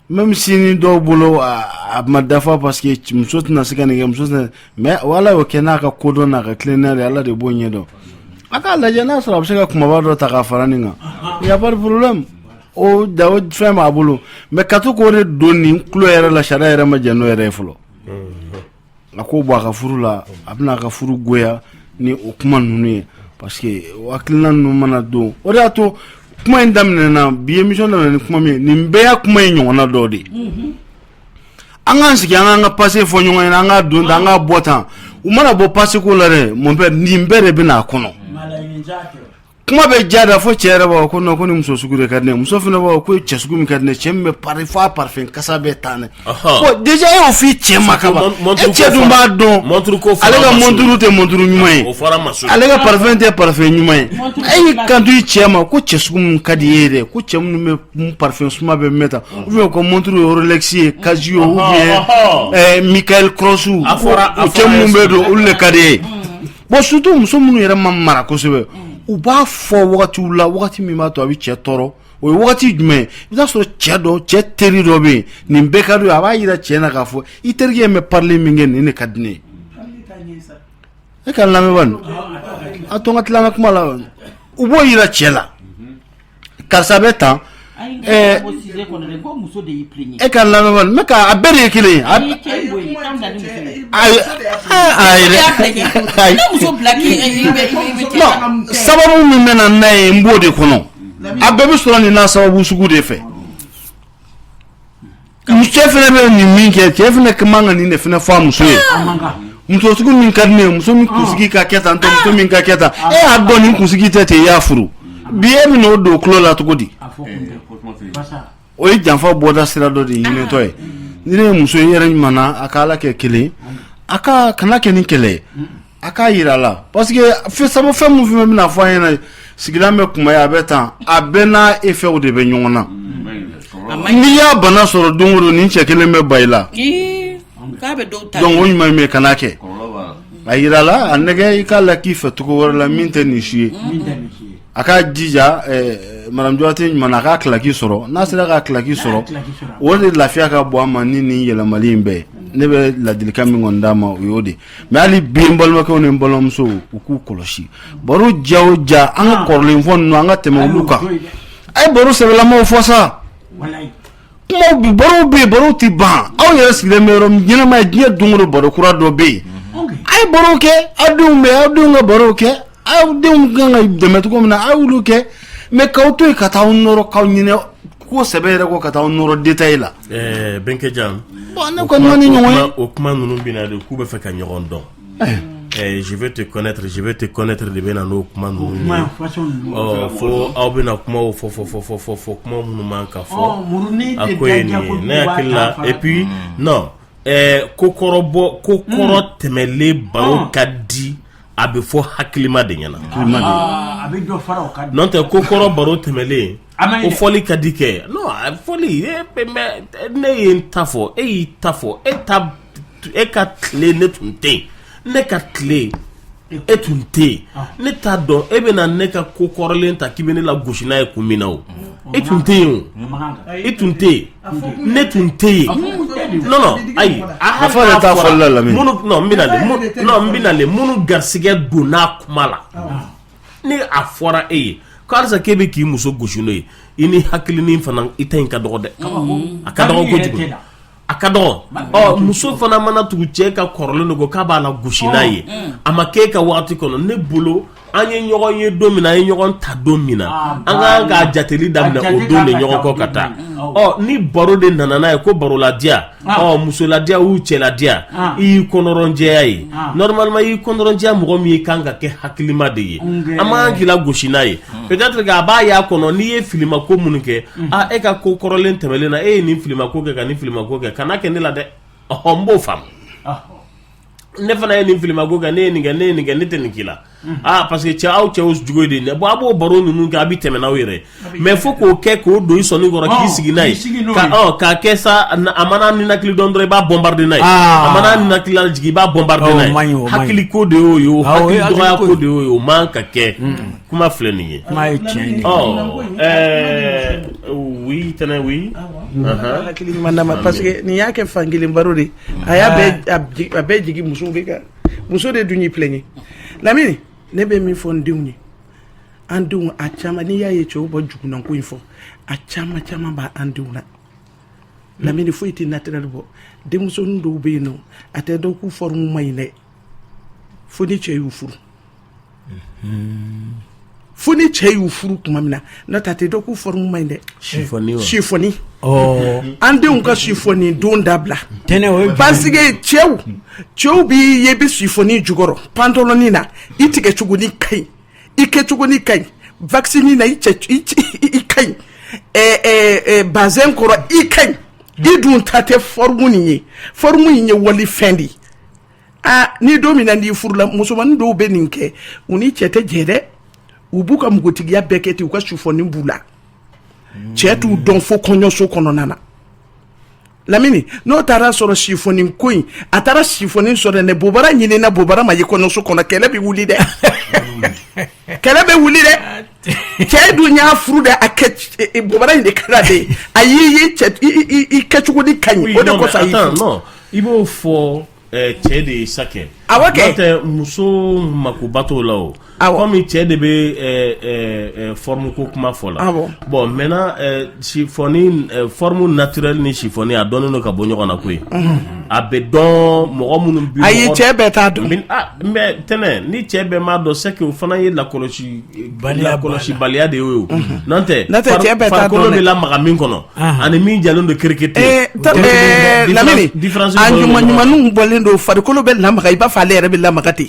même si ni dɔw bolo a ma dafa parce que muso tɛna se ka nin kɛ muso tɛna mais ala y'o kɛ n'a ka kodɔn n'a ka tilennenya de ala de b'o ɲɛdɔn a k'a lajɛ n'a sɔrɔ a bɛ se ka kumaba dɔ ta k'a fara nin kan y a pas de problème o fɛn b'a bolo mais ka to k'o de don nin tulo yɛrɛ la sariya yɛrɛ ma jɛn n'o yɛrɛ ye fɔlɔ a k'o bɔ a ka furu la a bɛna a ka furu goya ni o kuma ninnu ye parce que o hakilina ninnu mana don o de y'a to kuma in daminɛna bi émission daminɛ ni kuma min ye nin bɛɛ y'a kuma in ɲɔgɔnna dɔ de an k'an sigi an k'an ka passé fɔ ɲɔgɔn ɲɛna an k'a don tan an k'a bɔ tan u mana bɔ passé ko la dɛ mon père nin bɛɛ de bɛna a kɔnɔ kuma bɛ jada fo cɛ yɛrɛ b'a ko non ko ni muso sugu de ka di ne muso fana b'a ko cɛ sugu min ka di ne cɛ min bɛ pari fo a parfum kasa bɛ taa ne bon déjà e y'o f'i cɛ ma ka ban e cɛ dun b'a dɔn ale ka monturu tɛ monturu ɲuman ye ale ka parfum tɛ parfum ɲuman ye e y'i kanto i cɛ ma ko cɛ sugu min ka di e ye dɛ ko cɛ minnu bɛ parfum suma bɛ mɛn tan ou bien ko monturu ye Rolex ye Casio ou bien Michael Kors o cɛ minnu bɛ don olu de ka di e ye bon surtout muso minnu yɛrɛ ma mara kosɛbɛ u b'a fɔ wagatiw la wagati min b'a to a bɛ cɛ tɔɔrɔ o ye wagati jumɛn i bɛ sɔrɔ cɛ dɔ cɛ teri dɔ bɛ yen nin bɛɛ ka di a b'a yira cɛ na k'a fɔ i terikɛ in bɛ parler min kɛ nin de ka di ne ye e ka lamɛnba nin a to n ka tila an ka kuma la u b'o yira cɛ la karisa bɛ tan e ka lamɛnba nin mɛ ka a bɛɛ de ye kelen ye sababu min bɛ na n'a ye n b'o de kɔnɔ a bɛɛ bɛ sɔrɔ nin n'a sababu sugu de fɛ cɛ fana bɛ nin min kɛ cɛ fana man ka nin de fana fɔ a muso ye muso sugu min ka di ne ye muso min kunsigi ka kɛ tan muso min ka kɛ tan e y'a dɔn nin kunsigi tɛ ten i y'a furu bi e bɛ n'o don tulo la cogo di o ye janfa bɔda sira dɔ de ɲinitɔ ye ni ne ye muso ye yɛrɛ ɲuman na a ka ala kɛ kelen a ka kana kɛ ni kɛlɛ ye a k'a yira la parce que fɛn min fɛn bɛna fɔ an ɲɛna sigilan bɛ kumaya a bɛ tan a bɛɛ n'a effet de bɛ ɲɔgɔn na n'i y'a bana sɔrɔ don o don nin cɛ kelen bɛ ba i la donc o ɲuman min kana kɛ a yira la a nɛgɛ i ka laki fɛ cogo wɛrɛ la min tɛ nin si ye a ka jija madame Joate ɲuman a ka kilaki sɔrɔ n'a sera ka kilaki sɔrɔ o de lafiya ka bɔ a ma ni nin yɛlɛmali in bɛɛ ne bɛ ladilikan min kɔni d'a ma o y'o de mais hali bi n balimakɛw ni n balimamusow u k'u kɔlɔsi baro ja o ja an ka kɔrɔlen fɔ ninnu an ka tɛmɛ olu kan a ye baro sɛbɛlamaw fɔ sa kumaw bi barow bɛ yen barow tɛ ban aw yɛrɛ sigilen bɛ yɔrɔ min ɲɛnama ye diɲɛ don o don baro kura dɔ bɛ yen a ye baro kɛ aw denw bɛ aw denw ka baro kɛ aw denw kan ka dɛmɛ cogo min na a y'olu kɛ mais k'aw to yen ka taa aw nɔrɔ k'aw ɲinɛ ko sɛbɛ yɛrɛ ko ka taa aw nɔrɔ détail la Benke Jam ne kɔni ma ni ɲɔgɔn ye o kuma ninnu bɛ na de k'u bɛ fɛ ka ɲɔgɔn dɔn je vais te connaître de bɛ na n'o kuma ninnu ye fo aw bɛna kumaw fɔ kuma minnu man ka fɔ a ko ye nin ye ne hakili la et puis non ko kɔrɔ tɛmɛlen baro ka di a bɛ fɔ hakilima de ɲɛna n'o tɛ ko kɔrɔ baro tɛmɛlen o fɔli ka di kɛ non a fɔli ne ye n ta fɔ e y'i ta fɔ e ka tile ne tun tɛ yen ne ka tile e tun tɛ yen ne t'a dɔn e bɛna ne ka ko kɔrɔlen ta k'i bɛ ne la gosi n'a ye kun min na o e tun tɛ yen o e tun tɛ yen ne tun tɛ yen non ayi a fɔra t'a fɔli la lamɛn n bɛna le minnu garisigɛ donna kuma la ni a fɔra e ye k'alisa k'e bɛ k'i muso gosi n'o ye i ni hakilinin fana i ta in ka dɔgɔ dɛ a ka dɔgɔ kojugu a ka dɔgɔ muso fana mana tugu cɛ ka kɔrɔlen de ko k'a b'a la gosi n'a ye a ma k'e ka waati kɔnɔ ne bolo an ye ɲɔgɔn ye don min na an ye ɲɔgɔn ta don min na an ka k'a jateli daminɛ o don de ɲɔgɔn kɔ ka taa ni baro de nana n'a ye ko baroladiya musoladiya y'u cɛladiya i y'i kɔnɔrɔnjɛya ye normalement i y'i kɔnɔrɔnjɛya mɔgɔ min ye kan ka kɛ hakilima de ye an m'an k'i la gosi n'a ye peut-être que a b'a y'a kɔnɔ n'i ye filimako minnu kɛ e ka ko kɔrɔlen tɛmɛlen na e ye nin filimako kɛ ka nin filimako kɛ kana kɛ ne la dɛ n b'o faamu ne fana ye nin filimako kɛ ne ye nin kɛ ne tɛ nin k'i la parce que aw cɛw jugu de ye a b'o baro ninnu kɛ a bɛ tɛmɛ n'aw yɛrɛ mais fo k'o kɛ k'o don i sɔnni kɔrɔ k'i sigi n'a ye k'a kɛ sa a mana ninakili dɔn dɔrɔn i b'a bombarder n'a ye a mana ninakili jigin i b'a bombarder n'a ye hakili ko de y'o ye o hakili dɔgɔya ko de y'o ye o man ka kɛ kuma filɛ nin ye oui tɛnɛ oui hakili ɲuman d'a ma parce que nin y'a kɛ fankelen baro de a y'a bɛɛ jigin musow bɛ kan muso de dun y'i plaignent Lamini ne bɛ min fɔ n denw ye an denw a caman n'i y'a ye cɛw bɔ jugunanko in fɔ a caman b'a an denw na Lamini foyi tɛ naturel bɔ denmusonin dɔw bɛ yen nɔ a tɛ dɔw k'u forme man ɲi dɛ fo ni cɛ y'u furu fo ni cɛ y'u furu tuma min na n'o tɛ a tɛ dɔw k'u forme man ɲi dɛ chiffonni an denw ka chiffonni don dabila parce que cɛw b'i ye bɛ chiffonni jukɔrɔ pantalon na i tigɛ cogo ni ka ɲi i kɛ cogo ni ka ɲi vaccine na i ka ɲi bazin kɔrɔ i ka ɲi i dun ta tɛ forme nin ye forme in ye wali fɛn de ni don min na n'i furula musomanin dɔw bɛ nin kɛ u ni cɛ tɛ jɛ dɛ u b'u ka mugotigiya bɛɛ kɛ ten u ka chiffonni b'u la cɛ t'u dɔn fo kɔɲɔso kɔnɔna na Lamini n'o taara sɔrɔ chiffonni ko in a taara chiffonni sɔrɔ dɛ bobara ɲinina bobara ma ye kɔɲɔso kɔnɔ kɛlɛ bɛ wuli dɛ kɛlɛ bɛ wuli dɛ cɛ dun y'a furu dɛ a kɛ bobara in de kɛra de a y'i ye i kɛcogo ni ka ɲi o de kɔsɔn a y'i furu i b'o fɔ cɛ de ye sa kɛ awɔ kɛ n'o tɛ muso makoba t'o la o comme cɛ de bɛ forme ko kuma fɔ la bon maintenant chiffonni forme naturelle ni chiffonni a dɔnnen don ka bɔ ɲɔgɔn na koyi a bɛ dɔn mɔgɔ minnu bi ayi cɛ bɛɛ t'a dɔn mais tɛnɛ ni cɛ bɛɛ m'a dɔn c'est que o fana ye lakɔlɔsi baliya de ye o n'o tɛ farikolo bɛ lamaga min kɔnɔ ani min jalen don kerekete Lamini a ɲumaninw bɔlen don farikolo bɛ lamaga i b'a fɔ ale yɛrɛ bɛ lamaga ten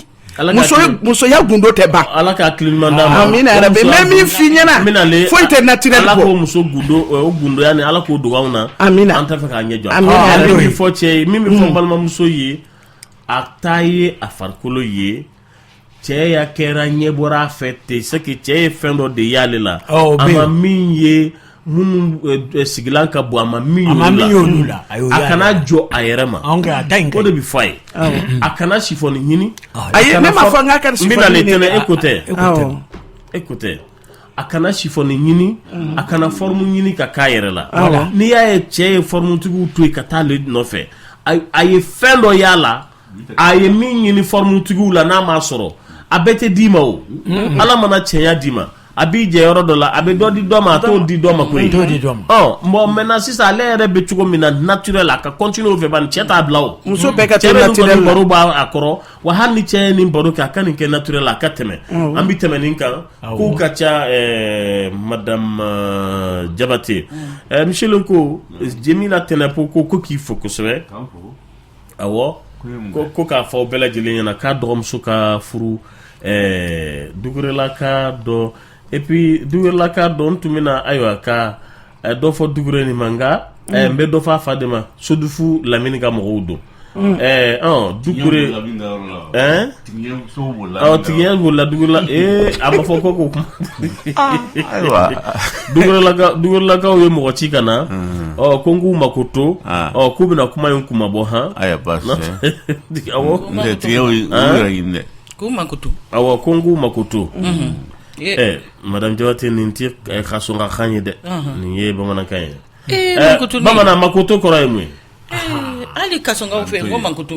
musoya gundo tɛ ban ala ka hakili ɲuman d'a ma amina yɛrɛ mais min f'i ɲɛna foyi tɛ naturel ala k'o muso gundo o gundoya ni ala k'o dogo anw na amina an t'a fɛ k'a ɲɛ jɔ ale bɛ fɔ cɛ ye min bɛ fɔ balimamuso ye a ta ye a farikolo ye cɛ ya kɛra ɲɛ bɔra a fɛ ten c'est que cɛ ye fɛn dɔ de y'ale la a ma min ye minnu sigilan ka bon a ma min y'olu la a kana jɔ a yɛrɛ ma o de bɛ fɔ a ye a kana sifɔni ɲini ayi ne ma fɔ n k'a ka sifɔni ɲini écoutez a kana sifɔni ɲini a kana forme ɲini ka k'a yɛrɛ la n'i y'a ye cɛ ye forme tigiw to yen ka taa ale nɔfɛ a ye fɛn dɔ y'a la a ye min ɲini forme tigiw la n'a m'a sɔrɔ a bɛɛ tɛ d'i ma o ala mana cɛnya d'i ma a b'i jɛ yɔrɔ dɔ la a bɛ dɔ di dɔ ma a t'o di dɔ ma koyi bon maintenant sisan ale yɛrɛ bɛ cogo min na naturel a ka continuer o fɛ bani cɛ t'a bila o muso bɛɛ ka tɛmɛ naturel la baro b'a kɔrɔ wa hali ni cɛ ye nin baro kɛ a ka nin kɛ naturel la a ka tɛmɛ an bɛ tɛmɛ nin kan k'u ka ca madame Jabate Michel ko Jemila Tɛnɛpo ko k'i fo kosɛbɛ awɔ ko k'a fɔ bɛɛ lajɛlen ɲɛna k'a dɔgɔmuso ka furu dugurelaka dɔ et puis dugurelaka dɔ n tun bɛna ayiwa ka dɔ fɔ dugure nin ma nka n bɛ dɔ fɔ a fa de ma Sodufu Lamini ka mɔgɔw don dugure tigiɲɛ b'o la dugurela a ma fɔ ko kuma dugurelakaw ye mɔgɔ ci ka na ko n k'u mako to k'u bɛna kuma in kuma bɔ awɔ ko n k'u mako to madame Jawate nin tɛ ka sɔn ka kan ye dɛ nin ye bamanankan ye bamanan makoto kɔrɔ ye mun ye hali kasɔnkaw fɛ ko makoto e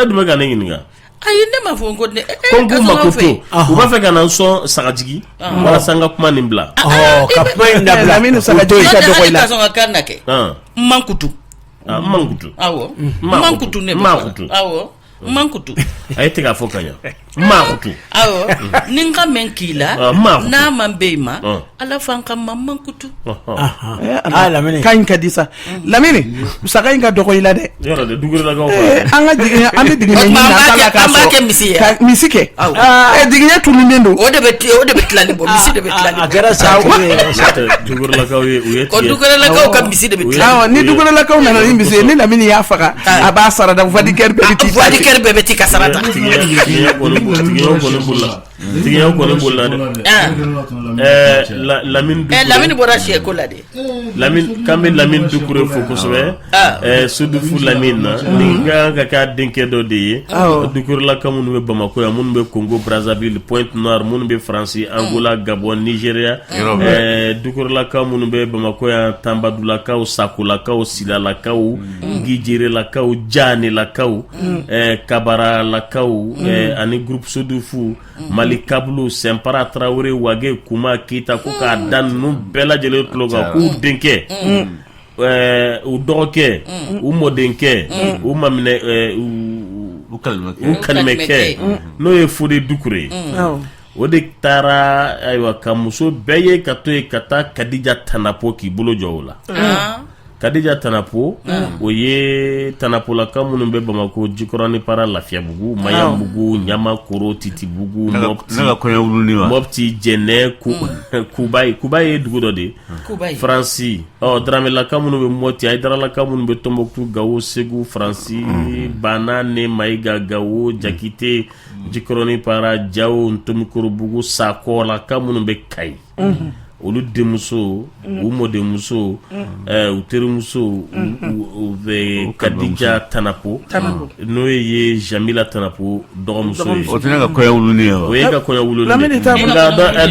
dun bɛ ka ne ɲininka ayi ne ma fɔ ko n k'u makoto u b'a fɛ ka na n sɔn sagajigi walasa n ka kuma nin bila ka kuma in dabila min sagajigi ka dɔgɔ i la kasɔn ka kan na kɛ mankutu awɔ mankutu ne awɔ mankutu a ye tigɛ fɔ ka ɲa mankutu awɔ ni n ka mɛn k'i la n'a man bɛ yen ma ala fan ka ma mankutu Lamini ka ɲi ka di sa Lamini saga in ka dɔgɔ i la dɛ yɔrɔ de dugurelakaw an ka jigiɲɛ an bɛ jigiɲɛ ɲini na k'a la k'a sɔrɔ ka misi kɛ jigiɲɛ tununnen don o de bɛ tilali bɔ misi de bɛ tilali a kɛra sa dugurelakaw ye u ye tigɛ dugurelakaw ka misi de bɛ tilali ni dugurelakaw nana ni misi ye ni Lamini y'a faga a b'a sarada vadikɛri bɛɛ bɛ vadikɛri bɛɛ bɛ ti ka sarata tigiɲɛ kɔni bolila Lamini bɔra siɲɛ ko la de k'an bɛ Lamini Dukure fo kosɛbɛ Sodufu Lamini na nin ka kan ka k'a denkɛ dɔ de ye Dukurelaka minnu bɛ Bamako yan minnu bɛ Congo Brazzaville Pointe Noire minnu bɛ Faransi Angola Gabon Nigeria Dukurelaka minnu bɛ Bamako yan Tambadulakaw Sakolakaw Silalakaw Gijerelakaw Janelakaw Kabaralakaw ani groupe Sodufu Mali Kabulu Sempara Traoré Wage Kuma Keita ko k'a da ninnu bɛɛ lajɛlen tulo kan k'u denkɛ u dɔgɔkɛ u mɔdenkɛ u maminɛ u kalimɛkɛ n'o ye Fode Dukure ye o de taara ayiwa ka muso bɛɛ ye ka to yen ka taa Kadija Tanapo k'i bolo jɔ o la Kadija Tanapo o ye Tanapolaka minnu bɛ Bamako Jikɔrɔni Para Lafiyabugu Mayabugu Ɲamakoro Titibugu Mopti Jɛnɛ Kuba ye dugu dɔ de Faransi Daramelaka minnu bɛ Mɔti Ayidaralaka minnu bɛ Tombouctou Gao Segu Faransi Banane Mayiga Gao Jakite Jikɔrɔni Para Jao Ntomikorobugu Sakolaka minnu bɛ Kayi olu denmuso u mɔdenmuso u terimuso u bɛ Kadija Tanapo n'o ye Jamila Tanapo dɔgɔmuso ye o tɛ ne ka kɔɲɔ wuluni ye o ye ka kɔɲɔ wuluni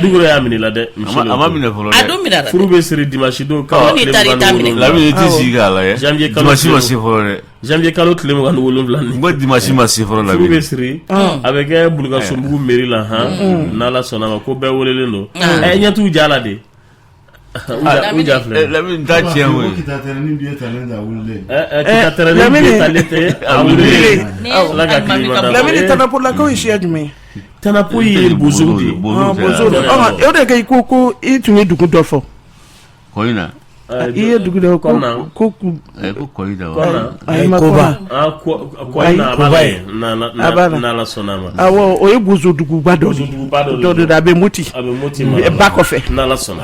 Dugure y'a minɛ la dɛ a ma minɛ fɔlɔ dɛ furu bɛ siri dimanche don Lamini tɛ sigi k'a lajɛ dimanche ma se fɔlɔ dɛ janvier kalo tile 27 n ko dimanche ma se fɔlɔ la furu bɛ siri a bɛ kɛ Bulukasunbugu mairie la n'Ala sɔnna ma ko bɛɛ welelen don ɲɛ t'u ja la de u ja filɛ Lamini t'a tiɲɛ o ye kita tɛrɛnin bi talen tɛ a wulilen Ala ka kilima da Lamini Tanapolakaw ye siya jumɛn ye Tanapo ye bozow de ye o de kɛ ko i tun ye dugu dɔ fɔ kɔɲi na i ye dugu dɔ ko kɔɲi da n'Ala sɔnna ma awɔ o ye bozo duguba dɔ de a bɛ Moti ba kɔfɛ n'Ala sɔnna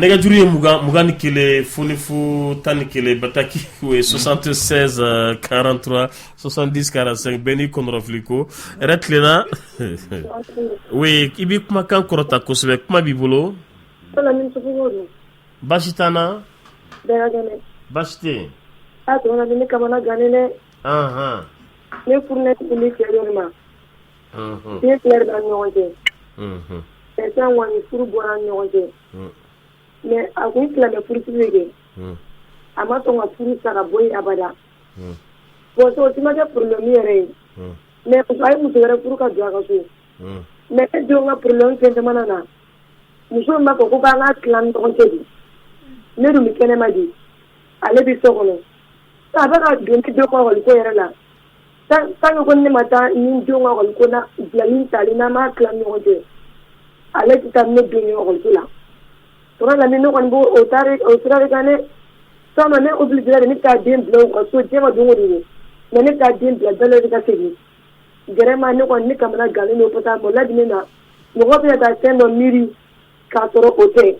nɛgɛjuru ye 21 fonifu 11 bataki o ye 76 43 70 45 bɛɛ n'i kɔnɔrɔfili ko yɛrɛ tilenna oui i bɛ kumakan kɔrɔta kosɛbɛ kuma b'i bolo Bashitana. Beragane. Bashite. Ah, tu as donné Kamana Ganene. Ne fournit pour les clés. Bien clair dans nos c'est un one pour boire un mais à quoi il a le pour tuer à ma ton a pour ça la boy abada bon ça aussi m'a pour le mire mais on va nous faire pour qu'à dire ça mais c'est donc pour le temps de manana nous sommes pas pour qu'on a clan de ne nous mettons pas dit allez bien sortir ça va donner deux fois le quoi là tant qu'on ne mata ni jonga on kona blamin talina ma clan de allez tu t'amener de nous là toi la mino on bo otare otare gane ça m'a obligé de ne pas bien blanc so jema dongo mais ne pas bien blanc dans le cas c'est vraiment ne on ne kamana gane no pota mo la dinena mo ko bien ta tendo miri ka toro ote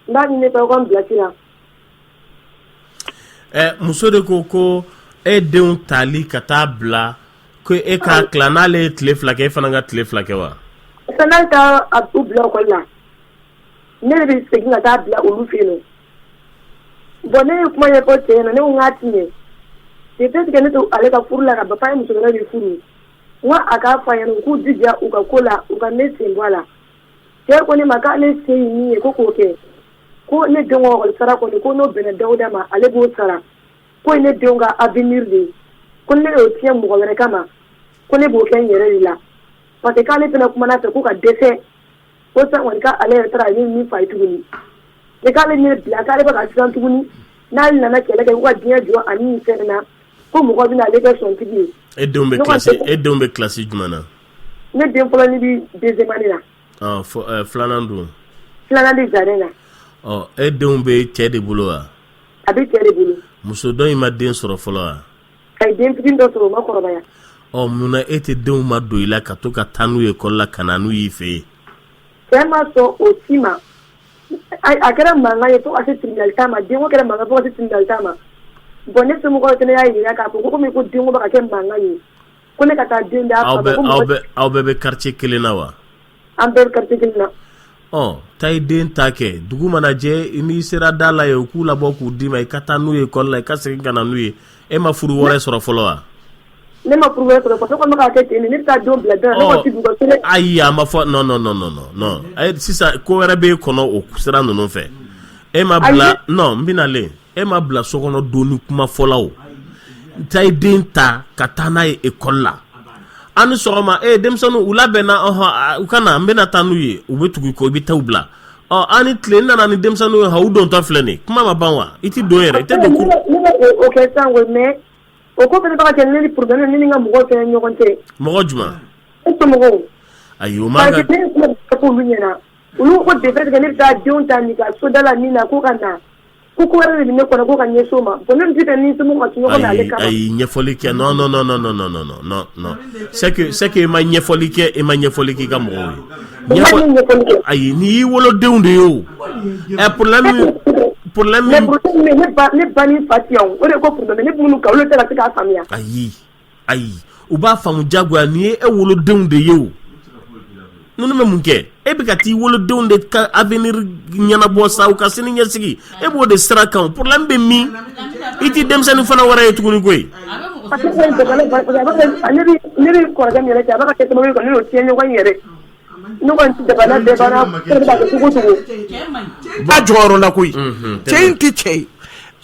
nda ni ta ko blatira muso de koko e denw tali ka taa bila ko e ka tila n'ale ye tile fila kɛ e fana ka tile fila kɛ wa. san'ale ka a tu bila ekɔli la ne de bɛ segin ka taa bila olu fɛ yen nɔ ne ye kuma ɲɛfɔ cɛ ɲɛna ne ko n k'a ti ɲɛ c'est que ne to ale ka furu la ka ba fa ye muso wɛrɛ de furu n ko a k'a fɔ a ɲɛna u k'u jija u ka ko la u ka ne sen bɔ a la cɛ ko ne ma k'ale se ye min ye ko k'o kɛ ko ne denw ka ekɔli sara kɔni ko n'o bɛnna Dawuda ma ale b'o sara. Ko ne denw ka avenir de ko ne y'o tiɲɛ mɔgɔ wɛrɛ kama ko ne b'o kɛ n yɛrɛ de la parce que k'ale fana kumana fɛ ko ka dɛsɛ ko sisan kɔni k'ale yɛrɛ taara ale min fa ye tuguni mais k'ale ne bila k'ale bɛ ka siran tuguni n'ale nana kɛlɛ kɛ ko ka diɲɛ jɔ ani nin fɛn na ko mɔgɔ bɛ na ale kɛ sɔntigi ye. e denw bɛ kilasi jumɛn na. ne den fɔlɔ ni bi deuxième année la. filanan dun. filanan de jardin na. e denw bɛ cɛ de bolo wa. a bɛ cɛ de bolo. muso dɔ in ma den sɔrɔ fɔlɔ wa. a ye den fitinin dɔ sɔrɔ o ma kɔrɔbaya. munna e tɛ denw ma don i la ka to ka taa n'u ye ekɔli la ka na n'u y'i fɛ yen. cɛ ma sɔn o si ma a kɛra mankan ye fo ka se tribunal ta ma denko kɛra mankan fo ka se tribunal ta ma bon ne somɔgɔw fana y'a jira k'a fɔ ko komi ko denko bɛ ka kɛ mankan ye ko ne ka taa den d'a fa ma. aw bɛɛ bɛ quartier kelen na wa. an bɛɛ bɛ quartier kelen na. ta i den ta kɛ dugu mana jɛ n'i sera da la ye u k'u labɔ k'u d'i ma i ka taa n'u ye ekɔli la i ka segin ka na n'u ye e ma furu wɛrɛ sɔrɔ fɔlɔ wa. ne ma furu wɛrɛ sɔrɔ parce que ne kɔni bɛ k'a kɛ ten de ne bɛ taa don bila dɔrɔn ne ko ti dugu kelen. ayi a ma fɔ non sisan ko wɛrɛ b'e kɔnɔ o sira ninnu fɛ e ma bila non n bɛna len e ma bila so kɔnɔ don ni kuma fɔla o ta i den ta ka taa n'a ye ekɔli la an ni sɔgɔma denmisɛnninw u labɛnna u ka na n bɛna taa n'u ye u bɛ tugu i kɔ i bɛ taa u bila an ni tile nana ni denmisɛnninw ye u dontɔ filɛ nin kuma ma ban wa i ti don yɛrɛ i tɛ don kuru. ne bɛ o kɛ sisan ko mais o ko fana bɛ ka kɛ ne ni problème ne ni n ka mɔgɔw fana ɲɔgɔn cɛ. mɔgɔ jumɛn. e somɔgɔw. ayi o ma kan. parce que ne ye kuma fɔ olu ɲɛna olu ko de fait que ne bɛ taa denw ta nin ka soda la nin na ko ka na. ko wɛrɛ de bɛ ne kɔnɔ ko ka ɲɛsin o ma bon ne bɛ se ka ni somɔgɔw ka ɲɔgɔn na ale kama. ayi ɲɛfɔli kɛ non c'est que e ma ɲɛfɔli kɛ e ma ɲɛfɔli k'i ka mɔgɔw ye. ayi n'i y'i wolodenw de ye o. problème ne ba ni fa ti yan o de ko problème ne minnu ka olu tɛ ka se k'a faamuya. ayi u b'a faamu jagoya n'i ye e wolodenw de ye o. ninnu bɛ mun kɛ e bɛ ka t'i wolodenw de ka avenir ɲɛnabɔ sa u ka sini ɲɛsigi e b'o de sira kan problème bɛ min i ti denmisɛnnin fana wɛrɛ ye tuguni koyi. parce que ne bɛ kɔrɔkɛ min yɛrɛ cɛ a b'a ka kɛ sababu ye ka ne n'o tiɲɛ ɲɔgɔn yɛrɛ ne kɔni ti dabana bɛɛ banna ne bɛ ka kɛ cogo o cogo. ba jɔyɔrɔ la koyi cɛ in tɛ cɛ ye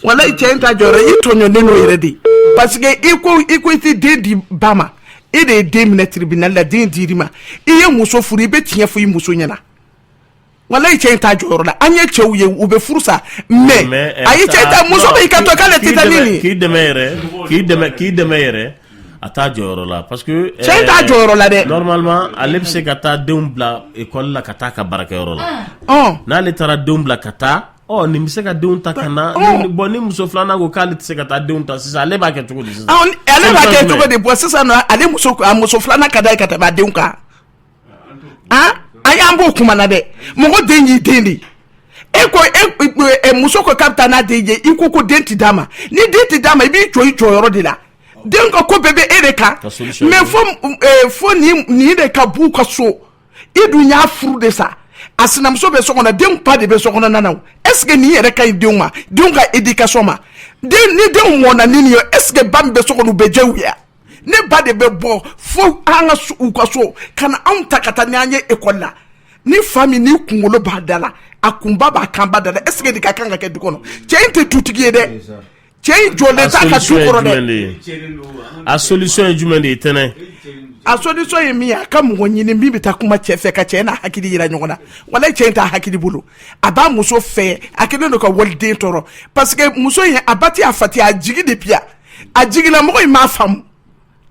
walayi cɛ in ta jɔyɔrɔ i tɔɲɔnen n'o yɛrɛ de parce que i ko i tɛ den di ba ma e de ye den minɛ tribunal la den dir'i ma i ye muso furu i bɛ tiɲɛ fɔ i muso ɲɛna walayi cɛ in t'a jɔyɔrɔ la an ye cɛw ye u bɛ furu sa mais a ye cɛ ta muso bɛ i ka to k'ale tɛ taa ni nin. k'i dɛmɛ yɛrɛ a t'a jɔyɔrɔ la parce que. cɛ in t'a jɔyɔrɔ la dɛ. normalement ale bɛ se ka taa denw bila ekɔli la ka taa ka baarakɛyɔrɔ la. n'ale taara denw bila ka taa nin bɛ se ka denw ta ka na bon ni muso filanan ko k'ale tɛ se ka taa denw ta sisan ale b'a kɛ cogo di sisan. ale b'a kɛ cogo di bɔn sisan nɔ ale muso filanan ka d'a ye ka tɛmɛ a denw kan an y'an b'o kuma na dɛ mɔgɔ den y'i den de e ko muso ko k'a bɛ taa n'a den ye i ko den ti d'a ma ni den ti d'a ma i b'i jɔ i jɔyɔrɔ de la den ka ko bɛɛ bɛ e de kan mais fo nin de ka b'u ka so i dun y'a furu de sa a sinamuso bɛ so kɔnɔ denw pa de bɛ so kɔnɔ nana est ce que nin yɛrɛ ka ɲi denw ma denw ka éducation ma ni denw mɔna ni nin ye est ce que ba min bɛ so kɔnɔ u bɛ jɛ u ye ne ba de bɛ bɔ fo an ka u ka so ka na anw ta ka taa ni an ye école la ni fa min ni kunkolo b'a da la a kunba b'a kan ba da la est ce que nin ka kan ka kɛ du kɔnɔ cɛ in tɛ dutigi ye dɛ cɛ in jɔlen t'a ka du kɔrɔ dɛ a solution ye jumɛn de ye tɛnɛ a solution ye min ye a ka mɔgɔ ɲini min bɛ taa kuma cɛ fɛ ka cɛ n'a hakili yira ɲɔgɔn na walayi cɛ in t'a hakili bolo a b'a muso fɛ a kɛlen don ka waliden tɔɔrɔ parce que muso in a ba ti a fa ti a jigi de piya a jigilamɔgɔ in m'a faamu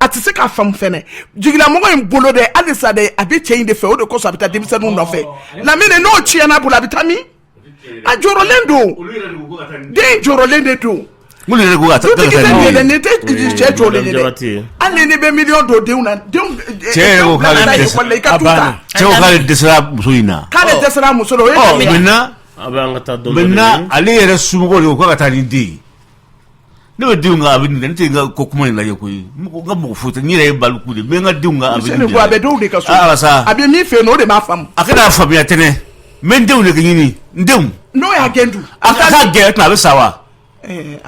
a tɛ se k'a faamu fɛnɛ jigilamɔgɔ in bolo dɛ halisa dɛ a bɛ cɛ in de fɛ o de kosɔn a bɛ taa denmisɛnninw nɔfɛ Lamini n'o tiɲɛna bolo a bɛ taa min a jɔrɔlen don den jɔrɔlen de don mun yɛrɛ ko ka taa nin tɛ cɛ jɔlen dɛ hali ni bɛ miliyɔn don denw na denw cɛ yɛrɛ ko k'ale dɛsɛra muso in na k'ale dɛsɛra muso la o ye maintenant ale yɛrɛ somɔgɔw de ko k'a ka taa ni den ye ne bɛ denw ka a bɛ nin ne tɛ n ka ko kuma in lajɛ koyi n ka mɔgɔ foyi tɛ n yɛrɛ ye baliku de n bɛ n ka denw ka a bɛ nin de a bɛ denw de ka so a bɛ min fɛ yen o de b'a faamu a kana faamuya tɛnɛ n bɛ n denw de ɲini n denw n'o y'a gɛn dun a ka gɛrɛ tuma a bɛ sa wa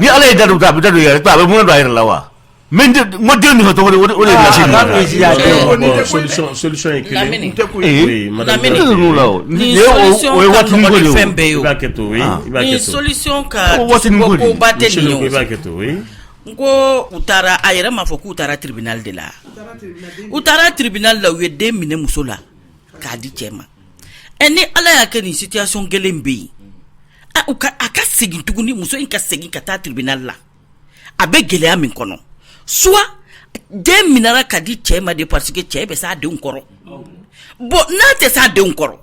ni ala ye da don a bɛ da don yɛrɛ a bɛ mun don a yɛrɛ la wa n denw nin ka tɔgɔ o de bila solution ye kelen o ye waati ko de fɛn bɛɛ ye i b'a kɛ to ni solution ka ko ba tɛ nin ye i b'a kɛ to n ko u taara a yɛrɛ m'a fɔ k'u taara tribunal de la u taara tribunal la u ye den minɛ muso la k'a di cɛ ma ni ala y'a kɛ nin situation gɛlɛn bɛ yen a ka segin tuguni muso in ka segin ka taa tribunal la a bɛ gɛlɛya min kɔnɔ soit den minara ka di cɛ ma de parce que cɛ bɛ s'a denw kɔrɔ bon n'a tɛ s'a denw kɔrɔ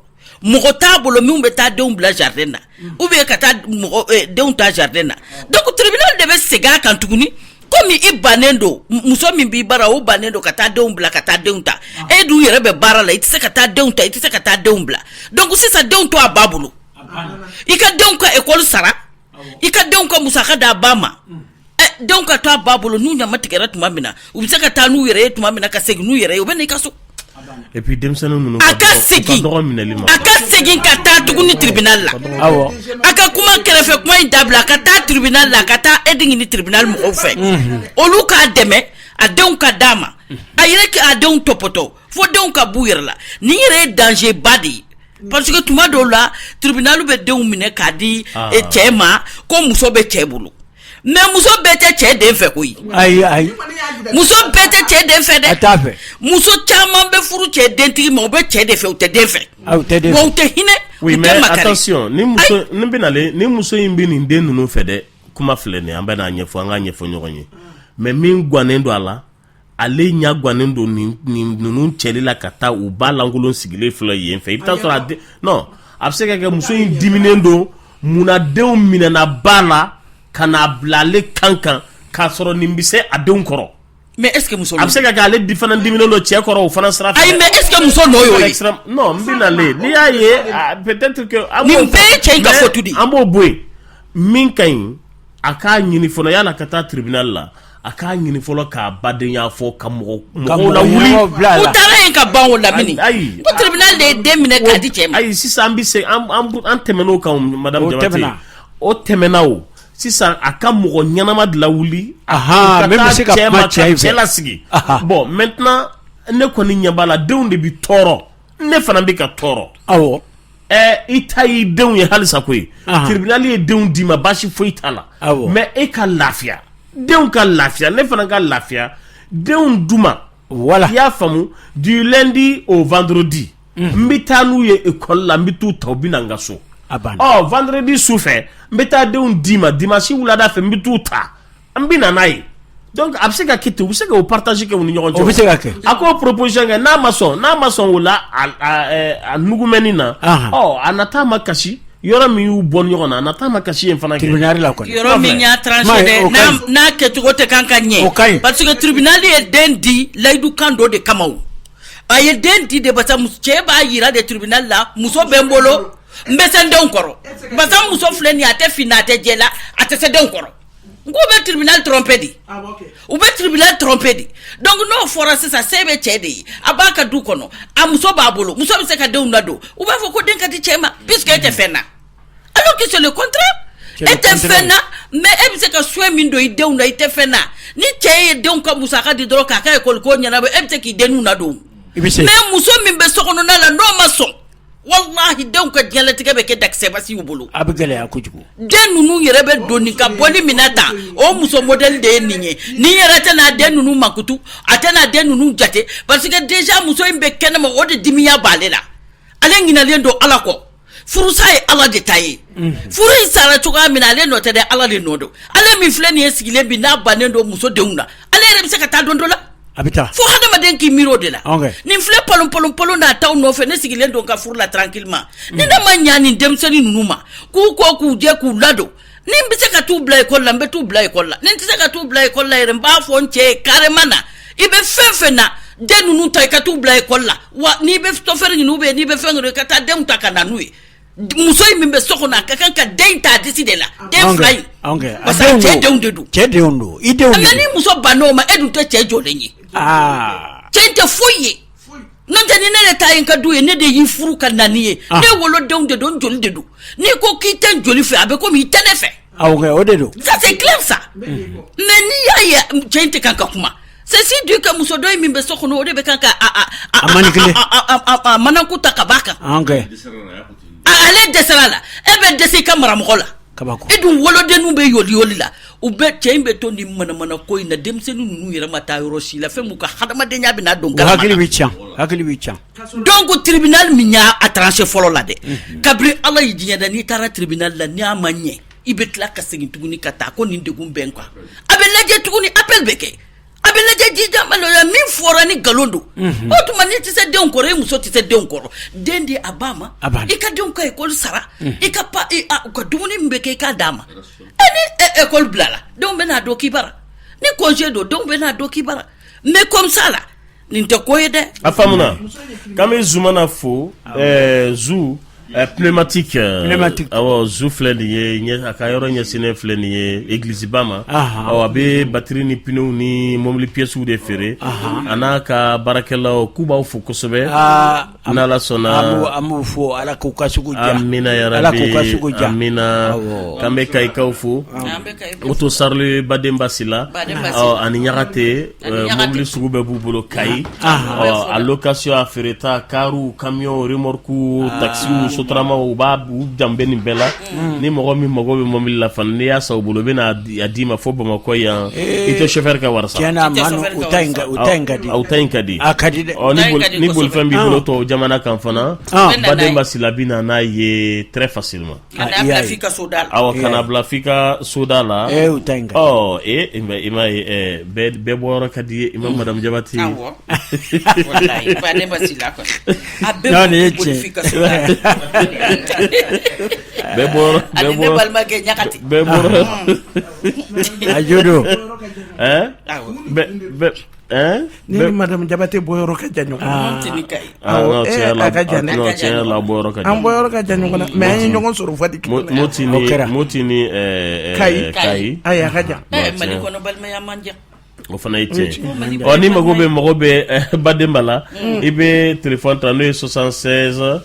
mɔgɔ t'a bolo min bɛ taa denw bila jardin na ou bien ka taa denw ta jardin na donc tribunal de bɛ segin a kan tuguni komi i bannen don muso min b'i bara o bannen don ka taa denw bila ka taa denw ta e dun yɛrɛ bɛ baara la i tɛ se ka taa denw ta i tɛ se ka taa denw bila donc sisan denw to a ba bolo i ka denw ka école sara i ka denw ka musaka d'a ba ma denw ka to a ba bolo n'u ɲama tigɛra tuma min na u bɛ se ka taa n'u yɛrɛ ye tuma min na ka segin n'u yɛrɛ ye u bɛ n'i ka so et puis denmisɛnninw ninnu a ka segin ka taa tuguni tribunal la a ka kuma kɛrɛfɛ kuma in dabila a ka taa tribunal la ka taa aide ɲini tribunal mɔgɔw fɛ olu k'a dɛmɛ a denw ka d'a ma a yɛrɛ k'a denw tɔpɔtɔ fo denw ka b'u yɛrɛ la nin yɛrɛ ye danger ba de ye parce que tuma dɔw la tribunal bɛ denw minɛ k'a di cɛ ma ko muso bɛ cɛ bolo mais muso bɛɛ tɛ cɛ den fɛ koyi ayi muso bɛɛ tɛ cɛ den fɛ dɛ muso caman bɛ furu cɛ dentigi ma u bɛ cɛ de fɛ u tɛ den fɛ wa u tɛ hinɛ oui mais attention ni muso in bɛ nin den ninnu fɛ dɛ kuma filɛ nin an bɛ n'a ɲɛfɔ an k'a ɲɛfɔ ɲɔgɔn ye mais min gannen don a la ale ɲɛ gannen don nin ninnu cɛli la ka taa u ba lankolon sigilen filɛ yen fɛ i bɛ taa sɔrɔ non a bɛ se ka kɛ muso in diminen don munna denw minɛna ba la ka n'a bila ale kan k'a sɔrɔ nin bɛ se a denw kɔrɔ mais est ce que muso a bɛ se ka kɛ ale fana diminen don cɛ kɔrɔ o fana sira fɛ ayi mais est ce que muso n'o y'o ye non n bɛ nalen n'i y'a ye peut-être que nin bɛɛ ye cɛ in ka faute de ye an b'o bɔ yen min ka ɲi a k'a ɲini fɔlɔ yan'a ka taa tribunal la a k'a ɲini fɔlɔ k'a badenya fɔ ka mɔgɔw lawuli u taara yen ka ban o lamini ko tribunal de ye den minɛ k'a di cɛ ma ayi sisan an bɛ se an tɛmɛn'o kan madame Jabate o tɛmɛna o sisan a ka mɔgɔ ɲɛnama de lawuli ka taa cɛ lasigi bon maintenant ne kɔni ɲɛ b'a la denw de bɛ tɔɔrɔ ne fana bɛ ka tɔɔrɔ awɔ i ta y'i denw ye halisa koyi tribunal ye denw d'i ma baasi foyi t'a la mais e ka lafiya denw ka lafiya ne fana ka lafiya denw duma voilà i y'a faamu du lundi au vendredi n bɛ taa n'u ye école la n bɛ t'u ta u bɛ na n ka so vendredi su fɛ n bɛ taa denw d'i ma dimanche wulada fɛ n bɛ t'u ta n bɛ na n'a ye donc a bɛ se ka kɛ ten u bɛ se k'o partage kɛ u ni ɲɔgɔn cɛ o bɛ se ka kɛ a k'o proposition kɛ n'a ma sɔn o la a nugumɛni na a nata ma kasi yɔrɔ min y'u bɔ ɲɔgɔn na a nata ma kasi yen fana kɛ tribunal la kɔni yɔrɔ min y'a tranché dɛ n'a kɛcogo tɛ kan ka ɲɛ parce que tribunal ye den di layidu kan dɔ de kama o a ye den di de parce que cɛ b'a yira de tribunal la muso bɛ n bolo n bɛ se n denw kɔrɔ parce que muso filɛ nin ye a tɛ fini a tɛ jɛ la a tɛ se denw kɔrɔ Ngo be tribunal trompé di. Ou be tribunal trompé di. Donc no fora c'est ça sebe chedi. Abaka du kono. Amuso babolo. Muso be se ka de unado. Ou ba fo ko den ka di chema puisque était fena. Alors que c'est le contraire. Était fena mais e be se ka soin min do ide una ite fena. Ni cheye de unka musaka di droka ka école ko nyana be e be se ki de unado. Mais muso min be sokono na la no maso. Wallahi donc dialecte be ke d'accès basi ubulu abigale akujugo den nunu yere be doni ka boni minata o muso model de ninye ni yere tana den nunu makutu atana den nunu jate parce que déjà muso imbe kenema o de dimiya balela ale ngina lendo ala ko furusa e ala detail furu sara tuga mina le note de ala le nodo ale mi fleni esigile bi na banendo muso deuna ale re bisa ka ta dondola abita fo hada maden ki miro de la ni fle polon na taw no fe ne sigilen don ka furla tranquillement ni na manya ni demsani nunuma ku ko ku je ku lado ni mbise ka tu bla école la mbetu bla école la ni ntise ka tu bla école la ere mba fo nche carrément ibe fefe na de nunu tay ka tu bla école la wa ni be to fer ni nube ni be fengre ka ta dem ta kana nui muso imbe soko na ka kan ka denta décider la dem fly parce que che de undo ide undo ni muso banoma edu te che jolenyi Tente foye. Non tani ne ta yin ka duye ne de yi furu kan naniye. Ne wolo don de don joli de do. Ni ko ki ten joli fe abe ko mi tene fe. O de do. Ça c'est clair ça. Mais ni ya tente kan ka kuma. C'est si du ka muso do mi be sokono o de be kan ka manikle. Manakuta kabaka. Ale desala la. Ebe desi kamera mo la. Kabako. Edu wolo de nu be yoli la. Ube chembe to ni mana ko ina demsenu nunu yera mata roshi la fe muka hadama de nyabi na don hakili wichan donc tribunal minya a tranché folo la de kabri ala yidinya da ni tara tribunal la ni amanye ibetla ka segin tuguni kata ko ni degum ben kwa abelaje tuguni appel beke abelaje jija malo ya min fora ni galondo otuma ni tise de onkoro e muso tise de onkoro dende abama ika de onko école sara ika pa ko dumuni mbeke ka dama eni école blala donc bena do kibara ni congé do donc bena do kibara mais comme ça là ni te koyede afamuna kame zumana fo zu pneumatique awo zu fleni nye akayoro nye sine fleni église bama awa be batterie ni pneu ni momli pièce ou de ferré anaka barakela kuba fu kosobe na la sona amu fo ala ko kasugu ja amina ya rabbi amina kambe kay kawfu auto sarle bademba sila ani nyagate momli sugube bubulo kay a location a fereta karu camion remorque taxi sotrama u babu jambe ni bela ni mogo mi mogo be momil la fan ni asa bulo bena adima fo bama ko ya ite chauffeur ka warsa kana manu utainga di akadi de ni bol fambi bulo to jamana kan fana bademba silabina na ye très facilement kana fika sodala kana blafika sodala utainga ima be boro kadi ima madame jabati wallahi bademba silako abbe fika sodala bebor ajodo ni madame jabate boyoro ka janyo la boyoro ka am boyoro ka janyo na mais ni ngon soro fadi motini kai aya kaja mali kono balma ya manja o fana ite ni magobe badembala ibe téléphone 32 76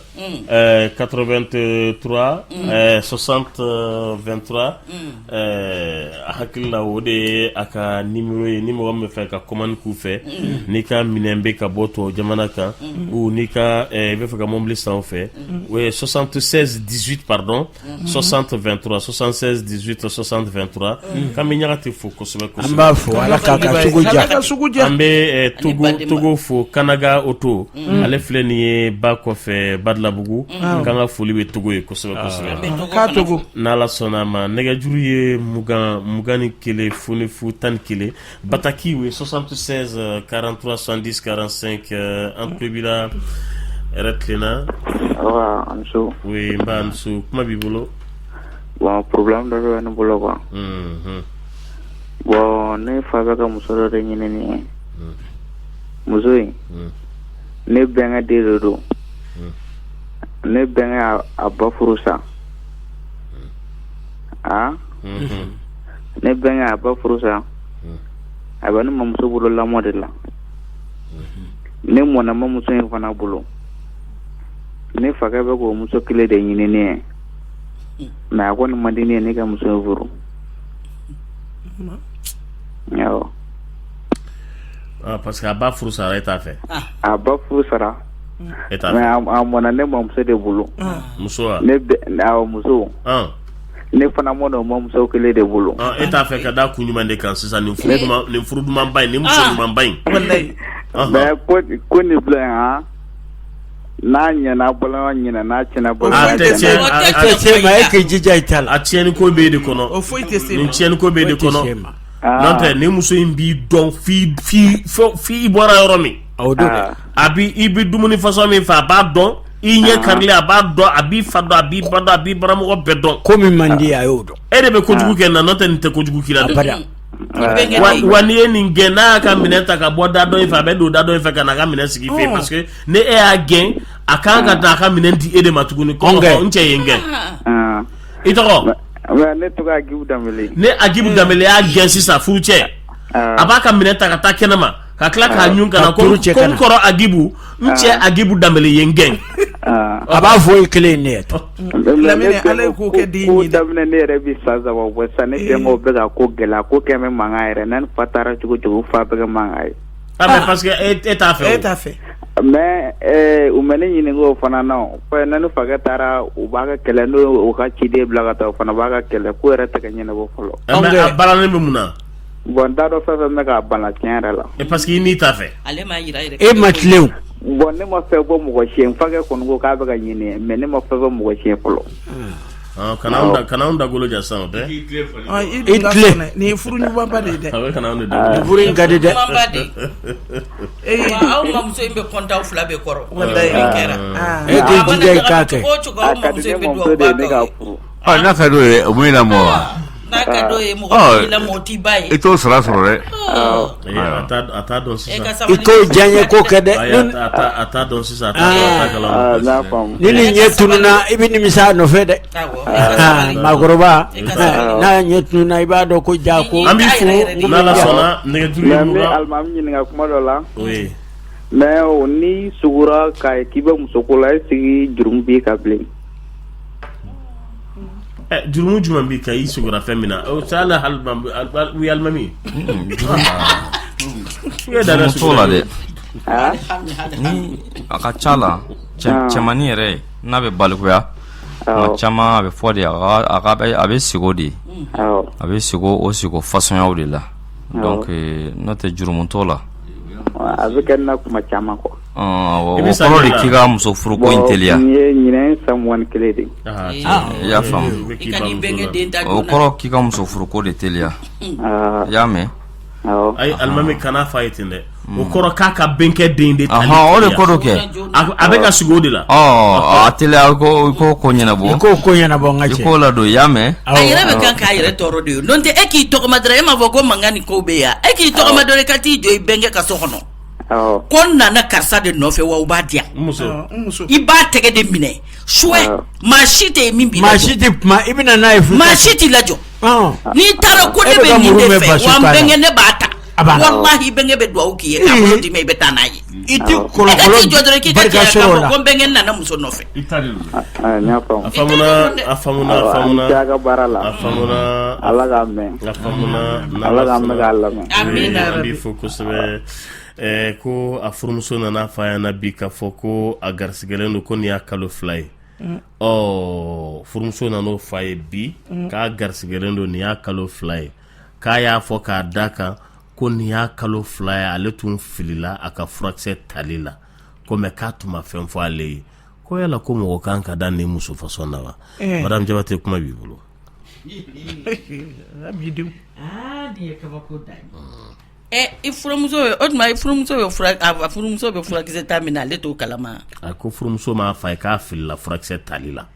83 60 23 hakila wode aka numéro me fait ka commande ku fait ni ka minembe ka boto jamana ka ou ni ka be fa ka mombli sans fait oui 76 18 pardon 60 23 76 18 60 23 kaminyarate fo kosobe amba fo ala suguja ambe togo fo kanaga auto ale fleni ba ko fe badla bugu kanga foli be togo e kosobe ka togo nala sonama nega juriye mugani kele foni fu tan kele bataki we 76 43 70 45 entre bila retlena anso we mba anso kuma bibolo wa problème da no bolo quoi bon ne fa ka musoro de nyine ni muzoi ne benga de do ne benga abafurusa ne bɛnkɛ a ba furu sa a bɛ ne mamuso bolo lamɔ de la ne mɔna mamuso in fana bolo ne fakɛ bɛ k'o muso kelen de ɲini ne ye mais a kɔni man di ne ye ne ka muso in furu awɔ parce que a ba furu sara e t'a fɛ a ba furu sara e t'a mais fɛ a mɔna ne mamuso de bolo muso wa ne awɔ muso ne fana mɔna o mamuso kelen de bolo e t'a fɛ ka da kun ɲuman de kan sisan nin furu duman ba in nin muso duman ba in mais ko ni bila han n'a ɲɛna bɔlɔn ɲɛna n'a tiɲɛna bɔlɔn a tɛ tiɲɛ ma e k'i jija i ta la a tiɲɛni ko b'e de kɔnɔ o foyi tɛ se ma nin tiɲɛni ko b'e de kɔnɔ n'o tɛ nin muso in b'i dɔn f'i bɔra yɔrɔ min a bi i bi dumuni façon min fɛ a b'a dɔn i ɲɛ karilen a b'a dɔn a b'i fa dɔn a b'i ba dɔn a b'i baramɔgɔ bɛɛ dɔn ko min man di a y'o dɔn e de bɛ kojugu kɛ na n'o tɛ nin tɛ kojugu k'i la dɛ wa n'i ye nin gɛn n'a y'a ka minɛn ta ka bɔ da dɔ in fɛ a bɛ don da dɔ in fɛ ka n'a ka minɛn sigi fɛ parce que ni e y'a gɛn a kan ka taa a ka minɛn di e de ma tuguni ko n cɛ ye n gɛn i tɔgɔ ne tɔgɔ Agibu Danbele ne Agibu Danbele y'a gɛn sisan furu cɛ a b'a ka minɛn ta ka taa kɛnɛ ma ka tila k'a ɲun ka na ko n kɔrɔ Agibu n cɛ Agibu Danbele ye n gɛn a b'a fɔ e kelen ne ye Lamine ala ye ko kɛ den ko daminɛ ne yɛrɛ bi sa saba bɔ sa ne bɛnkɛw bɛ ka ko gɛlɛya ko kɛ mɛ mankan yɛrɛ ne fa taara cogo cogo fa bɛ kɛ mankan ye mais parce que e t'a fɛ mais u mɛ ne ɲininka o fana na ko ne ni fakɛ taara u b'a ka kɛlɛ n'o ka ciden bila ka taa o fana b'a ka kɛlɛ ko yɛrɛ tɛ ka ɲɛnabɔ fɔlɔ mais a balannen bɛ mun na bon n t'a dɔn fɛn fɛn bɛ k'a bana tiɲɛ yɛrɛ la parce que i n'i t'a fɛ e ma tilen bon ne ma fɛn fɔ mɔgɔ si ye n fakɛ kɔni ko k'a bɛ ka ɲini mais ne ma fɛn fɔ mɔgɔ si ye fɔlɔ kana anw dagolo ja sisan o tɛ i tilen nin ye furu ɲumanba de ye dɛ a bɛ kana anw de dagolo furu in ka di dɛ aw mamuso in bɛ kɔntan fila bɛɛ kɔrɔ e k'i jija i k'a kɛ a ka di ne mamuso de ye ne k'a furu n'a ka d'o ye o bɛ lamɔ wa n'a ka d'o ye mɔgɔ min lamɔ o t'i ba ye i t'o sara sɔrɔ dɛ a t'a dɔn sisan i t'o diyaɲɛ ko kɛ dɛ a t'a dɔn sisan a t'a kalama ni nin ɲɛ tununa i bɛ nimisa a nɔfɛ dɛ maakɔrɔba n'a ɲɛ tununa i b'a dɔn ko ja ko an b'i fo n'Ala sɔnna nɛgɛjuru ye mais alimami ɲininka kuma dɔ la mais ni sugura k'a ye k'i bɛ musoko la est-ce que jurumu b'i kan bilen jurumu jumɛn b'i kan i sogora fɛn min na o c'est ala u alimami jurumu t'o la dɛ ni a ka ca la cɛmannin yɛrɛ n'a bɛ balikuya tuma caman a bɛ fɔ de a bɛ sigi de a bɛ sigi o sigi fasɔnyaw de la donc n'o tɛ jurumu t'o la a bɛ kɛ na kuma caman kɔ o kɔrɔ de k'i ka muso furuko in teliya nin ye ɲinɛ san 21 de i y'a faamu o kɔrɔ k'i ka muso furuko de teliya i y'a mɛn ayi alimami kana f'a ye ten dɛ o kɔrɔ k'a ka benkɛ den de tali o de ko dɔ kɛ a bɛ ka sigi o de la a teliya i ko ko ɲɛnabɔ i ko ko ɲɛnabɔ n ka cɛ i ko ladon i y'a mɛn a yɛrɛ bɛ kan k'a yɛrɛ tɔɔrɔ de ye n'o tɛ e k'i tɔgɔma dɔrɔn e m'a fɔ ko mankan ni ko bɛ yan e k'i tɔgɔma dɔrɔn i ka t'i jɔ i bɛnkɛ ka so kɔnɔ ko nana karisa de nɔfɛ wa u b'a diyan i b'a tɛgɛ de minɛ suwɛ maa si tɛ min b'i lajɔ maa si tɛ kuma i bɛna n'a ye maa si t'i lajɔ n'i taara ko ne bɛ nin de fɛ wa n bɛnkɛ ne b'a ta wallahi bɛnkɛ bɛ dugawu k'i ye k'a bolo d'i ma i bɛ taa n'a ye i tɛ kɔlɔkɔlɔ barika sɔrɔ la ko bɛnkɛ nana muso nɔfɛ a faamuna a ka baara la a faamuna ala k'a mɛn ala k'a mɛn k'a lamɛn an b'i fo kosɛbɛ ko a furumuso nana f'a ɲɛna bi k'a fɔ ko a garisigɛlen don ko nin y'a kalo 2 ye furumuso nan'o f'a ye bi k'a garisigɛlen don nin y'a kalo 2 ye k'a y'a fɔ k'a da kan ko nin y'a kalo 2 ye ale tun filila a ka furakisɛ tali la ko mɛ k'a tun ma fɛn fɔ ale ye ko yala ko mɔgɔ kan ka da nin muso fasɔn na wa madame Jabate kuma b'i bolo i furumuso o tuma i furumuso bɛ furakisɛ ta min na ale t'o kalama a ko furumuso m'a fa ye k'a filila furakisɛ tali la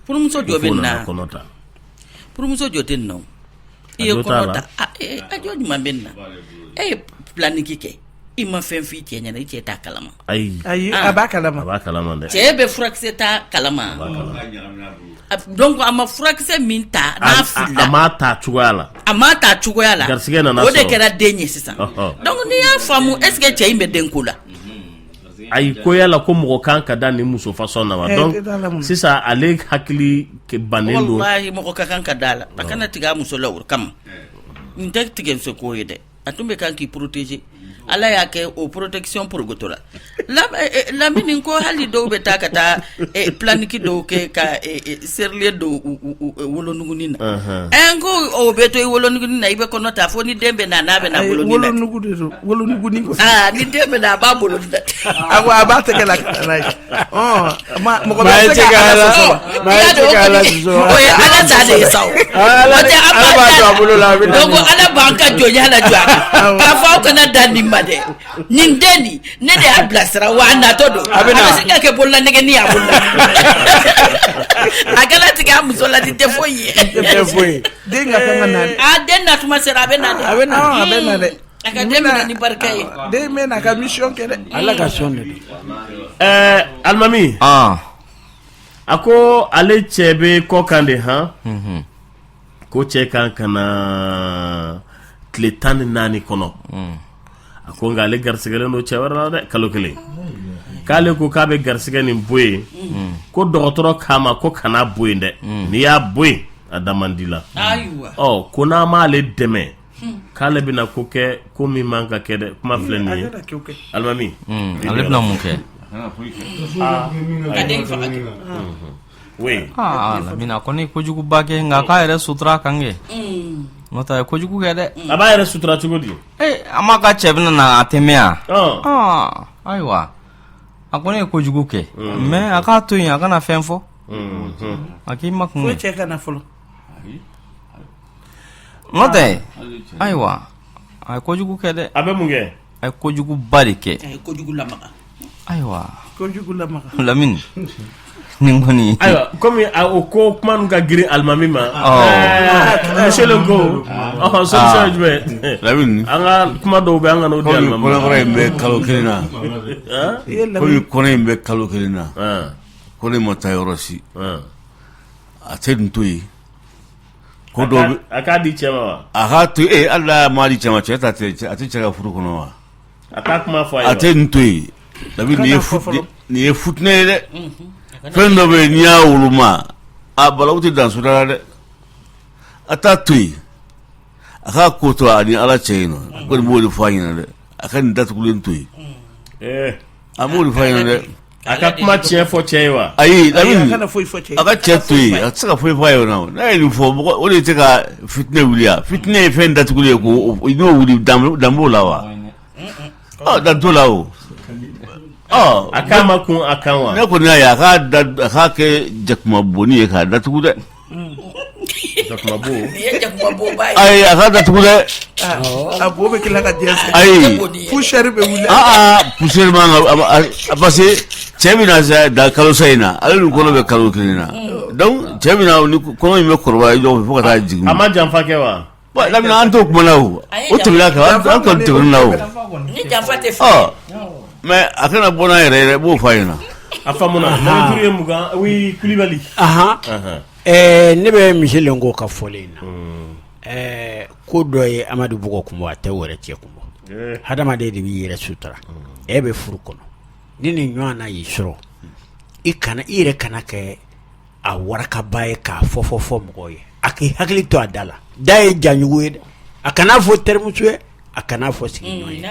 furumuso jɔ bɛ nin na furumuso jɔ tɛ nin na i ye kɔnɔ ta a jɔ ɲuman bɛ nin na e ye planning kɛ i ma fɛn f'i cɛ ɲɛna i cɛ t'a kalama ayi a b'a kalama dɛ cɛ bɛ furakisɛ ta kalama donc a ma furakisɛ min ta n'a filila a ma ta cogoya la garisɛgɛ nana o de kɛra den ye sisan donc n'i y'a faamu est ce que cɛ in bɛ den ko la ayi ko yala ko mɔgɔ kan ka da ni muso façon na wa donc sisan ale hakili bannen don wallahi mɔgɔ ka kan ka da la a kana tigɛ a muso la o kama nin tɛ tigɛ muso ko ye dɛ a tun bɛ kan k'i protéger ala y'a kɛ o protection porogoto la lamini ko hali dɔw bɛ taa ka taa planiki dɔw kɛ ka serilier dɔw wolonugunin na ko o bɛ to i wolonugunin na i bɛ kɔnɔ ta fo ni den bɛ na n'a bɛ na wolonugunin ni den bɛ na a b'a bolo da a b'a tɛgɛ la ka n'a ye mɔgɔ bɛ se ka ala o ye ala ta de ye sa o tɛ ala b'a to a bolo la donc ala b'an ka jɔnya la jɔ a kan k'a fɔ aw kana da nin ma dɛ nin den nin ne de y'a bilasira wa a natɔ don a bɛ se ka kɛ bolola nɛgɛ ni y'a bolola a kana tigɛ a muso la nin tɛ foyi ye den ka kan ka na den natuma sera a bɛ na dɛ a bɛ na dɛ a ka den bɛ na ni barika ye den bɛ na ka mission kɛ dɛ ala ka sɔn de alimami a ko ale cɛ bɛ kɔ kan de han ko cɛ kan ka na tile 14 kɔnɔ a ko nka ale garisigɛlen don cɛ wɛrɛ la dɛ kalo kelen k'ale ko k'a bɛ garisigɛ nin bɔ yen ko dɔgɔtɔrɔ k'a ma ko kana bɔ yen dɛ n'i y'a bɔ yen a da man di la ko n'a m'ale dɛmɛ k'ale bɛna ko kɛ ko min man ka kɛ dɛ kuma filɛ nin ye alimami ale bɛna mun kɛ ka den faga oui Lamina ko ni kojuguba kɛ nka k'a yɛrɛ sutura kan kɛ n'o tɛ a ye kojugu kɛ dɛ a b'a yɛrɛ sutura cogo di a ma ka cɛ bɛna na a tɛmɛ yan ayiwa a ko ne ye kojugu kɛ mais a k'a to yen a kana fɛn fɔ a k'i ma kun fo cɛ kana fɔlɔ n'o tɛ ayiwa a ye kojugu kɛ dɛ a bɛ mun kɛ a ye kojuguba de kɛ a ye kojugu lamaga ayiwa kojugu lamaga Lamini nin kɔni ayiwa komi o ko kuma ninnu ka girin alimami ma monsieur le ko solution ye jumɛn Lamini an ka kuma dɔw bɛ an ka n'o di alimami ma kɔnɔbara in bɛ kalo kelen na komi kɔnɔ in bɛ kalo kelen na kɔnɔ in ma taa yɔrɔ si a tɛ nin to yen ko dɔw bɛ a k'a di cɛ ma wa a k'a to yen hali n'a m'a di cɛ ma cɛ a tɛ cɛ ka furu kɔnɔ wa a t'a kuma fɔ a ye wa a tɛ nin to yen Lamini nin ye futinɛ ye dɛ fɛn dɔ bɛ yen n'i y'a woloma a balawu tɛ dan soda la dɛ a t'a to yen a k'a ko to a ni ala cɛ yen nɔ a kɔni b'o de fɔ a ɲɛna dɛ a ka nin datugulen to yen a b'o de fɔ a ɲɛna dɛ a ka kuma tiɲɛ fɔ cɛ ye wa ayi Lamini a ka cɛ to yen a tɛ se ka foyi fɔ a ye o na n'a ye nin fɔ mɔgɔ o de tɛ ka fitinɛ wuli a fitinɛ ye fɛn datugulen ye ko n'o wuli dan b'o la wa dan t'o la o a k'a ma kun a kan wa ne kɔni y'a ye a k'a kɛ jakuma bonni ye k'a datugu dɛ jakuma bo ayi a k'a datugu dɛ a bo bɛ tila ka diɲɛ sɛgɛn ayi poussière bɛ wuli poussière man ka parce que cɛ bɛna se da kalosa in na ale ni kɔnɔ bɛ kalo kelen na donc cɛ bɛna ni kɔnɔ in bɛ kɔrɔbaya ɲɔgɔn fɛ fo ka taa jigin a ma janfa kɛ wa Lamini an t'o kuma na o tɛmɛna kan an kɔni tɛmɛna na o ni janfa tɛ fɔ mais a kana bɔ n'a yɛrɛ yɛrɛ b'o fɔ a ɲɛna a faamuna Namiduru ye mugan oui Kulibali ne bɛ Michel Lengo ka fɔlen na ko dɔ ye Amadu Bɔgɔ kun bɔ a tɛ wɛrɛ cɛ kun bɔ hadamaden de b'i yɛrɛ sutura e bɛ furu kɔnɔ ni nin ɲɔgɔn na y'i sɔrɔ i yɛrɛ kana kɛ a warakaba ye k'a fɔ mɔgɔw ye a k'i hakili to a da la da ye janjugu ye dɛ a kana fɔ terimuso ye a kana fɔ sigiɲɔgɔn ye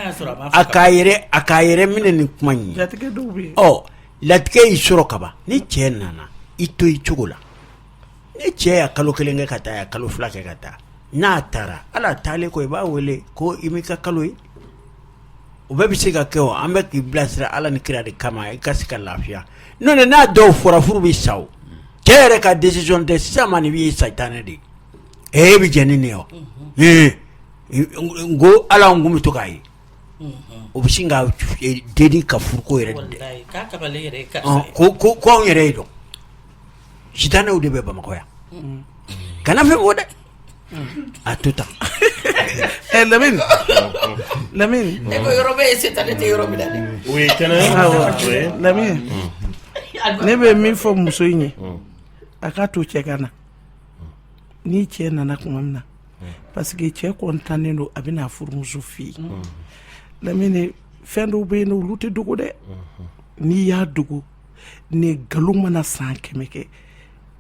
a k'a yɛrɛ minɛ nin kuma in ye latigɛ y'i sɔrɔ kaban ni cɛ nana i to i cogo la ni cɛ y'a kalo kelen kɛ ka taa y'a kalo fila kɛ ka taa n'a taara ala taalen kɔ i b'a wele ko i m'i ka kalo ye o bɛɛ bɛ se ka kɛ o an bɛ k'i bilasira ala ni kira de kama i ka se ka lafiya n'o tɛ n'a dɔw fɔra furu bɛ sa o cɛ yɛrɛ ka décision tɛ sisan ma nin b'i satanɛ de e bɛ jɛn ni nin ye n ko ala n kun bɛ to k'a ye o bɛ sin ka deni ka furuko yɛrɛ ko anw yɛrɛ ye dɔn sitanɛw de bɛ Bamakɔ yan kana fɛn fɔ dɛ à tout temps. Lamine. Ne ko yorobe c'est allé te yorobe la. Oui, tenez. Lamine. Ne be min fɔ muso in ye a ka to cɛ ka na ni cɛ nana kuma min na parce que cɛ kɔntannen don a bɛna furumuso f'i ye Lamine fɛn dɔw bɛ yen olu tɛ dogo dɛ n'i y'a dogo ni nkalon mana san 100 kɛ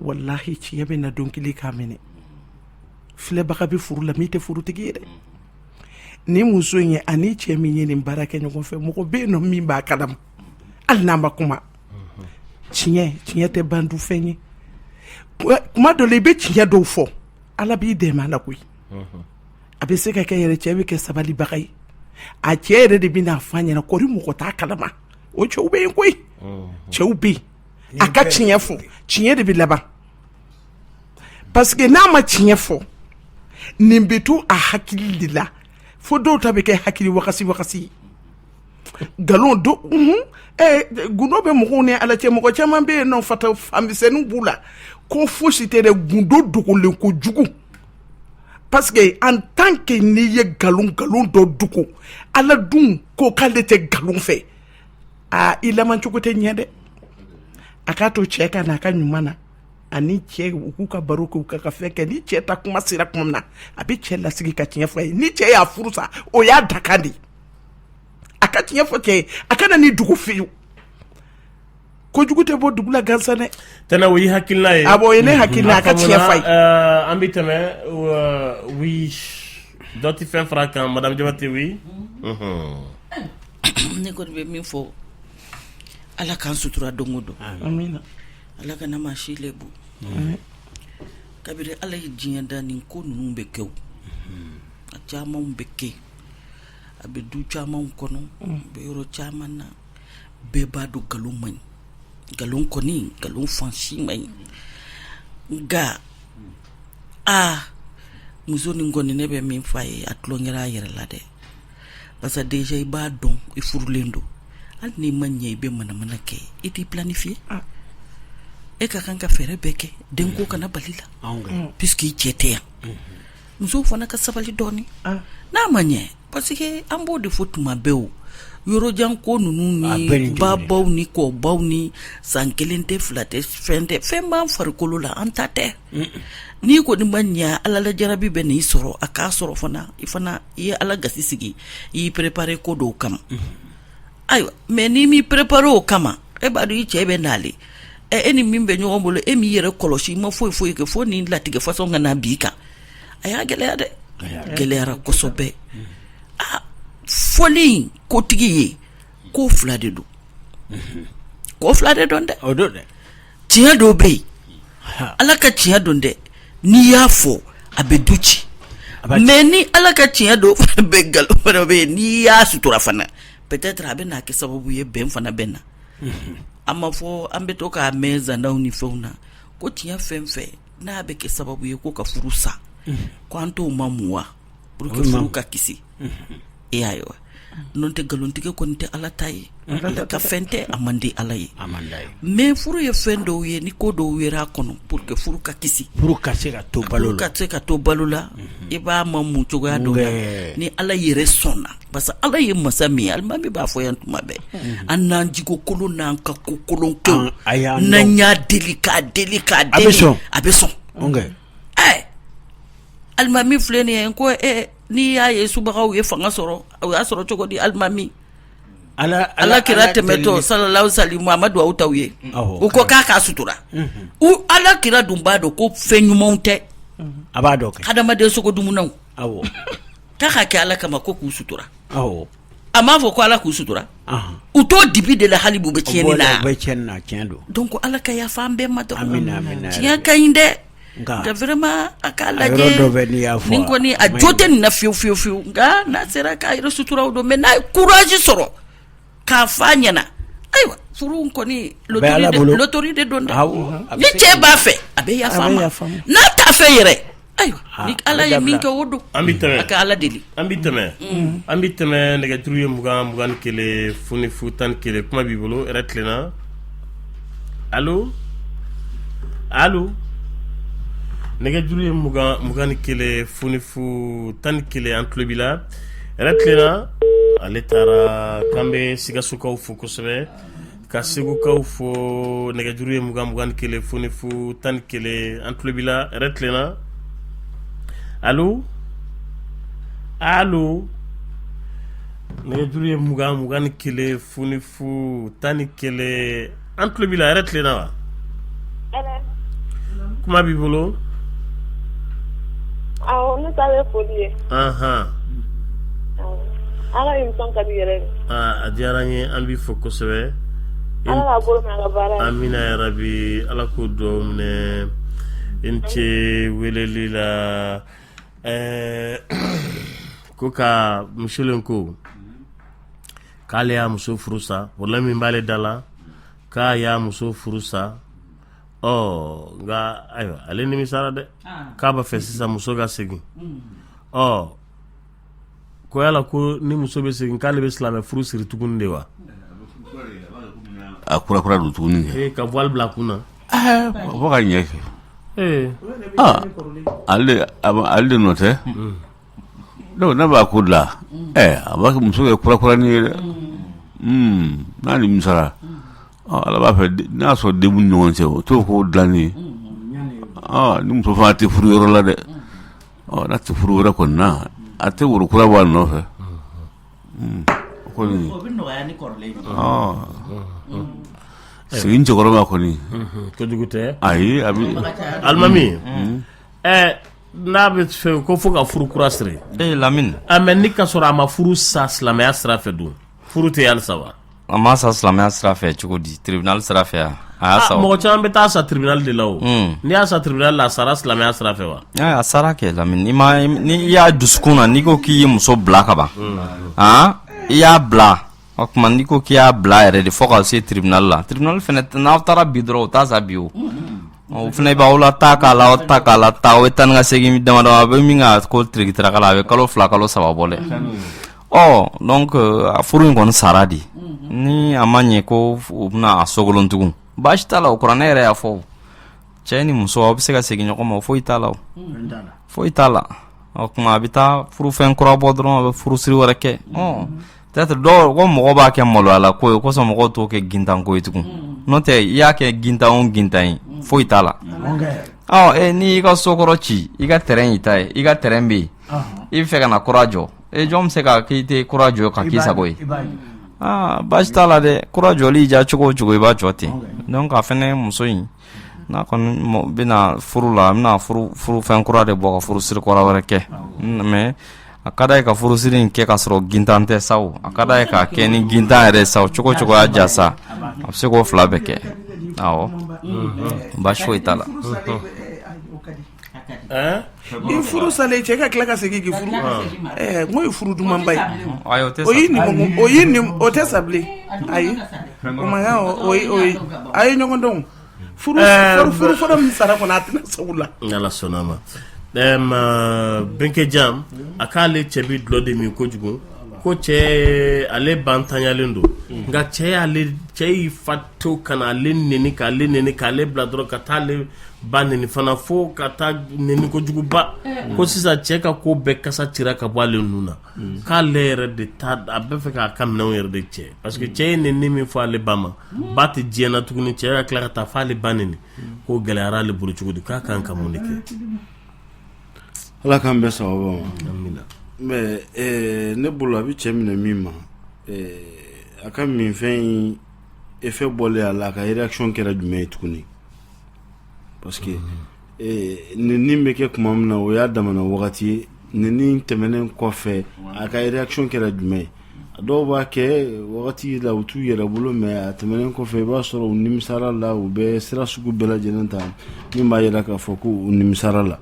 wallahi tiɲɛ bɛ na dɔnkili k'a minɛ filɛbaga bɛ furu la min tɛ furutigi ye dɛ ni muso in ye ani cɛ min ye nin baara kɛ ɲɔgɔn fɛ mɔgɔ bɛ yen nɔ min b'a kalama hali n'an ma kuma tiɲɛ tɛ ban du fɛn ye kuma dɔ la i bɛ tiɲɛ dɔw fɔ ala b'i dɛmɛ a la koyi a bɛ se ka kɛ yɛrɛ cɛ bɛ kɛ sabalibaga ye a cɛ yɛrɛ de bɛ n'a fɔ a ɲɛna kɔri mɔgɔ t'a kalama o cɛw bɛ yen koyi cɛw bɛ yen a ka tiɲɛ fɔ tiɲɛ de bɛ laban parce que n'a ma tiɲɛ fɔ nin bɛ to a hakili de la fo dɔw ta bɛ kɛ hakili wakasi galon do gundo bɛ mɔgɔw ni ala cɛ mɔgɔ caman bɛ yen nɔ fata famisɛnninw b'u la ko fosi tɛ dɛ gundo dogolen ko jugu parce que en tant que n'i ye galon dɔ dogo ala dun ko k'ale tɛ galon fɛ i laman cogo tɛ ɲɛ dɛ a k'a to cɛ ka n'a ka ɲuman na ani cɛ u k'u ka baro kɛ u ka fɛn kɛ ni cɛ ta kuma sera kuma min na a bɛ cɛ lasigi ka tiɲɛ fɔ a ye ni cɛ y'a furu sa o y'a dakan de a ka tiɲɛ fɔ cɛ ye a kana ni dugu fiyewu kojugu tɛ bɔ dugu la gansan dɛ tɛnɛ o y'i hakilina ye o ye ne hakilina a ka tiɲɛ fɔ a ye an bɛ tɛmɛ oui dɔ tɛ fɛn fara kan madame Jabate oui ne kɔni bɛ min fɔ ala k'an sutura don o don amina ala kana maa si lebu kabiri ala ye diɲɛ da nin ko ninnu bɛ kɛ o a camanw bɛ kɛ a bɛ du camanw kɔnɔ bɛ yɔrɔ caman na bɛɛ b'a dɔn nkalon man ɲi nkalon kɔni nkalon fansi man ɲi nka muso nin kɔni ne bɛ min f'a ye a tulonkɛra a yɛrɛ la dɛ parce que déjà i b'a dɔn i furulen don hali n'i ma ɲɛ i bɛ manamana kɛ i t'i planifier e ka kan ka fɛɛrɛ bɛɛ kɛ denko kana bali la puisque i cɛ tɛ yan musow fana ka sabali dɔɔni n'a ma ɲɛ parce que an b'o de fɔ tuma bɛɛ o yɔrɔjan ko ninnu ni babaw ni kɔbaw ni san 1 tɛ 2 tɛ fɛn b'an farikolo la an ta tɛ n'i kɔni ma ɲɛ ala la jarabi bɛ n'i sɔrɔ a k'a sɔrɔ fana i ye ala gasi sigi i y'i préparer ko dɔw kama ayiwa mais n'i m'i préparer o kama e b'a dɔn i cɛ bɛ n'ale e ni min bɛ ɲɔgɔn bolo e m'i yɛrɛ kɔlɔsi i ma foyi kɛ fo ni latigɛ façon ka na b'i kan a y'a gɛlɛya dɛ gɛlɛyara kosɛbɛ fɔli kotigi ye ko 2 de don ko 2 de don dɛ tiɲɛ dɔw bɛ yen ala ka tiɲɛ don dɛ n'i y'a fɔ a bɛ du ci mais ni ala ka tiɲɛ dɔw fana bɛ nkalon fana bɛ yen n'i y'a sutura fana peut-être a bɛ n'a kɛ sababu ye bɛn fana bɛ na a ma fɔ an bɛ to k'a mɛn zandaw ni fɛnw na ko tiɲɛ fɛn fɛn n'a bɛ kɛ sababu ye ko ka furu sa ko an t'o ma mun wa pour que furu ka kisi e y'a ye wa n'o tɛ nkalontigɛ kɔni tɛ ala ta ye ala ka fɛn tɛ a man di ala ye mais furu ye fɛn dɔw ye ni ko dɔw yera a kɔnɔ pour que furu ka kisi furu ka se ka to balo la i b'a ma mun cogoya dɔw la ni ala yɛrɛ sɔnna parce que ala ye masa min ye alimami b'a fɔ yan tuma bɛɛ an n'an jiko kolon n'an ka ko kolon kɛw n'an y'a deli k'a deli a bɛ sɔn alimami filɛ nin ye ko n'i y'a ye subagaw ye fanga sɔrɔ o y'a sɔrɔ cogo di alimami ala kira tɛmɛtɔ sallallahu alaihi muhamadu aw taw ye u ko k'a sutura u ala kira dun b'a dɔn ko fɛn ɲumanw tɛ a b'a dɔn hadamaden sogo dumunanw k'a ka kɛ ala kama ko k'u sutura a m'a fɔ ko ala k'u sutura u t'o dibi de la hali b'u bɛ tiɲɛni na donc ala ka yafa an bɛɛ ma dɔrɔn tiɲɛ ka ɲi dɛ nka vraiment a k'a lajɛ nin kɔni a jo tɛ nin na fiyewu nka n'a sera k'a yɛrɛ suturaw don mais n'a ye courage sɔrɔ k'a f'a ɲɛna ayiwa furu kɔni lotori de don dɛ ni cɛ b'a fɛ a bɛ yafa a ma n'a t'a fɛ yɛrɛ ayiwa ni ala ye min kɛ o don a ka ala deli an bɛ tɛmɛ nɛgɛjuru ye 20 21 fo ni 11 kuma b'i bolo yɛrɛ tilenna allo nɛgɛjuru ye mugan ni kelen funifu tan ni kelen an tulo b'i la yɛrɛ tilenna ale taara k'an bɛ Sikasokaw fo kosɛbɛ ka Segukaw fo nɛgɛjuru ye mugan ni kelen funifu tan ni kelen an tulo b'i la yɛrɛ tilenna allo nɛgɛjuru ye mugan ni kelen funifu tan ni kelen an tulo b'i la yɛrɛ tilenna wa kuma b'i bolo awɔ ne ta bɛ foli ye ala émission ka di yɛrɛ a diyara n ye an b'i fo kosɛbɛ ala k'a bolo mɛn a ka baara ye amina yarabi ala k'o duwawu minɛ i ni ce weleli la ko ka musolen ko k'ale y'a muso furu sa wala min b'ale da la k'a y'a muso furu sa nka ayiwa ale nimisara dɛ k'a b'a fɛ sisan muso ka segin ko yala ko ni muso bɛ segin k'ale bɛ silamɛ furu siri tuguni de wa a kura don tuguni kɛ ka voile bila kun na fo ka ɲɛ kɛ ale de nɔ tɛ donc ne b'a ko dilan a b'a kɛ muso kɛ kura ni ye dɛ n'a nimisara ala b'a fɛ n'a sɔrɔ denw ni ɲɔgɔn cɛ o t'o ko dilanni ni muso fana tɛ furu yɔrɔ la dɛ n'a tɛ furu wɛrɛ kɔni na a tɛ woro kura bɔ a nɔfɛ kɔni o bɛ nɔgɔya ni kɔrɔlen segin cɛkɔrɔba kɔni kojugu tɛ ayi a bɛ alimami n'a bɛ fɛ ko fo ka furu kura siri Lamine mais ni ka sɔrɔ a ma furu sa silamɛya sira fɛ dun furu tɛ halisa wa a ma sa silamɛya sira fɛ cogo di tribunal sira fɛ a y'a sa mɔgɔ caman bɛ taa sa tribunal de la o n'i y'a sa tribunal la a sara silamɛya sira fɛ wa a sara kɛ Lamine ni i y'a dusukun na n'i ko k'i ye muso bila ka ban i y'a bila o tuma n'i ko k'i y'a bila yɛrɛ de fo ka se tribunal la tribunal fɛnɛ n'aw taara bi dɔrɔn o t'a sa bi o fɛnɛ b'aw la ta k'a la o bɛ tan ni ka segin damadɔ a bɛ min ka ko tiriki-tiraka la a bɛ kalo 2 kalo 3 bɔ dɛ donc a furu in kɔni sara di ni a ma ɲɛ ko o bɛna a sogolon tugun baasi t'a la o kuranɛ yɛrɛ y'a fɔ cɛ ni muso aw bɛ se ka segin ɲɔgɔn ma foyi t'a la foyi t'a la o tuma a bɛ taa furufɛn kura bɔ dɔrɔn a bɛ furusiri wɛrɛ kɛ peut-être dɔw ko mɔgɔ b'a kɛ maloya la ko ye kosɔn mɔgɔw t'o kɛ gintan ko ye tugun n'o tɛ i y'a kɛ gintan o gintan ye foyi t'a la n'i y'i ka sokɔrɔ ci i ka terrain y'i ta ye i ka terrain bɛ yen i bɛ fɛ ka na kura jɔ jɔn bɛ se ka k'i tɛ kura jɔ ka k'i sago ye baasi t'a la dɛ kura jɔli ja cogo o cogo i b'a jɔ ten donc a fɛnɛ muso in n'a kɔni bɛna furu la a bɛna furufɛn kura de bɔ ka furusiri kura wɛrɛ kɛ mais a ka d'a ye ka furusiri in kɛ ka sɔrɔ gintan tɛ sa o a ka d'a ye k'a kɛ ni gintan yɛrɛ sa o cogo cogo y'a ja sa a bɛ se k'o 2 bɛɛ kɛ awɔ baasi foyi t'a la i furu salen cɛ ka tila ka segin k'i furu n ye furu dumanba ye o tɛ sa bilen ayi o ma a ye ɲɔgɔn dɔn furu fɔlɔ min sara kɔnɔ a tɛna sago la ala sɔnna ma Benkɛ Jam a k'ale cɛ bi dulɔ de min kojugu ko cɛ ale bantanyalen don nka cɛ y'i fa to kana ale neni k'ale bila dɔrɔn ka taa ale ba neni fana fo ka taa neni kojuguba ko sisan cɛ ka ko bɛɛ kasa cira ka bɔ ale nun na k'ale yɛrɛ de a bɛ fɛ k'a ka minɛnw yɛrɛ de cɛ parce que cɛ ye neni min fɔ ale ba ma ba tɛ diɲɛ na tuguni cɛ ka tila ka taa fɔ ale ba neni ko gɛlɛyara ale bolo cogo di k'a kan ka mun de kɛ ala k'an bɛɛ sababa ma mais ne bolo a bɛ cɛ minɛ min ma a ka minfɛn effet bɔlen a la a ka réaction kɛra jumɛn ye tuguni parce que nin bɛ kɛ tuma min na o y'a damana wagati ye nin tɛmɛnen kɔfɛ a ka réaction kɛra jumɛn ye a dɔw b'a kɛ wagati la u t'u yɛrɛ bolo mais a tɛmɛnen kɔfɛ i b'a sɔrɔ u nimisara la u bɛ sira sugu bɛɛ lajɛlen ta min b'a yira k'a fɔ ko u nimisara la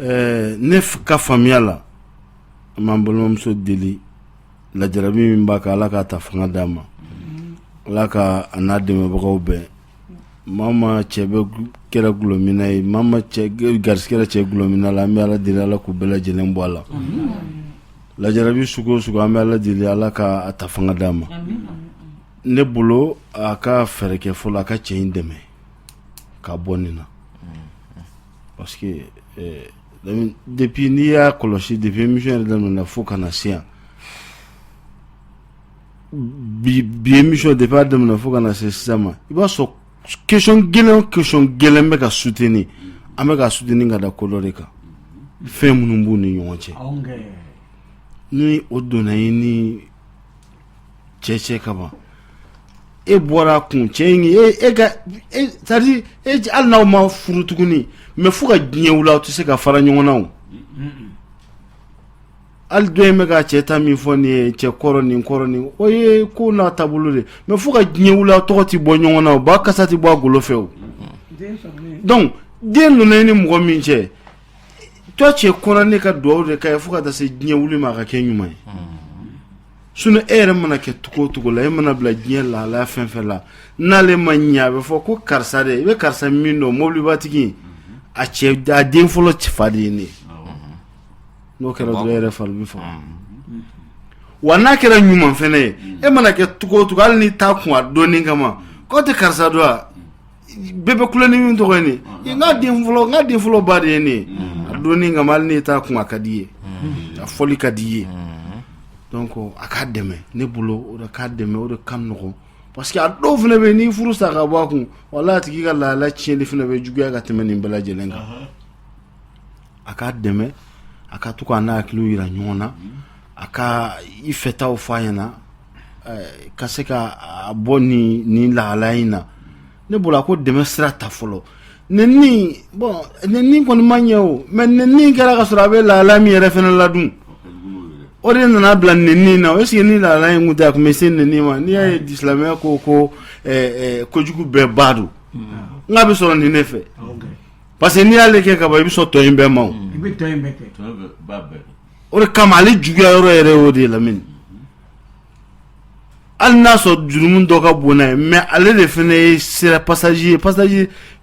ne ka faamuya la an b'an balimamuso deli lajarabi min b'a kan ala k'a ta fanga d'a ma ala ka a n'a dɛmɛbagaw bɛɛ maa ma cɛ bɛ kɛra gulɔmina ye maa ma garisigɛra cɛ gulɔmina la an bɛ ala deli ala k'u bɛɛ lajɛlen bɔ a la lajarabi sugu o sugu an bɛ ala deli ala ka a ta fanga d'a ma ne bolo a ka fɛɛrɛ kɛ fɔlɔ a ka cɛ in dɛmɛ ka bɔ nin na parce que depuis n'i y'a kɔlɔsi depuis émission yɛrɛ daminɛna fo kana se yan bi émission depuis a daminɛ fo kana se sisan ma i b'a sɔrɔ question gɛlɛn bɛ ka soutenir an bɛ ka soutenir ka da ko dɔ de kan fɛn minnu b'u ni ɲɔgɔn cɛ ni o donna i ni cɛ ka ban e bɔra kun cɛ in c'est-à-dire hali n'aw ma furu tuguni mais fo ka diɲɛ wuli aw tɛ se ka fara ɲɔgɔn na o hali dɔ in bɛ ka cɛ ta min fɔ nin ye cɛ kɔrɔ nin o ye ko n'a taabolo de mais fo ka diɲɛ wuli aw tɔgɔ tɛ bɔ ɲɔgɔn na o ba kasa tɛ bɔ a golo fɛ o donc den donna i ni mɔgɔ min cɛ toi cɛ kɔnɔ ne ka dugawu de k'a ye fo ka taa se diɲɛ wuli ma a ka kɛ ɲuman ye sinon e yɛrɛ mana kɛ cogo la e mana bila diɲɛ lahalaya fɛn fɛn la n'ale ma ɲɛ a bɛ fɔ ko karisa de i bɛ karisa min dɔn mobilibatigi a den fɔlɔ fa de ye ne ye n'o kɛra dɔrɔn e yɛrɛ fari bɛ faga wa n'a kɛra ɲuman fɛnɛ ye e mana kɛ cogo hali n'i t'a kun a dɔnni kama k'o tɛ karisa dɔn a bɛɛ bɛ kulon ni min tɔgɔ ye nin ye n ka den fɔlɔ ba de ye ne ye a dɔnni kama hali n'i t'a kun a ka di ye a fɔli ka di ye donc a k'a dɛmɛ ne bolo o de k'a dɛmɛ o de ka nɔgɔn parce que a dɔw fana bɛ yen n'i furu sa ka bɔ a kun wala a tigi ka lahala tiɲɛli fana bɛ juguya ka tɛmɛ nin bɛɛ lajɛlen kan a k'a dɛmɛ a ka to k'a n'a hakiliw yira ɲɔgɔn na a ka i fɛtaw fɔ a ɲɛna ka se ka bɔ nin lahala in na ne bolo a ko dɛmɛ sira ta fɔlɔ nenni kɔni ma ɲɛ o mais nenni kɛra ka sɔrɔ a bɛ lahala min yɛrɛ fana ladun o de nana bila nenni na est-ce que ni lahala in kun tɛ a kun bɛ se nenni ma n'i y'a ye silamɛya ko kojugu bɛɛ ba don n k'a bɛ sɔrɔ nin ne fɛ parce que n'i y'ale kɛ ka ban i bɛ sɔn tɔ in bɛɛ ma o o de kama ale juguya yɔrɔ yɛrɛ y'o de ye Lamini hali n'a sɔrɔ jurumu dɔ ka bon n'a ye mais ale de fana ye sira passage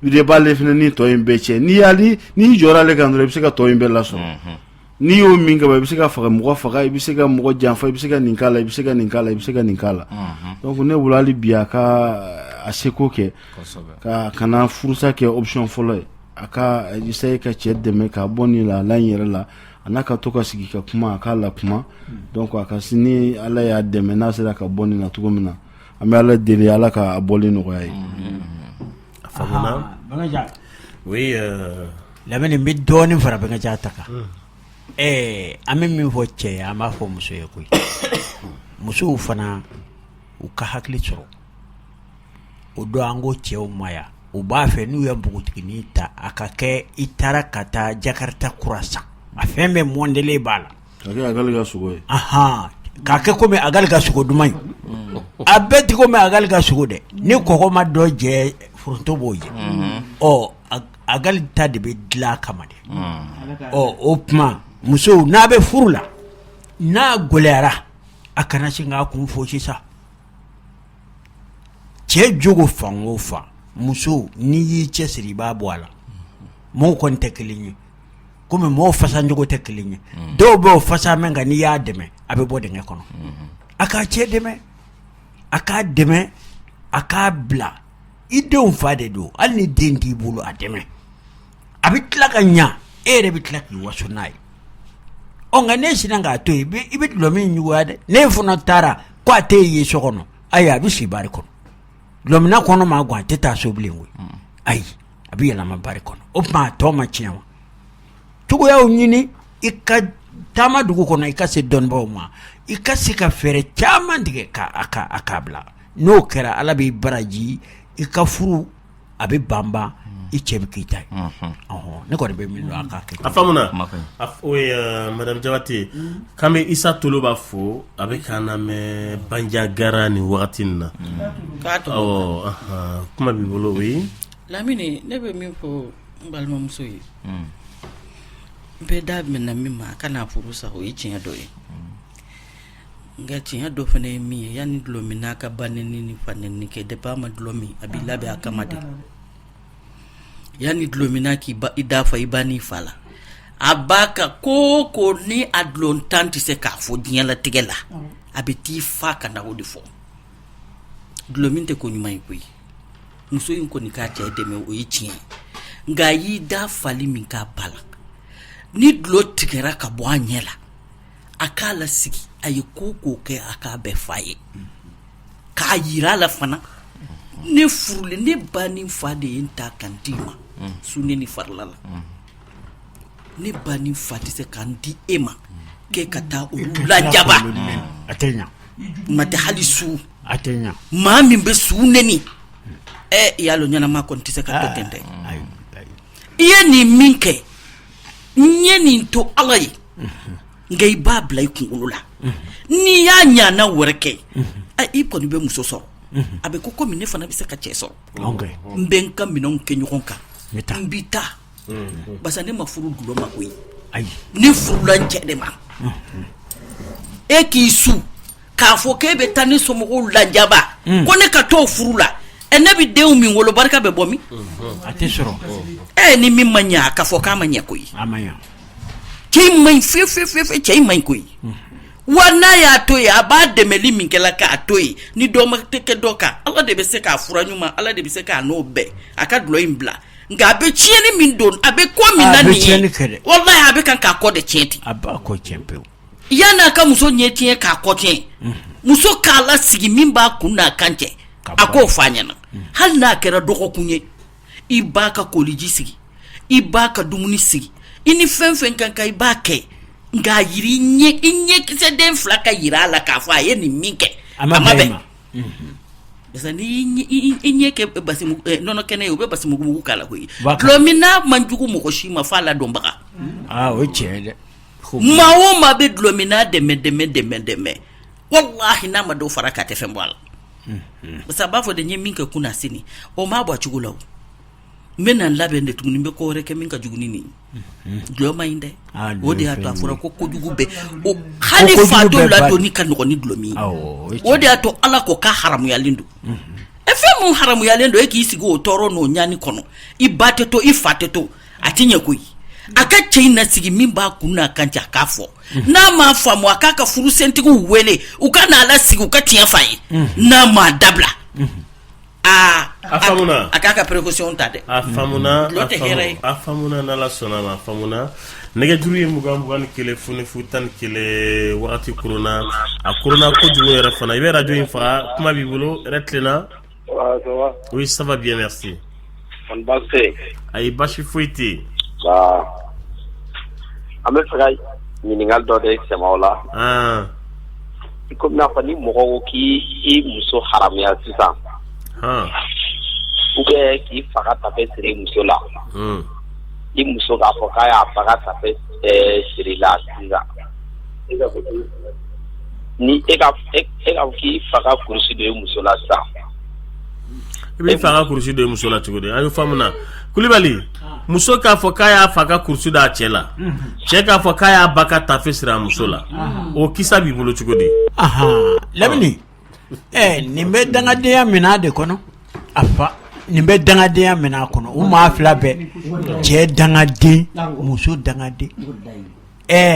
de b'ale fana ni tɔ in bɛɛ cɛ n'i jɔra ale kan dɔrɔn i bɛ se ka tɔ in bɛɛ lasɔrɔ n'i y'o min kaba i bɛ se ka mɔgɔ faga i bɛ se ka mɔgɔ janfa i bɛ se ka nin k'a la i bɛ se ka nin k'a la i bɛ se ka nin k'a la donc ne bolo hali bi a ka a seko kɛ kana furusa kɛ option fɔlɔ ye a ka essayer ka cɛ dɛmɛ k'a bɔ nin lahala in yɛrɛ la a n'a ka to ka sigi ka kuma a k'a la kuma donc a ka ni Ala y'a dɛmɛ n'a sera ka bɔ nin na cogo min na an bɛ Ala deli Ala ka a bɔli nɔgɔya ye. A faamuna oui Lamini n bɛ dɔɔnin fara Bangaja ta kan an bɛ min fɔ cɛ ye an b'a fɔ muso ye koyi musow fana u ka hakili sɔrɔ o don an ko cɛw ma yan u b'a fɛ n'u ye npogotiginin ta a ka kɛ i taara ka taa Jakarta kura san a fɛn bɛɛ mɔndelen b'a la k'a kɛ Agali ka sogo ye k'a kɛ komi Agali ka sogo duman ye a bɛɛ ti komi Agali ka sogo dɛ ni kɔgɔ ma dɔ jɛ foronto b'o ye Agali ta de bɛ dilan kama de o tuma musow n'a bɛ furu la n'a gɛlɛyara a kana sin k'a kun fo sisan cɛ jogo fan o fan muso n'i y'i cɛsiri i b'a bɔ a la mɔgɔw kɔni tɛ kelen ye komi mɔgɔw fasajogo tɛ kelen ye dɔw bɛ o fasa mɛn nka n'i y'a dɛmɛ a bɛ bɔ dingɛ kɔnɔ a k'a cɛ dɛmɛ a k'a dɛmɛ a k'a bila i denw fa de don hali ni den t'i bolo a dɛmɛ a bɛ tila ka ɲa e yɛrɛ bɛ tila k'i waso n'a ye nka ne sinna k'a to yen i bɛ dulɔ min juguya dɛ ne fana taara ko a tɛ ye so kɔnɔ ayi a bɛ si bari kɔnɔ dulɔmina kɔnɔ maa gan a tɛ taa so bilen koyi ayi a bɛ yɛlɛma bari kɔnɔ o tuma a tɔ ma tiɲɛ wa cogoyaw ɲini i ka taama dugu kɔnɔ i ka se dɔnnibaw ma i ka se ka fɛɛrɛ caman tigɛ k'a bila n'o kɛra Ala b'i baraji i ka furu a bɛ banban i cɛ bɛ k'i ta ye ne kɔni bɛ min dɔn a k'a kɛ a faamuna Madame Jabate k'an bɛ Isa Tolo b'a fo a bɛ k'an lamɛn Bandiagara nin wagati nin na kuma b'i bolo oui Lamini ne bɛ min fɔ n balimamuso ye bɛɛ da mɛnna min ma a kana furu sa o ye tiɲɛ dɔ ye nka tiɲɛ dɔ fana ye min ye yanni dulɔ min n'a ka ba nɛni ni fa nɛni kɛ depuis a ma dulɔ min a b'i labɛn a kama de yanni dulɔ min n'a k'i da fa i ba n'i fa la a b'a ka ko ni a dulɔ tan tɛ se k'a fɔ diɲɛlatigɛ la a bɛ t'i fa ka na o de fɔ dulɔ min tɛ ko ɲuman ye koyi muso in kɔni k'a cɛ dɛmɛ o ye tiɲɛ nga yi da fali min ka bala ni dlo tigera ka bo anyela akala sigi ayi koko ke aka be faye ka yira la fana ne furule ne bani fade inta kantima sunne ni farlala ne bani fade se kandi ema ke kata la jaba atenya mate halisu atenya mami be sunne ni yalo nyana ma konti se ka tende iye ni minke nye ni to alai ngai babla ikunula ni ya nyana woreke iko ni be musoso abe koko mine fana bisa ka cheso mbenka minon kenyukonka mbita basa ne mafuru dulo makoyi ni furula njede ma ki su ka fo ke be tani somo lanjaba ko ne ka to furula enabi dew min wolo barka be bomi atesoro ni min manya ka fo ka manya koyi amanya ki man fe ki man koyi wana ya toyi aba de meli min kala ka toyi ni do ma teke doka Allah de be se ka fura nyuma Allah de be se ka no be aka dlo imbla nga be chieni min don abe ko min nani wallahi abe kan ka ko de chienti aba ko chempe yana ka muso nyeti ka ko chen muso kala sigi min ba kunna kanche ako fanyana hal na kera doko kunye ibaka koliji sigi ibaka dumuni sigi ini fenfen kan kai bake nga yiri nye kise den flaka yira la ka fa ye ni minke amabe besa ni nye ke basimu nono kene ube basimu gugu kala ko glomina manjugu mo ko shima fala dombaka o chede mawo mabe glomina deme wallahi na mado faraka te fembwala besa bafo de nye minke kuna sini o mabwa chugulaw mena labende tumunimbe ko reke minka juguni ni gloma inde wodi ato afura ko kojugube o khalifa do la doni kan ko ni glomi wodi ato ala ko ka haramu ya lindu efe mun haramu ya lindu e ki sigo toro no nyani kono ibate to ifate to atinye koyi aka chaina sigi mimba kuna kanja kafo na ma famu akaka furu sentigu wele ukana ala sigi ukatia fai na ma dabla afamuna akaka précaution tade afamuna nala sona afamuna nege juru ye mugambugan kele fune futan kele wakati corona ko jugo yera fana ibe radio infa kuma bibulo retlena oui ça va bien merci on basse ay bashi fuiti ame fagay miningal do de semaola ko na fani mo ki muso haram ya sisa ube ki faga tape siri muso la i muso ka fo kaya faga tape siri la sisa ni ega ki faga kursi de muso la sa ibe faga kursi de muso la tugode ayo famuna kulibali muso ka fo kaya faga kursi da chela che ka fo kaya baka tape sira muso la o kisa bi bolo tugode labini nimbe dangade ya minade kono afa nimbe dangade ya mina kono o ma afla be je dangade muso dangade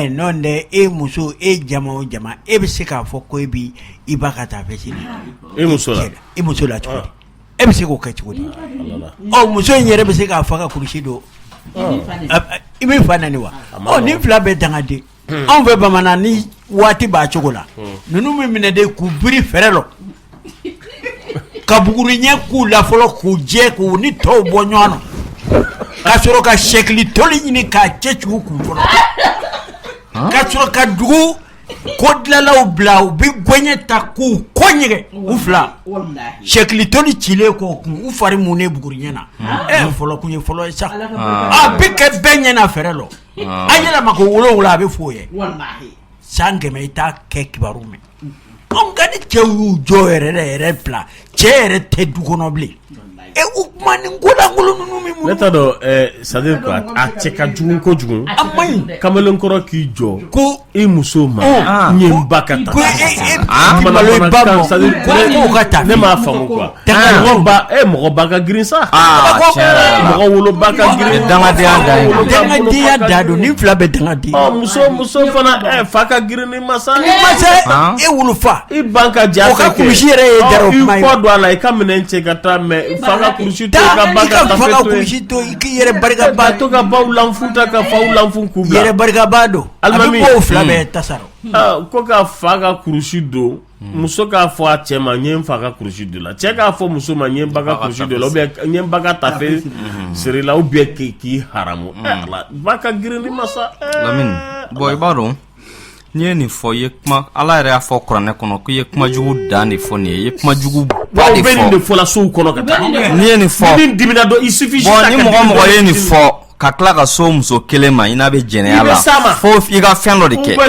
nonde muso jama be se ka fo ko bi ibaka ta fe sini muso la chudi be se ko ka chudi muso nyere be se ka fa ka kurushi do ibe fa nani wa ni fla be dangade on veut bamana ni wati ba chogola nunu mimine de ku biri ferelo kabuguru nye ku la folo ku je ku ni to bonyono kasoro ka shekli toli ni ka chechu ku folo kasoro ka dugu kodla la obla bi gwenye taku konyege ufla shekli toli chile ko ku fari mune buguru nyana folo kunye folo sa bi ke benye na ferelo anyala mako wolo be foye wallahi sange me ta kek barume on gadi chewu joere pla chere te dugonobli ukmani ngola ngolo nunu mi mu leta do c'est-à-dire quoi a cheka jugun ko jugun amay kamelen koro ki jo ko muso ma nyembaka ta malo babo ko kata ne ma famu quoi mo baka green sa mo wolo baka green dangade dado ni flabe dangade muso fana faka green ni masa wolo fa banka jasa ko ka kumishire daro mai ko do ala kamenen cheka ta me fa faga kurusi to ka baga ta faga kurusi to iki yere barika ba to ka ba ulamfuta ka fa ulamfun kubla yere barika ba do almami ko flabe tasaro ko ka faga kurusi do muso k'a fɔ a cɛ ma ɲɛ faga kurusi do la cɛ k'a fɔ muso ma ɲɛ baga kurusi do la ou bien ɲɛ baga tafe siri la ou bien k'i haramu ba ka girin ni masa Lamine boy baro ni ye nin fɔ ye kuma ala yɛrɛ y'a fɔ kuranɛ kɔnɔ ko ye kuma jugu dan de fɔ nin ye kuma jugu ba de fɔ nin de fɔla sow kɔnɔ ka taa ni ye nin fɔ ni dimina dɔ il suffit bon ni mɔgɔ ye nin fɔ ka tila ka so muso kelen ma i n'a bɛ jɛnɛya la fo i ka fɛn dɔ de kɛ o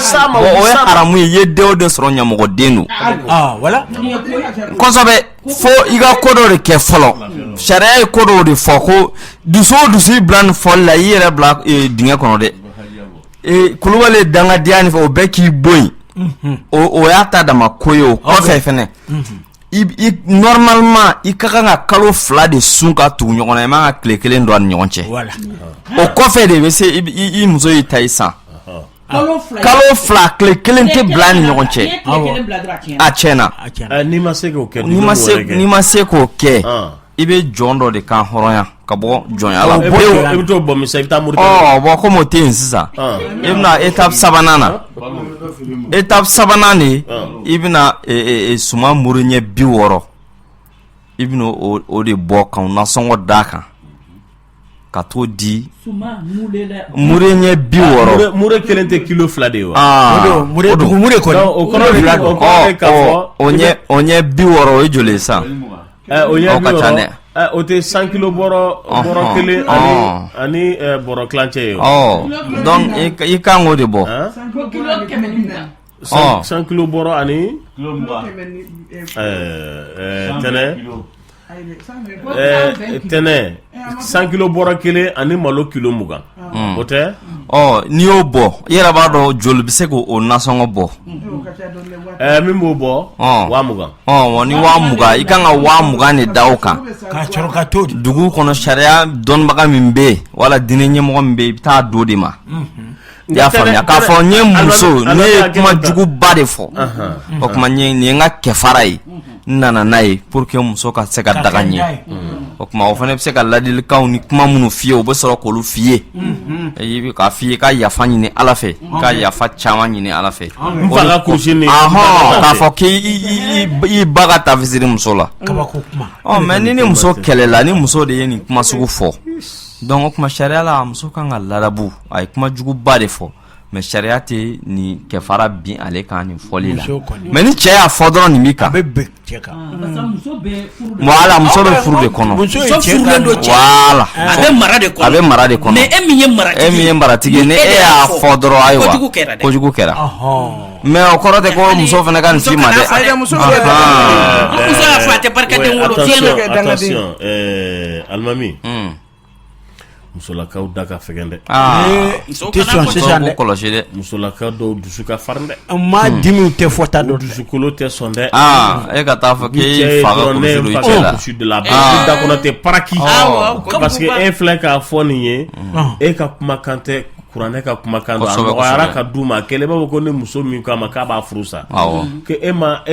ye haramu ye i ye den o den sɔrɔ ɲɛmɔgɔden don wala kosɛbɛ fo i ka ko dɔ de kɛ fɔlɔ sariya ye ko dɔw de fɔ ko dusu o dusu bila nin fɔli la i yɛrɛ bila dingɛ kɔnɔ dɛ kulubali ye dangadenya nin fɛ o bɛɛ k'i bɔ yen o y'a ta dama ko ye o kɔfɛ fɛnɛ normalement i ka kan ka kalo 2 de sun ka tugu ɲɔgɔn na i man ka tile 1 don a ni ɲɔgɔn cɛ o kɔfɛ de bɛ se i muso y'i ta i san kalo 2 tile 1 tɛ bila a ni ɲɔgɔn cɛ a tiɲɛna n'i ma se k'o kɛ n'i ma se k'o kɛ i bɛ jɔn dɔ de kan hɔrɔnya ka bɔ jɔnya la i bɛ t'o bɔ misa i bɛ taa Mauritanie bon comme o tɛ yen sisan i bɛna étape 3nan na étape 3nan de i bɛna suman muru ɲɛ 60 i bɛna o de bɔ ka nasɔngɔ d'a kan ka t'o di mure ɲɛ 60 mure kelen tɛ kilo 2 de ye wa dugu mure kɔni o kɔrɔ ka fɔ o ɲɛ 60 o ye joli ye san o ɲɛ 60 o tɛ 100 kilo bɔrɔ kelen ani bɔrɔ kilancɛ ye donc i kan k'o de bɔ 100 kilo bɔrɔ ani tɛnɛ 100 kilo bɔrɔ kelen ani malo kilo 20 o tɛ n'i y'o bɔ i yɛrɛ b'a dɔn joli bɛ se k'o nasɔngɔ bɔ min b'o bɔ 20,000 ni 20,000 i kan ka 20,000 de da o kan dugu kɔnɔ sariya dɔnnibaga min bɛ yen wala diinɛ ɲɛmɔgɔ min bɛ yen i bɛ taa do de ma i y'a faamuya k'a fɔ n ye muso ne ye kuma juguba de fɔ o kuma nin ye n ka kɛfara ye n nana n'a ye pour que muso ka se ka daga ɲɛ o kuma o fana bɛ se ka ladilikanw ni kuma minnu f'i ye o bɛ sɔrɔ k'olu f'i ye k'a f'i ye ka yafa ɲini ala fɛ ka yafa caman ɲini ala fɛ k'a fɔ k'i ba ka tafisiri muso la mais ni muso kɛlɛla ni muso de ye nin kuma sugu fɔ donc o kuma sariya la muso kan ka ladabu a ye kuma juguba de fɔ mais sariya tɛ nin kɛfara bin ale kan nin fɔli la mais ni cɛ y'a fɔ dɔrɔn nin b'i kan voilà muso bɛ furu de kɔnɔ voilà a bɛ mara de kɔnɔ mais e min ye maratigi ye ni e y'a fɔ dɔrɔn ayiwa kojugu kɛra mais o kɔrɔ tɛ ko muso fana ka nin f'i ma dɛ muso y'a fɔ a tɛ barikaden wolo attention Alimami musolakaw da ka fɛgɛn dɛ musolakaw dɔw dusu ka farin dɛ maa dimiw tɛ fɔta dɔ dusukolo tɛ sɔn dɛ e ka taa fɔ k'e fa ka kurusi de la da kɔnɔ tɛ paraki parce que e filɛ k'a fɔ nin ye e ka kumakan tɛ kuranɛ ka kumakan don a nɔgɔyara ka d'u ma kɛlɛ b'a fɔ ko ni muso min k'a ma k'a b'a furusa que e ma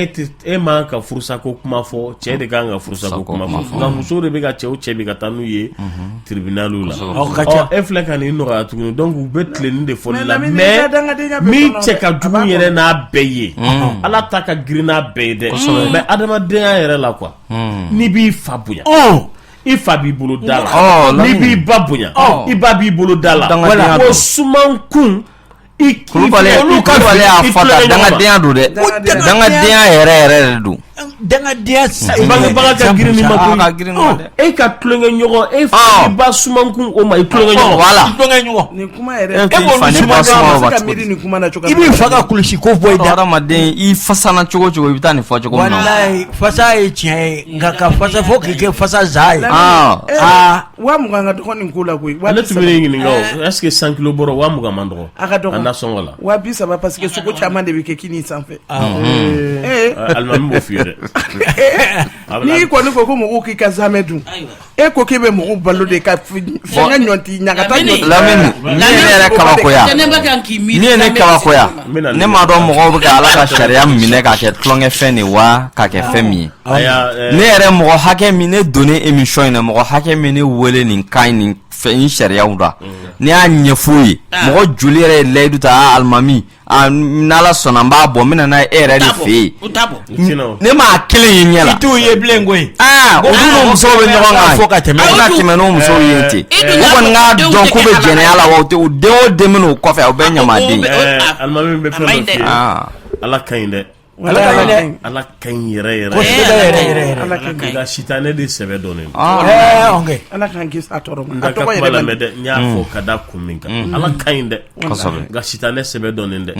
ka furusa ko kuma fɔ cɛ de kan ka furusa ko kuma fɔ nka muso de bɛ ka cɛw cɛ bi ka taa n'u ye tribunaliw la e filɛ ka nin nɔgɔya tuguni donc u bɛ tilenni de fɔli la mais min cɛ ka jugu yɛrɛ n'a bɛɛ ye ala ta ka girin n'a bɛɛ ye dɛ mais adamadenya yɛrɛ la quoi n'i b'i fa bonya i fa b'i bolo da la n'i b'i ba bonya i ba b'i bolo da la o suman kun Kulubali y'a fɔ ta dangadenya don dɛ dangadenya yɛrɛ de don dangadenya bangebaga ka girin ni ma dɛ e ka tulonkɛ ɲɔgɔn e fa ba suman kun o ma i tulonkɛ ɲɔgɔn voilà tulonkɛ ɲɔgɔn nin kuma yɛrɛ e b'o suman ka miiri nin kuma na cogo i b'i fa ka kulusi ko bɔ i da hadamaden i fasana cogo i bɛ taa nin fɔ cogo min na wallahi fasa ye tiɲɛ ye nka ka fasa fo k'i kɛ fasa za ye 20,000 ka dɔgɔ nin ko la koyi ale tun bɛ ne ɲininka est ce que 100 kilo bɔrɔ 20,000 man dɔgɔ a ka dɔgɔ na sɔngɔ la 30 parce que sugu caman de bɛ kɛ kini sanfɛ Alimami b'o f'i ye dɛ dɛ ni ko ni ko mɔgɔw k'i ka zamɛ dun e ko k'i bɛ mɔgɔw balo de ka fɛngɛ ɲɔnti ɲagata ɲɔnti Lamini ne yɛrɛ kabakoya ne kabakoya ne m'a dɔn mɔgɔw bɛ ka Ala ka sariya minɛ k'a kɛ tulonkɛfɛn de wa k'a kɛ fɛn min ye ne yɛrɛ mɔgɔ hakɛ min ne donné émission in na mɔgɔ hakɛ min ne wele nin kan nin fɛn sariyaw da ne y'a ɲɛfɔ ye mɔgɔ joli yɛrɛ ye layidu ta alimami n'Ala sɔnna n b'a bɔ n bɛna n'a ye e yɛrɛ de fɛ yen ne m'a kelen ye ɲɛ la i t'u ye bilen koyi o dun n'o musow bɛ ɲɔgɔn kan fo ka tɛmɛ o bɛna tɛmɛ n'o musow ye ten u kɔni k'a dɔn k'u bɛ jɛnɛya la wa o den o den bɛ n'o kɔfɛ o bɛ ɲamaden alimami bɛ fɛn dɔ f'i ye Ala ka ɲi dɛ Ala ka ɲi yɛrɛ nka sitanɛ de sɛbɛ dɔnnen Ala ka kisi a tɔɔrɔ ma a tɔgɔ yɛrɛ lamɛn dɛ n y'a fɔ ka da kun min kan Ala ka ɲi dɛ nka sitanɛ sɛbɛ dɔnnen dɛ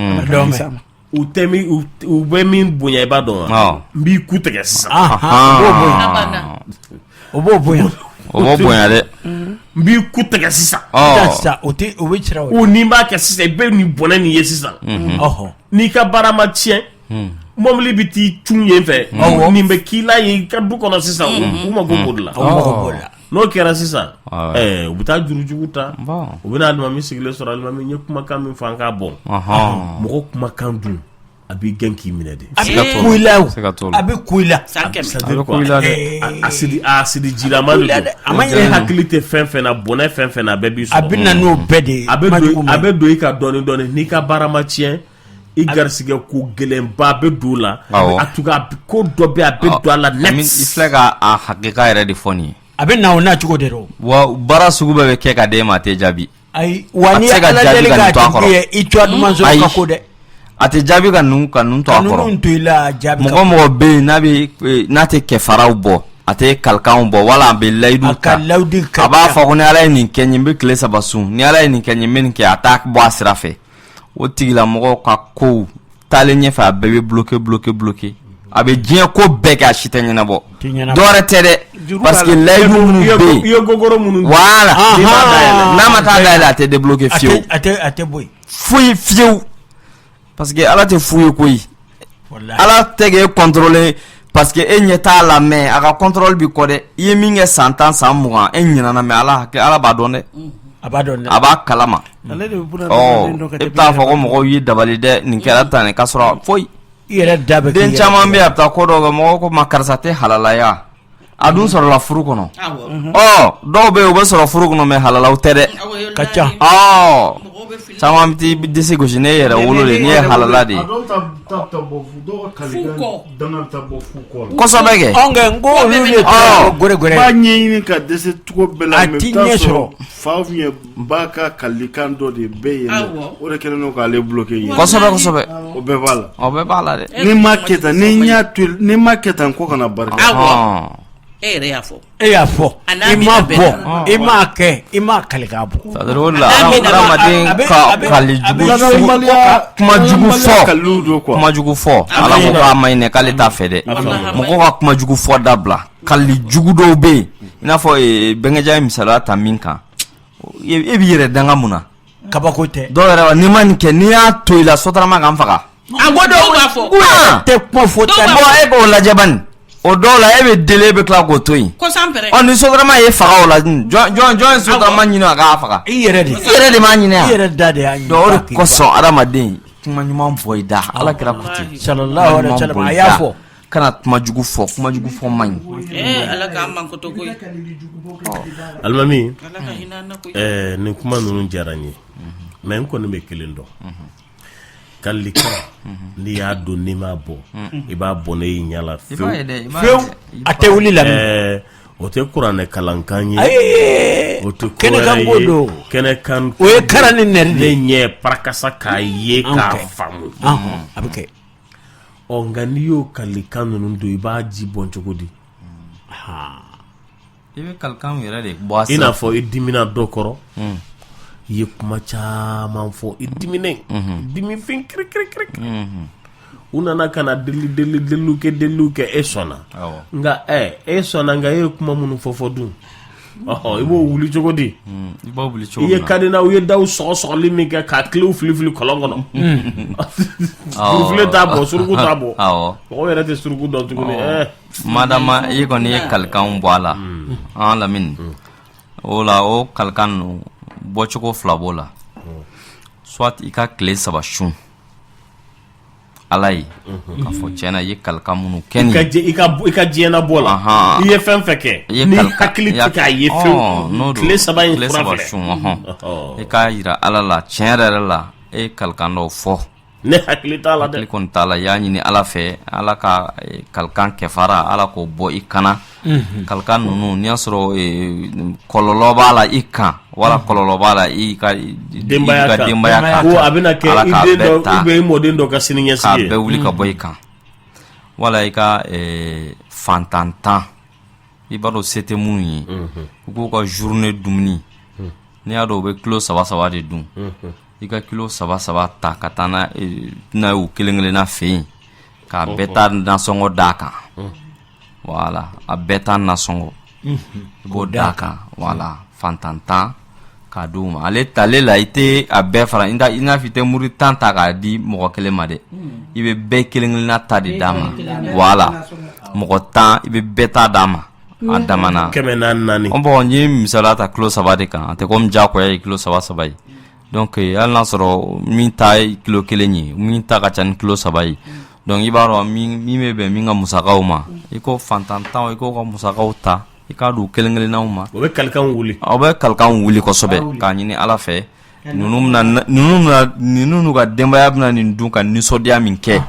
u bɛ min bonya I b'a dɔn wa n b'i ku tigɛ sisan o b'o bonya dɛ n b'i ku tigɛ sisan o bɛ cira o ni b'a kɛ sisan I bɛ nin bɔnɛ nin ye sisan n'i ka baara ma tiɲɛ mobili bɛ t'i cun yen fɛ nin bɛ k'i la yen I ka du kɔnɔ sisan u mago b'o de la n'o kɛra sisan u bɛ taa jurujugu ta u bɛna alimami sigilen sɔrɔ alimami n ye kumakan min fɔ an k'a bɔ mɔgɔ kumakan dun a b'i gɛn k'i minɛ de a bɛ ku I la a bɛ ku I la a sidi jilama de don e hakili tɛ fɛn fɛn na bɔnɛ fɛn fɛn na a bɛɛ b'i sɔrɔ a bɛ na n'o bɛɛ de ye a bɛ don I ka dɔɔni dɔɔni n'i ka baara ma tiɲɛ I garisɛgɛ ko gɛlɛnba bɛ don la a tugu ko dɔ bɛ a bɛ don a la net I filɛ ka a hakika yɛrɛ de fɔ nin ye a bɛ na o na cogo de don wa baara sugu bɛɛ bɛ kɛ ka d'e ma a tɛ jaabi ayi wa ni Ala deli k'a tigi ye I tuya duman sɔrɔ ka ko dɛ a tɛ jaabi ka nun to a kɔrɔ ka nun to I la jaabi mɔgɔ bɛ yen n'a tɛ kɛfaraw bɔ a tɛ kalikanw bɔ wala a bɛ layidu ta a b'a fɔ ko ni Ala ye nin kɛ n ye n bɛ tile 3 sun ni Ala ye nin kɛ n ye n bɛ nin kɛ a t'a bɔ a sira fɛ o tigilamɔgɔ ka kow taalen ɲɛfɛ a bɛɛ bɛ bloqué a bɛ diɲɛ ko bɛɛ kɛ a si tɛ ɲɛnabɔ dɔwɛrɛ tɛ dɛ parce que layidu minnu bɛ yen I ye gogoro minnu voilà n'a ma taa dayɛlɛ a tɛ débloqué fiyewu a tɛ bɔ yen foyi fiyewu parce que Ala tɛ fu ye koyi Ala tɛ k'e contrôler parce que e ɲɛ t'a la mais a ka contrôle b'i kɔ dɛ I ye min kɛ san 10 san 20 e ɲinɛna mais Ala b'a dɔn dɛ a b'a kalama e bɛ taa fɔ ko mɔgɔw ye dabali dɛ nin kɛra tan nin ka sɔrɔ foyi den caman bɛ yen a bɛ taa ko dɔw kɛ mɔgɔw ko ma karisa tɛ halalaya a dun sɔrɔla furu kɔnɔ dɔw bɛ yen u bɛ sɔrɔ furu kɔnɔ mais halalaw tɛ dɛ ka ca caman bɛ disi gosi ne yɛrɛ wolo de ne ye halala de ye kosɛbɛ kɛ n ko olu de tɛ gɔrɛgɔrɛ b'a ɲɛɲini ka dɛsɛ cogo bɛɛ la mais i bɛ taa sɔrɔ fa min ba ka kalikan dɔ de bɛ yen o de kɛlen don k'ale bloqué yen kosɛbɛ o bɛɛ b'a la dɛ ni ma kɛ tan ni ma kɛ tan ko kana barika e yɛrɛ y'a fɔ I ma bɔ I ma kɛ I ma kali k'a bɔ c'est-à-dire o de la adamaden ka kumajugu fɔ Ala ko k'a ma ɲinɛ k'ale t'a fɛ dɛ mɔgɔ ka kumajugu fɔ dabila kali jugu dɔw bɛ yen I n'a fɔ Bɛnkɛja ye misaliya ta min kan e b'i yɛrɛ danga mun na kabako tɛ dɔw yɛrɛ n'i ma nin kɛ n'i y'a to I la sotarama kan faga a ko dɔw b'a fɔ tɛ kuma fɔ e b'o lajɛ bani o dɔw la e bɛ délai e bɛ tila k'o to yen ni sotarama ye faga o la jɔn ye sotarama ɲini a k'a faga I yɛrɛ de m'a ɲini I yɛrɛ da de y'a ɲini donc o de kosɔn adamaden kuma ɲuman bɔ I da Ala kira ko ten sallallahu alaihi wasallam a y'a fɔ kana kumajugu fɔ man ɲi Ala k'an man koto koyi alimami nin kuma ninnu diyara n ye mais n kɔni bɛ kelen dɔn kalika n'i y'a don n'i m'a bɔ I b'a bɔ ne y'i ɲɛ la fewu a tɛ wuli la o tɛ kuranɛ kalankan ye o tɛ kɛnɛkan ko don kɛnɛkan o ye karan ni nɛri de ne ɲɛ parakasa k'a ye k'a faamu a bɛ kɛ nka n'i y'o kalikan ninnu don I b'a ji bɔn cogo di I bɛ kalikan yɛrɛ de bɔ a sira I n'a fɔ I dimina dɔ kɔrɔ I ye kuma caman fɔ I diminen dimifin kiri u nana ka na deliw kɛ e sɔnna nka e sɔnna nka e ye kuma minnu fɔ dun I b'o wuli cogo di I b'o wuli cogo i ye kadena u ye daw sɔgɔsɔgɔli min kɛ k'a kilew filifili kɔlɔn kɔnɔ surufile t'a bɔ suruku t'a bɔ mɔgɔw yɛrɛ tɛ suruku dɔn tuguni madama i kɔni ye kalikanw bɔ a la an Lamini o la o kalikan ninnu bɔcogo fila b'o la soit i ka tile 3 sun Ala ye k'a fɔ tiɲɛna i ye kalikan minnu kɛ nin i ka diɲɛna bɔ la i ye fɛn fɛn kɛ ni hakili tɛ k'a ye fewu tile 3 in fura filɛ i k'a yira Ala la tiɲɛ yɛrɛ la e ye kalikan dɔw fɔ ne hakili t'a la dɛ hakili kɔni t'a la i y'a ɲini Ala fɛ Ala ka kalikan kɛfara Ala k'o bɔ i kana kalikan ninnu n'i y'a sɔrɔ kɔlɔlɔ b'a la i kan wala kɔlɔlɔ b'a la i ka denbaya kan ko a bɛna kɛ i den dɔ ou i mɔden dɔ ka siniɲɛsigi ye k'a bɛɛ wuli ka bɔ i kan wala i ka fantantan i b'a dɔn se tɛ minnu ye u k'u ka journée dumuni n'i y'a dɔn u bɛ kilo 3 de dun i ka kilo 3 ta ka taa n'a ye u kelen-kelenna fɛ yen k'a bɛɛ ta nasɔngɔ d'a kan voilà a bɛɛ ta nasɔngɔ i b'o d'a kan voilà fantantan k'a d'u ma ale tale la i tɛ a bɛɛ fara i n'a fɔ i tɛ muri 10 ta k'a di mɔgɔ kelen ma dɛ i bɛ bɛɛ kelen-kelenna ta de d'a ma voilà mɔgɔ 10 i bɛ bɛɛ ta d'a ma a damana 400 bon n ye misaliya ta kilo 3 de kan a tɛ komi diyagoya ye kilo 3 ye donc hali n'a sɔrɔ min ta ye kilo 1 ye min ta ka ca ni kilo 3 ye donc i b'a dɔn min bɛ bɛn min ka musakaw ma i ko fantantanw i k'o ka musakaw ta i k'a d'u kelen-kelennaw ma o bɛ kalikan wuli aw bɛ kalikan wuli kosɛbɛ k'a ɲini Ala fɛ ninnu n'u ka denbaya bɛna nin dun ka nisɔndiya min kɛ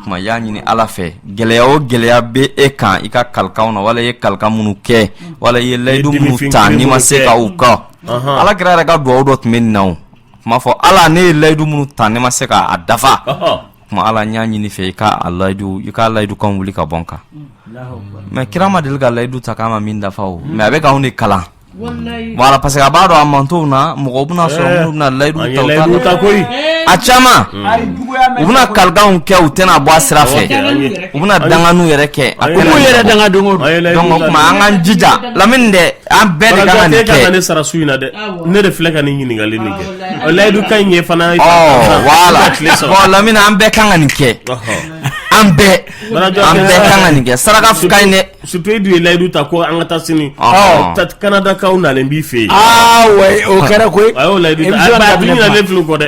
kuma i y'a ɲini Ala fɛ gɛlɛya o gɛlɛya bɛ e kan i ka kalikanw na wala i ye kalikan minnu kɛ wala i ye layidu minnu ta n'i ma se ka u kan Ala kɛra yɛrɛ ka duwawu dɔ tun bɛ nin na o kuma fɔ Ala ne ye layidu minnu ta ne ma se k'a dafa kuma Ala n y'a ɲini fɛ i ka layidu kan wuli ka bɔ n kan mais kira ma deli ka layidu ta k'a ma min dafa o mais a bɛ k'anw de kalan voilà parce que a b'a dɔn a man t'o na mɔgɔw bɛna sɔrɔ minnu bɛna layidu ta koyi a caman u bɛna kalikanw kɛ u tɛna bɔ a sira fɛ u bɛna danganiw yɛrɛ kɛ a k'u yɛrɛ danga don o don donc o tuma an k'an jija Lamini dɛ an bɛɛ de kan ka nin kɛ ne sara su in na dɛ ne de filɛ ka nin ɲininkali nin kɛ layidu kan in ye fana voilà bon Lamini an bɛɛ kan ka nin kɛ an bɛɛ kan ka nin kɛ saraka ka ɲi dɛ surtout du layidu ta ko an ka taa sini Canada kaw nalen b'i fɛ yen ouais o kɛra koyi a y'o layidu ta a bɛ ɲinalen filɛ kɔ dɛ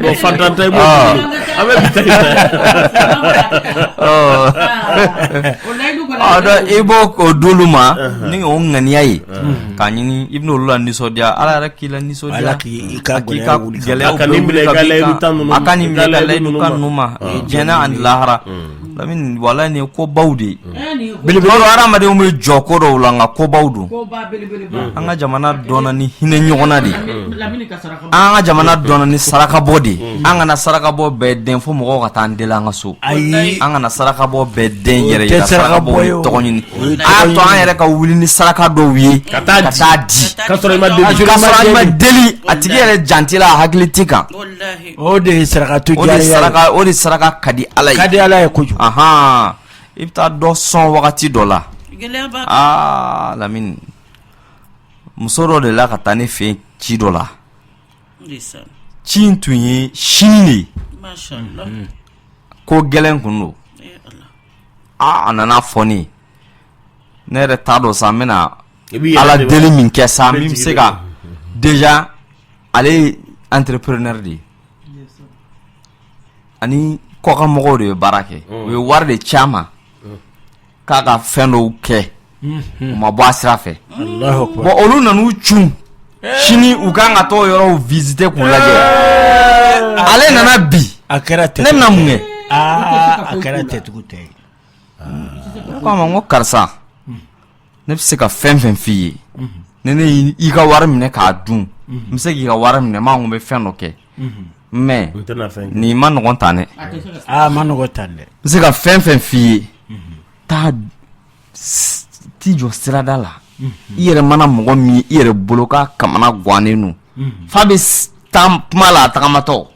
bon fantantan i b'o an bɛ bi ta i b'o o d'olu ma ni o ŋaniya ye k'a ɲini i bɛna olu la nisɔndiya Ala yɛrɛ k'i la nisɔndiya k'i ka gɛlɛyaw bɛɛ wuli ka b'i kan a ka nin minɛ i ka layidu kan ninnu ma diɲɛ ani lahara Lamini wala nin ye kobaw de ye belebele hadamadenw bɛ jɔ ko dɔw la nka kobaw don an ka jamana dɔnna ni hinɛ ɲɔgɔnna de an ka jamana dɔnna ni sarakabɔ de an kana sarakabɔ bɛɛ den fo mɔgɔw ka taa an deli an ka so an kana sarakabɔ bɛɛ den yɛrɛ yira sarakabɔ ni tɔgɔ ɲini a y'a to an yɛrɛ ka wuli ni saraka dɔw ye ka taa di k'a sɔrɔ i ma deli a tigi yɛrɛ janti la a hakili t'i kan o de ye saraka to o de saraka ka di Ala ye kojugu i bɛ taa dɔ sɔn wagati dɔ la Lamini muso dɔ de la ka taa ne fɛ yen ci dɔ la ci in tun ye sini de ko gɛlɛn kun don a nana fɔ ne yɛrɛ t'a dɔn sa n bɛna Ala deli min kɛ sa min bɛ se ka déjà ale ye entrepreneur de ye ani kɔkan mɔgɔw de bɛ baara kɛ u ye wari de ci a ma k'a ka fɛn dɔw kɛ u ma bɔ a sira fɛ bon olu nan'u cun sini u kan ka t'o yɔrɔw visiter k'u lajɛ ale nana bi a kɛra tɛ ne bɛna mun kɛ a kɛra tɛtugu tɛ ne ko a ma n ko karisa ne bɛ se ka fɛn fɛn f'i ye ni ne y'i ka wari minɛ k'a dun n bɛ se k'i ka wari minɛ maa n ko n bɛ fɛn dɔ kɛ mais nin ma nɔgɔn tan dɛ ma nɔgɔn tan dɛ n bɛ se ka fɛn fɛn f'i ye taa t'i jɔ sirada la i yɛrɛ mana mɔgɔ min i yɛrɛ bolo k'a kamana gannen don f'a bɛ taa kuma la a tagamatɔ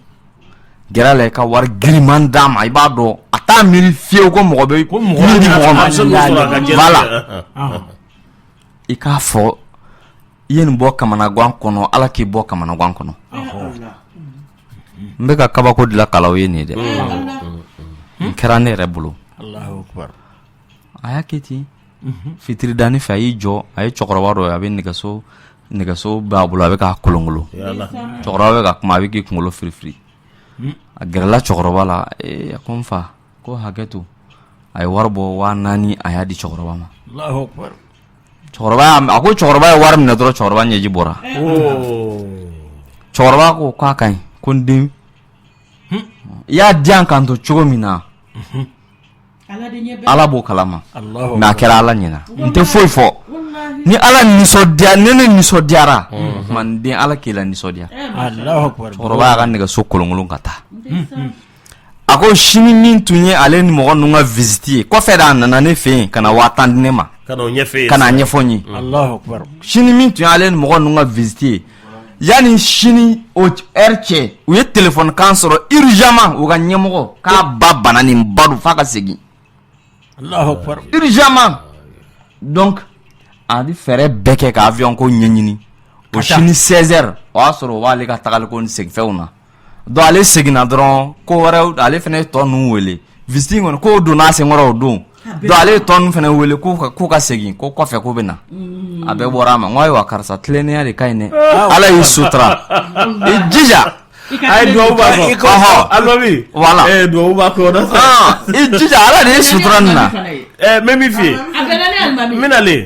gɛrɛ la i ka wari giriman d'a ma i b'a dɔn a t'a miiri fiyewu ko mɔgɔ bɛ min di mɔgɔ ma voilà i k'a fɔ i ye nin bɔ kamanagan kɔnɔ ala k'i bɔ kamanagan kɔnɔ n bɛ ka kabako dilan kalaw ye nin dɛ n kɛra ne yɛrɛ bolo a y'a kɛ ten fitiri danni fɛ a y'i jɔ a ye cɛkɔrɔba dɔ ye a bɛ nɛgɛso b'a bolo a bɛ k'a kolonkolon cɛkɔrɔba bɛ ka kuma a bɛ k'i kunkolo firifiri a gɛrɛla cɛkɔrɔba la a ko n fa ko hakɛto a ye wari bɔ 4,000 a y'a di cɛkɔrɔba ma a ko cɛkɔrɔba ye wari minɛ dɔrɔn cɛkɔrɔba ɲɛji bɔra cɛkɔrɔba ko k'a ka ɲi ko n den i y'a di yan kan to cogo min na ala b'o kalama mais a kɛra ala ɲɛna n tɛ foyi fɔ ni ala nisɔndiya ne nisɔndiyara tuma n den ala k'e la nisɔndiya cɛkɔrɔba y'a ka nɛgɛso kolonkolon ka taa a ko sini min tun ye ale ni mɔgɔ ninnu ka visite ye kɔfɛ de a nana ne fɛ yen ka na 10,000 di ne ma ka n'a ɲɛfɔ n ye sini min tun ye ale ni mɔgɔ ninnu ka visite ye yani sini o heure cɛ u ye téléphone kan sɔrɔ urgemment u ka ɲɛmɔgɔ k'a ba bana nin ba don f'a ka segin urgemment donc a di fɛɛrɛ bɛɛ kɛ ka avion ko ɲɛɲini o sini 16h o y'a sɔrɔ o b'ale ka tagali ko ni segifɛnw na donc ale seginna dɔrɔn ko wɛrɛ ale fɛnɛ ye tɔ ninnu wele visite kɔni k'o donna a senkɔrɔ o don donc ale ye tɔ ninnu fɛnɛ wele k'u ka segin ko kɔfɛ k'u bɛ na a bɛɛ bɔra a ma n ko ayiwa karisa tilennenya de ka ɲi dɛ ala y'i sutura i jija a ye duwawu b'a kɔ alimabi voilà duwawu b'a kɔ i jija ala de ye sutura nin na n bɛ min f'i ye n bɛnale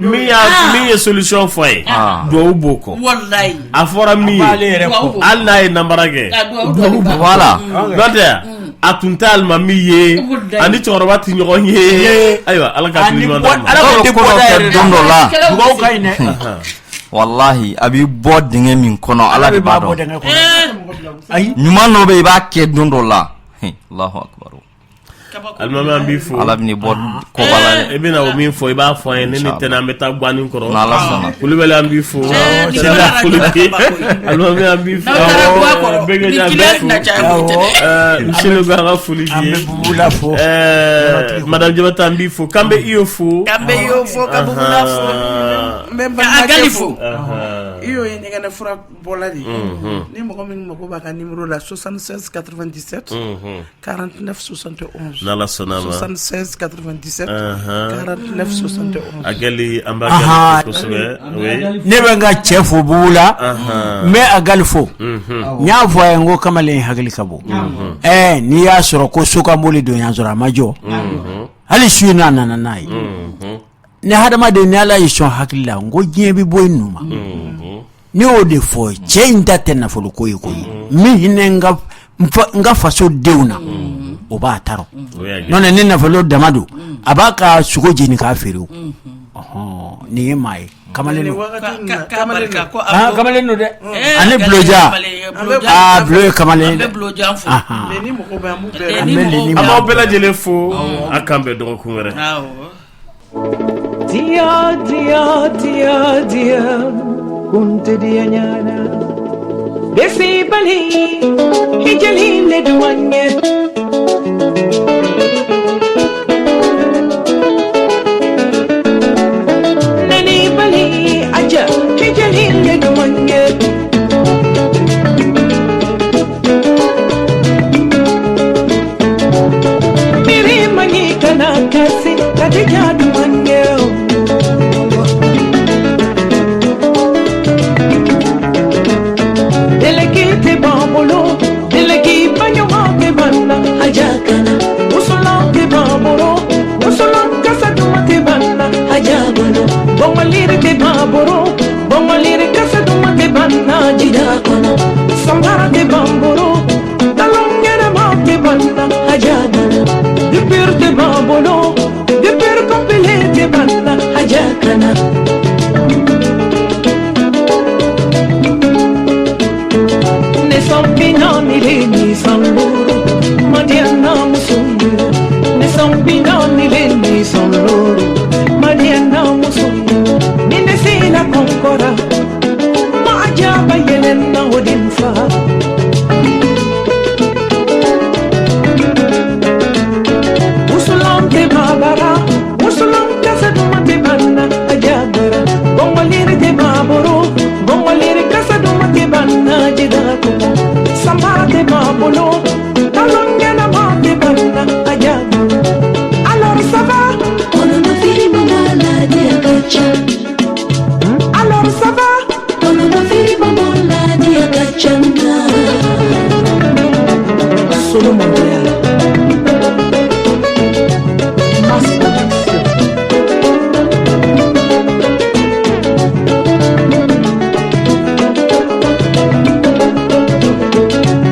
min ye solution fɔ a ye duwawu b'o kɔ a fɔra min ye hali n'a ye nanbara kɛ voilà n'o tɛ a tun tɛ alimami ye ani cɛkɔrɔba tɛ ɲɔgɔn ye ayiwa ala ka tun ɲuman d'a ma ala tɛ ko dɔ kɛ don dɔ la duwawu ka ɲi dɛ wallahi a b'i bɔ dingɛ min kɔnɔ ala de b'a dɔn ɲuman dɔ bɛ yen i b'a kɛ don dɔ la Allahu akbar alimami an b'i fo ala bɛ n'i bɔ kɔba la dɛ i bɛna o min fɔ i b'a fɔ an ye ne ni tɛnɛ an bɛ taa guani kɔrɔ n'ala sɔnna kulubali an b'i fo sɛnɛ foli kɛ alimami an b'i fo bɛnkɛja an b'i fo misɛli bɛ an ka foli kɛ an bɛ bubu la fo madame Jabata an b'i fo k'an bɛ iyo fo ka bubu la fo n bɛ agali fo iyo ye ɲɛgɛnɛ fura bɔla de ni mɔgɔ min mago b'a ka numéro la 76 97 49 71 n'ala sɔnna ma 76 97 49 71 agali an b'a gali kosɛbɛ ne bɛ n ka cɛ fo bubu la n bɛ a gali fo n y'a fɔ a ye n ko kamalen hakili ka bon n'i y'a sɔrɔ ko so ka mobili don yan sɔrɔ a ma jɔ hali su in n'a nana n'a ye ni hadamaden ni ala y'i sɔn hakili la n ko diɲɛ bɛ bɔ yen nɔ ma ne y'o de fɔ cɛ in ta tɛ nafolo ko ye koyi min hinɛ n ka faso denw na o b'a taro n'o tɛ ni nafolo dama don a b'a ka sogo jeni k'a feere o nin ye maa ye kamalen don kamalen don dɛ ani buloja bulo ye kamalen dɛ an b'aw bɛɛ lajɛlen fo a kan bɛn dɔgɔkun wɛrɛ dia dia dia dia kunte dia nyana desi bali hijali le duanye nani bali aja hijali le duanye miri mani kana kasi katika duanye Delegate bambolo, delegate banyamate banna, hajakana. Usulante bambolo, usulanka sadumate banna, hajabana. Bongalire te bambolo, bongalire kasadumate banna, jidakana. Sangara te bambolo, talongere mate banna, hajabana. Dipir te bambolo, dipir kopile te banna, hajakana. Ni le ni samburu madiana musundu ne sambina ni le ni samburu madiana musundu ni ne sina konkora ma ajaba yelena odin fa usulam te babara usulam kasa dumate banna aja jida kuma sama de babolo talonge na ma de banna ajabu alors ça va on ne vit maman la diagacha alors ça va on ne vit maman la diagacha Solo Montréal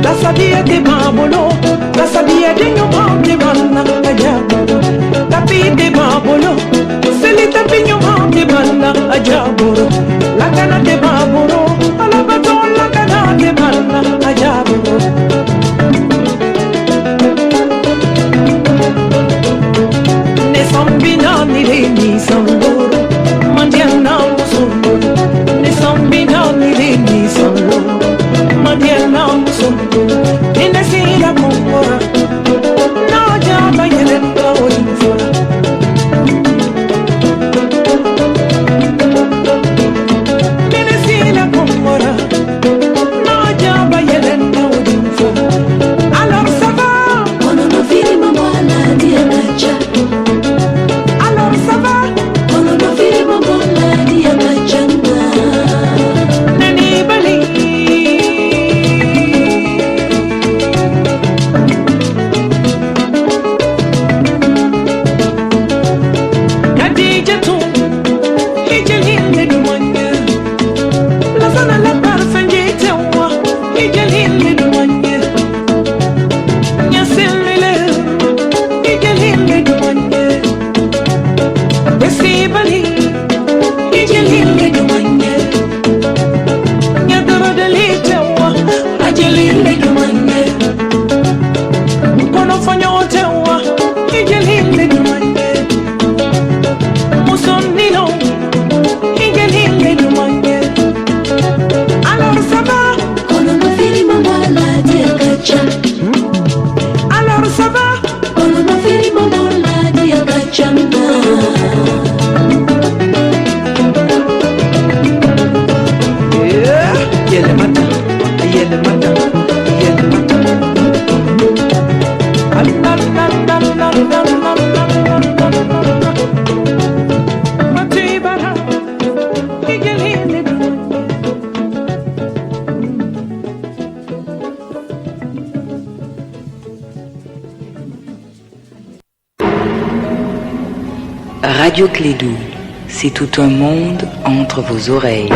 la sabia de babolo la sabia de nyoma de banna ajabu tapi de babolo seli tapi nyoma de banna ajabu la kana de babolo ala baton la kana de banna ajabu ne sombina ni le ni sangoro mandiana musumbo ne sombina ni le ni sangoro mandiana musumbo ina sila mongora na jaba yelenda oinfora ina sila mongora na jaba yelenda oinfora alors ça va on ne vit maman la diagacha alors ça va on ne vit maman la diagacha nani bali Khadijatu hijalile dumanya la sana la parfanje tewa hijalile dumanya nyaselile hijalile dumanya besibali hijalile dumanya nyadaradali tewa hijalile dumanya mkono fanyo tewa hijalile dumanya musonilo hijalile dumanya alors ça va on ne vit maman la diagacha alors ça va on ne vit maman la diagacha yele mata yele mata yele mata matibara hijalile dumanya Radio Clédou, c'est tout un monde entre vos oreilles.